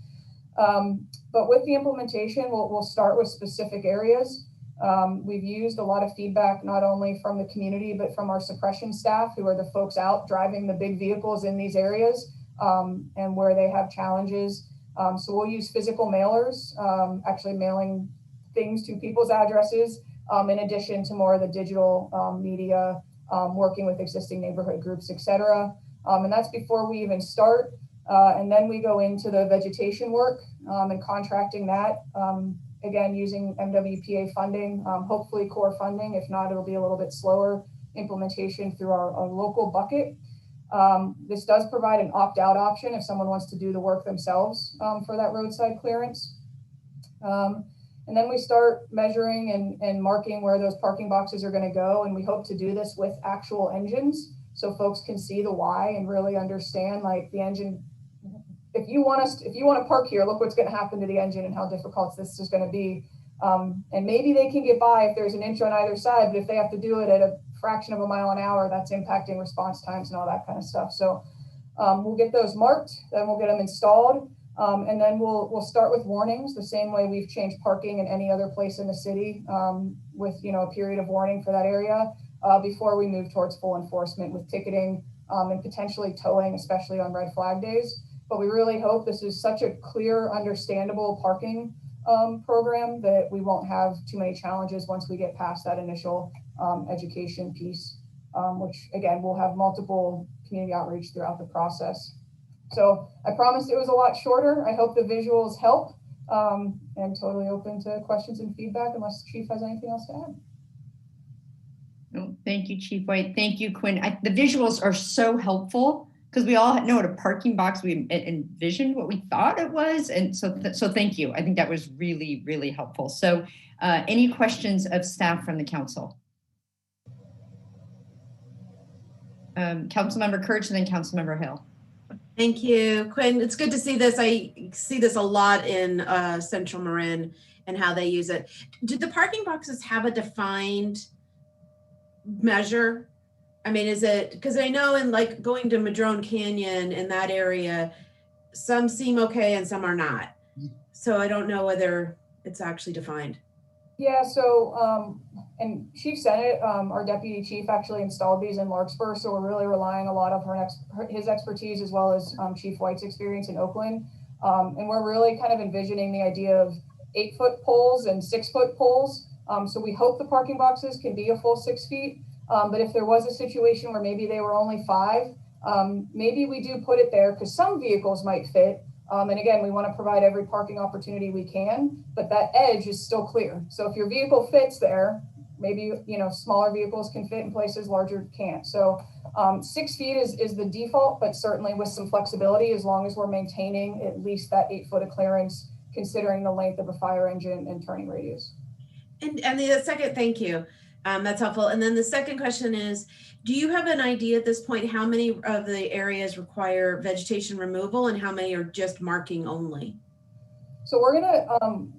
But with the implementation, we'll start with specific areas. We've used a lot of feedback, not only from the community, but from our suppression staff, who are the folks out driving the big vehicles in these areas and where they have challenges. So we'll use physical mailers, actually mailing things to people's addresses, in addition to more of the digital media, working with existing neighborhood groups, et cetera. And that's before we even start. And then we go into the vegetation work and contracting that, again, using MWPA funding, hopefully core funding. If not, it'll be a little bit slower implementation through our local bucket. This does provide an opt-out option if someone wants to do the work themselves for that roadside clearance. And then we start measuring and marking where those parking boxes are going to go. And we hope to do this with actual engines, so folks can see the why and really understand, like, the engine. If you want to park here, look what's going to happen to the engine and how difficult this is going to be. And maybe they can get by if there's an inch on either side, but if they have to do it at a fraction of a mile an hour, that's impacting response times and all that kind of stuff. So we'll get those marked, then we'll get them installed. And then we'll start with warnings, the same way we've changed parking in any other place in the city, with a period of warning for that area before we move towards full enforcement with ticketing and potentially towing, especially on red flag days. But we really hope this is such a clear, understandable parking program that we won't have too many challenges once we get past that initial education piece, which again, we'll have multiple community outreach throughout the process. So I promised it was a lot shorter. I hope the visuals help, and totally open to questions and feedback unless the chief has anything else to add. No, thank you, Chief White. Thank you, Quinn. The visuals are so helpful because we all know what a parking box, we envisioned what we thought it was. And so thank you. I think that was really, really helpful. So any questions of staff from the council? Councilmember Kirch and then Councilmember Hill. Thank you, Quinn. It's good to see this. I see this a lot in Central Marin and how they use it. Do the parking boxes have a defined measure? I mean, is it, because I know in like going to Madrone Canyon in that area, some seem okay and some are not. So I don't know whether it's actually defined. Yeah, so, and Chief Sennett, our deputy chief, actually installed these in Larkspur. So we're really relying a lot of his expertise as well as Chief White's experience in Oakland. And we're really kind of envisioning the idea of 8-foot poles and 6-foot poles. So we hope the parking boxes can be a full 6 feet. But if there was a situation where maybe they were only 5, maybe we do put it there because some vehicles might fit. And again, we want to provide every parking opportunity we can, but that edge is still clear. So if your vehicle fits there, maybe, smaller vehicles can fit in places, larger can't. So 6 feet is the default, but certainly with some flexibility, as long as we're maintaining at least that 8-foot of clearance, considering the length of a fire engine and turning radius. And the second, thank you. That's helpful. And then the second question is, do you have an idea at this point how many of the areas require vegetation removal and how many are just marking only? So we're gonna,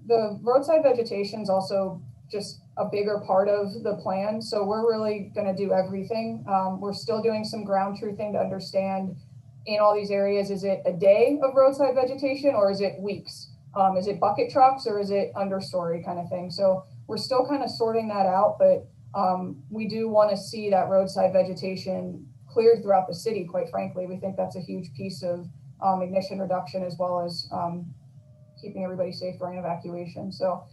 the roadside vegetation is also just a bigger part of the plan. So we're really gonna do everything. We're still doing some ground truthing to understand in all these areas, is it a day of roadside vegetation or is it weeks? Is it bucket trucks or is it understory kind of thing? So we're still kind of sorting that out, but we do want to see that roadside vegetation cleared throughout the city, quite frankly. We think that's a huge piece of ignition reduction as well as keeping everybody safe during evacuation. So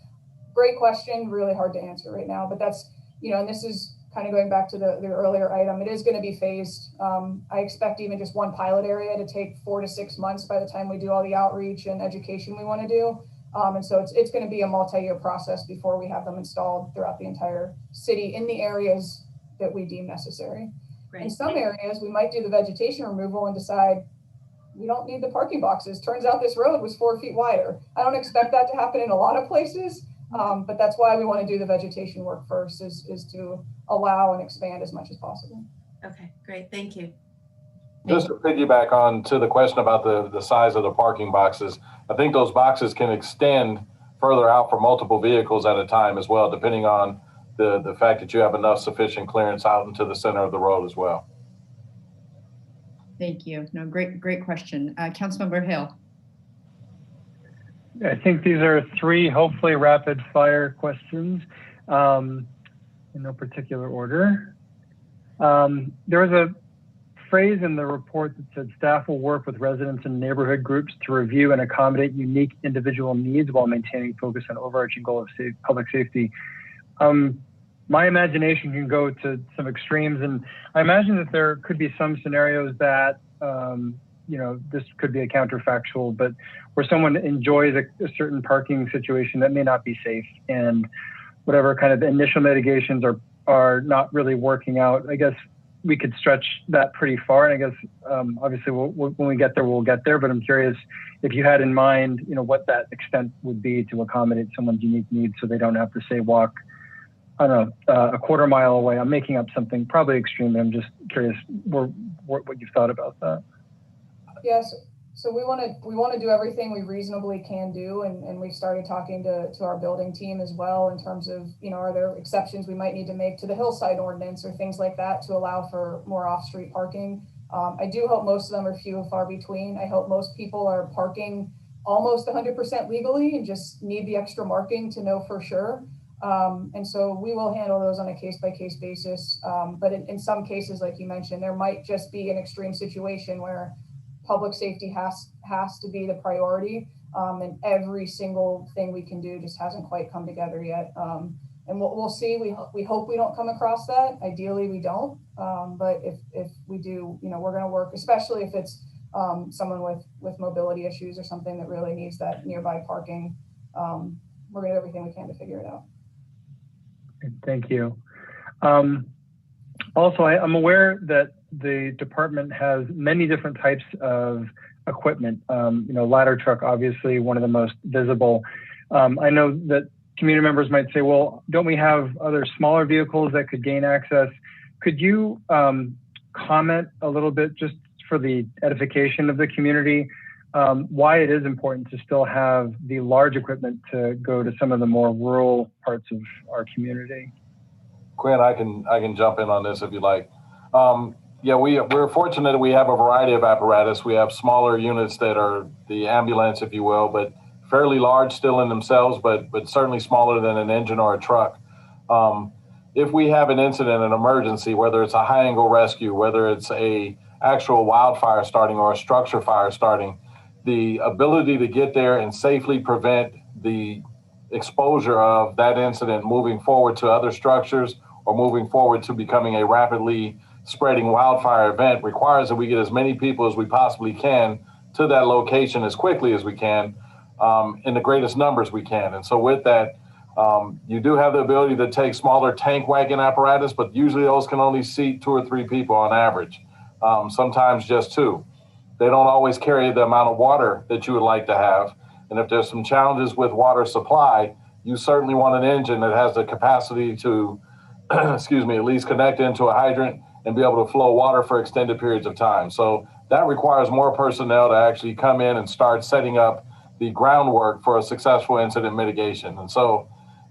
great question, really hard to answer right now, but that's, and this is kind of going back to the earlier item, it is going to be phased. I expect even just one pilot area to take 4 to 6 months by the time we do all the outreach and education we want to do. And so it's going to be a multi-year process before we have them installed throughout the entire city in the areas that we deem necessary. Great. In some areas, we might do the vegetation removal and decide we don't need the parking boxes. Turns out this road was 4 feet wider. I don't expect that to happen in a lot of places, but that's why we want to do the vegetation work first, is to allow and expand as much as possible. Okay, great. Thank you. Just to piggyback on to the question about the size of the parking boxes, I think those boxes can extend further out for multiple vehicles at a time as well, depending on the fact that you have enough sufficient clearance out into the center of the road as well. Thank you. No, great question. Councilmember Hill. I think these are 3 hopefully rapid fire questions in no particular order. There was a phrase in the report that said staff will work with residents and neighborhood groups to review and accommodate unique individual needs while maintaining focus on overarching goal of public safety. My imagination can go to some extremes, and I imagine that there could be some scenarios that this could be a counterfactual, but where someone enjoys a certain parking situation that may not be safe, and whatever kind of initial mitigations are not really working out. I guess we could stretch that pretty far, and I guess obviously when we get there, we'll get there. But I'm curious if you had in mind, what that extent would be to accommodate someone's unique needs, so they don't have to say walk, I don't know, a quarter mile away. I'm making up something probably extreme, but I'm just curious what you've thought about that. Yes. So we want to do everything we reasonably can do, and we've started talking to our building team as well in terms of, are there exceptions we might need to make to the hillside ordinance or things like that to allow for more off-street parking. I do hope most of them are few and far between. I hope most people are parking almost 100% legally and just need the extra marking to know for sure. And so we will handle those on a case-by-case basis. But in some cases, like you mentioned, there might just be an extreme situation where public safety has to be the priority, and every single thing we can do just hasn't quite come together yet. And we'll see. We hope we don't come across that. Ideally, we don't. But if we do, we're going to work, especially if it's someone with mobility issues or something that really needs that nearby parking. We're going to do everything we can to figure it out. Thank you. Also, I'm aware that the department has many different types of equipment. Ladder truck, obviously one of the most visible. I know that community members might say, well, don't we have other smaller vehicles that could gain access? Could you comment a little bit, just for the edification of the community, why it is important to still have the large equipment to go to some of the more rural parts of our community? Quinn, I can jump in on this if you like. We're fortunate that we have a variety of apparatus. We have smaller units that are the ambulance, if you will, but fairly large still in themselves, but certainly smaller than an engine or a truck. If we have an incident, an emergency, whether it's a high angle rescue, whether it's a actual wildfire starting or a structure fire starting, the ability to get there and safely prevent the exposure of that incident moving forward to other structures or moving forward to becoming a rapidly spreading wildfire event requires that we get as many people as we possibly can to that location as quickly as we can, in the greatest numbers we can. And so with that, you do have the ability to take smaller tank wagon apparatus, but usually those can only seat 2 or 3 people on average, sometimes just 2. They don't always carry the amount of water that you would like to have. And if there's some challenges with water supply, you certainly want an engine that has the capacity to, at least connect into a hydrant and be able to flow water for extended periods of time. So that requires more personnel to actually come in and start setting up the groundwork for a successful incident mitigation. And so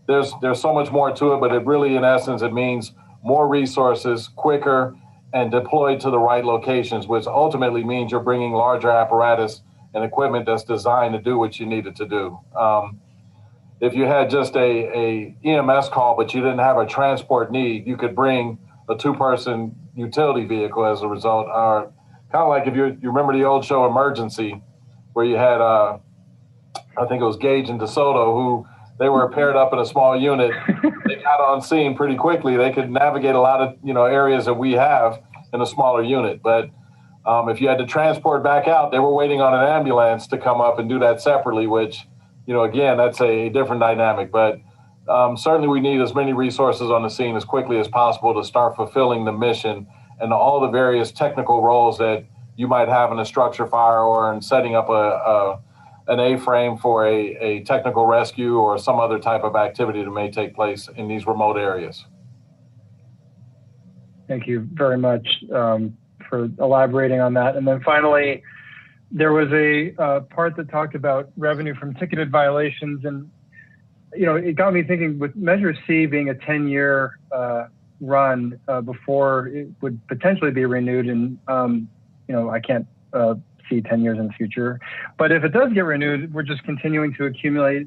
there's so much more to it, but it really, in essence, it means more resources, quicker, and deployed to the right locations, which ultimately means you're bringing larger apparatus and equipment that's designed to do what you need it to do. If you had just a EMS call, but you didn't have a transport need, you could bring a 2-person utility vehicle as a result. Or kind of like if you remember the old show Emergency, where you had, I think it was Gage and DeSoto, who they were paired up in a small unit. They got on scene pretty quickly. They could navigate a lot of areas that we have in a smaller unit. But if you had to transport back out, they were waiting on an ambulance to come up and do that separately, which, again, that's a different dynamic. But certainly we need as many resources on the scene as quickly as possible to start fulfilling the mission and all the various technical roles that you might have in a structure fire or in setting up an A-frame for a technical rescue or some other type of activity that may take place in these remote areas. Thank you very much for elaborating on that. And then finally, there was a part that talked about revenue from ticketed violations. And, it got me thinking, with Measure C being a 10-year run before it would potentially be renewed. And, I can't see 10 years in the future. But if it does get renewed, we're just continuing to accumulate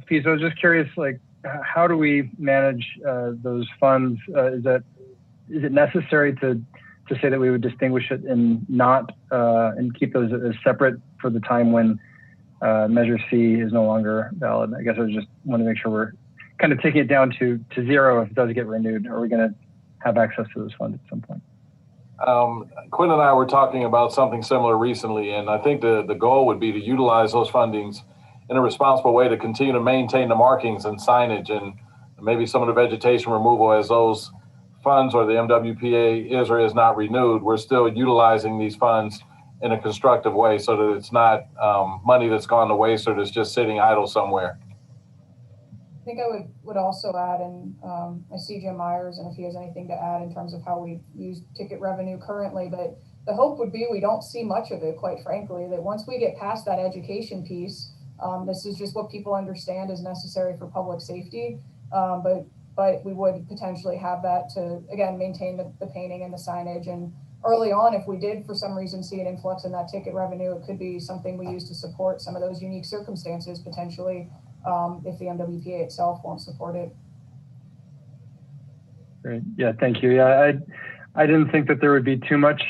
fees. I was just curious, like, how do we manage those funds? Is it necessary to say that we would distinguish it and not and keep those as separate for the time when Measure C is no longer valid? I guess I just want to make sure we're kind of taking it down to zero if it does get renewed. Are we going to have access to those funds at some point? Quinn and I were talking about something similar recently, and I think the goal would be to utilize those fundings in a responsible way to continue to maintain the markings and signage and maybe some of the vegetation removal as those funds or the MWPA is or is not renewed. We're still utilizing these funds in a constructive way so that it's not money that's gone to waste or that's just sitting idle somewhere. I think I would also add, and I see Jim Myers, and if he has anything to add in terms of how we use ticket revenue currently, but the hope would be we don't see much of it, quite frankly, that once we get past that education piece, this is just what people understand is necessary for public safety, but we would potentially have that to, again, maintain the painting and the signage. And early on, if we did for some reason see an influx in that ticket revenue, it could be something we use to support some of those unique circumstances potentially if the MWPA itself won't support it. Great. Yeah, thank you. Yeah, I didn't think that there would be too much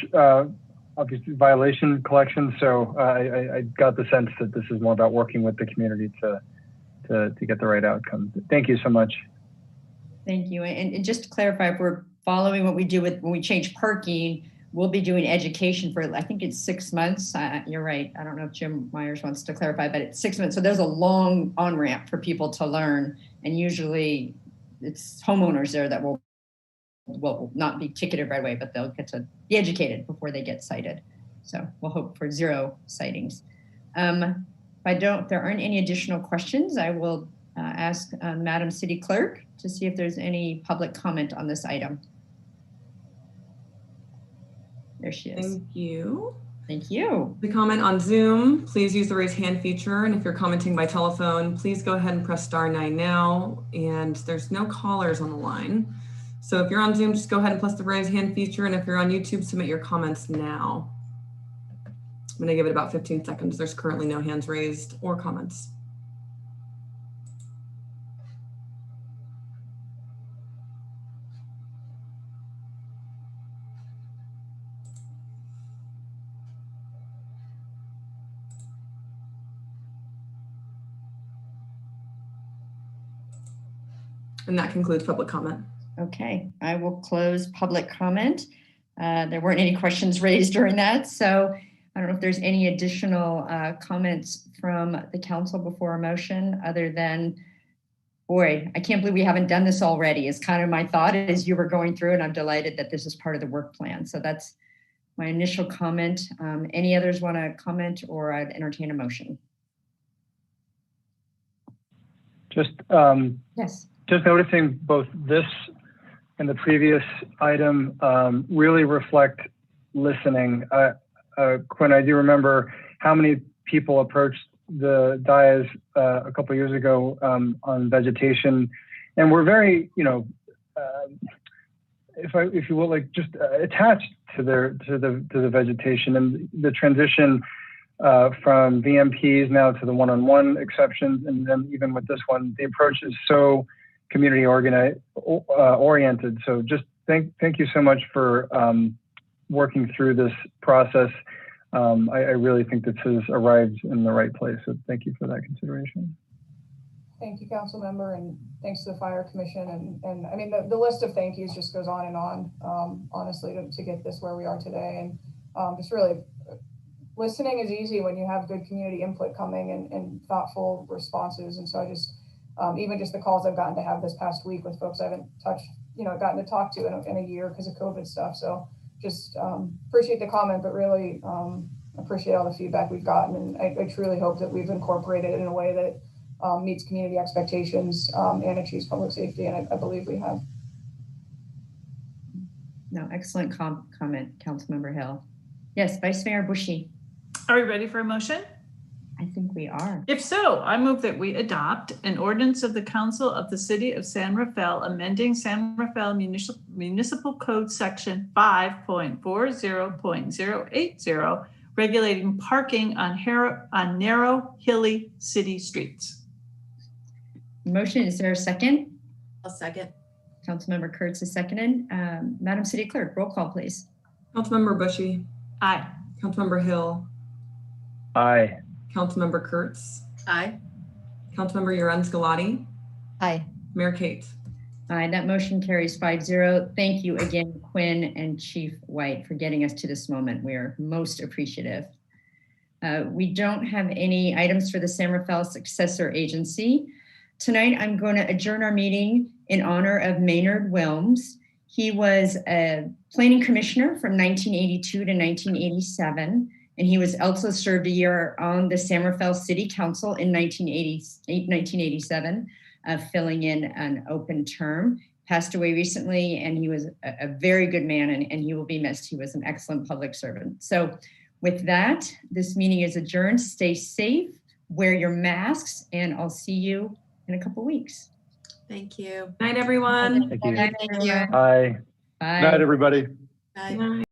obviously violation collection, so I got the sense that this is more about working with the community to get the right outcome. Thank you so much. Thank you. And just to clarify, if we're following what we do when we change parking, we'll be doing education for, I think it's 6 months. You're right. I don't know if Jim Myers wants to clarify, but it's 6 months. So there's a long on-ramp for people to learn. And usually it's homeowners there that will not be ticketed right away, but they'll get to be educated before they get cited. So we'll hope for 0 sightings. If there aren't any additional questions, I will ask Madam City Clerk to see if there's any public comment on this item. There she is. Thank you. Thank you. The comment on Zoom, please use the raise hand feature. And if you're commenting by telephone, please go ahead and press *9 now. And there's no callers on the line. So if you're on Zoom, just go ahead and press the raise hand feature. And if you're on YouTube, submit your comments now. I'm going to give it about 15 seconds. There's currently no hands raised or comments. And that concludes public comment. Okay, I will close public comment. There weren't any questions raised during that, so I don't know if there's any additional comments from the council before a motion other than, boy, I can't believe we haven't done this already is kind of my thought as you were going through, and I'm delighted that this is part of the work plan. So that's my initial comment. Any others want to comment, or I'd entertain a motion? Yes. Just noticing both this and the previous item really reflect listening. Quinn, I do remember how many people approached the dais a couple of years ago on vegetation, and we're very, if you will, like just attached to the vegetation and the transition from VMPs now to the one-on-one exceptions, and then even with this one, the approach is so community oriented. So just thank you so much for working through this process. I really think this has arrived in the right place. So thank you for that consideration. Thank you, council member, and thanks to the Fire Commission. And I mean, the list of thank yous just goes on and on, honestly, to get this where we are today. And just really, listening is easy when you have good community input coming and thoughtful responses. And so I just, even just the calls I've gotten to have this past week with folks I haven't gotten to talk to in a year because of COVID stuff. So just appreciate the comment, but really appreciate all the feedback we've gotten. And I truly hope that we've incorporated it in a way that meets community expectations and achieves public safety. And I believe we have. No, excellent comment, Councilmember Hill. Yes, Vice Mayor Bushy. Are we ready for a motion? I think we are. If so, I move that we adopt an ordinance of the Council of the City of San Rafael amending San Rafael Municipal Code Section 5.40.080 regulating parking on narrow, hilly city streets. Motion, is there a second? I'll second. Councilmember Kurtz is seconded. Madam City Clerk, roll call, please. Councilmember Bushy. Aye. Councilmember Hill. Aye. Councilmember Kurtz. Aye. Councilmember Yorenz Galati. Aye. Mayor Kate. Aye, that motion carries 5-0. Thank you again, Quinn and Chief White, for getting us to this moment. We are most appreciative. We don't have any items for the San Rafael Successor Agency. Tonight, I'm going to adjourn our meeting in honor of Maynard Wilms. He was a planning commissioner from 1982 to 1987, and he was also served a year on the San Rafael City Council in 1987, filling in an open term. Passed away recently, and he was a very good man, and he will be missed. He was an excellent public servant. So with that, this meeting is adjourned. Stay safe, wear your masks, and I'll see you in a couple weeks. Thank you. Night, everyone. Thank you. Thank you. Aye. Bye. Night, everybody. Bye. Night.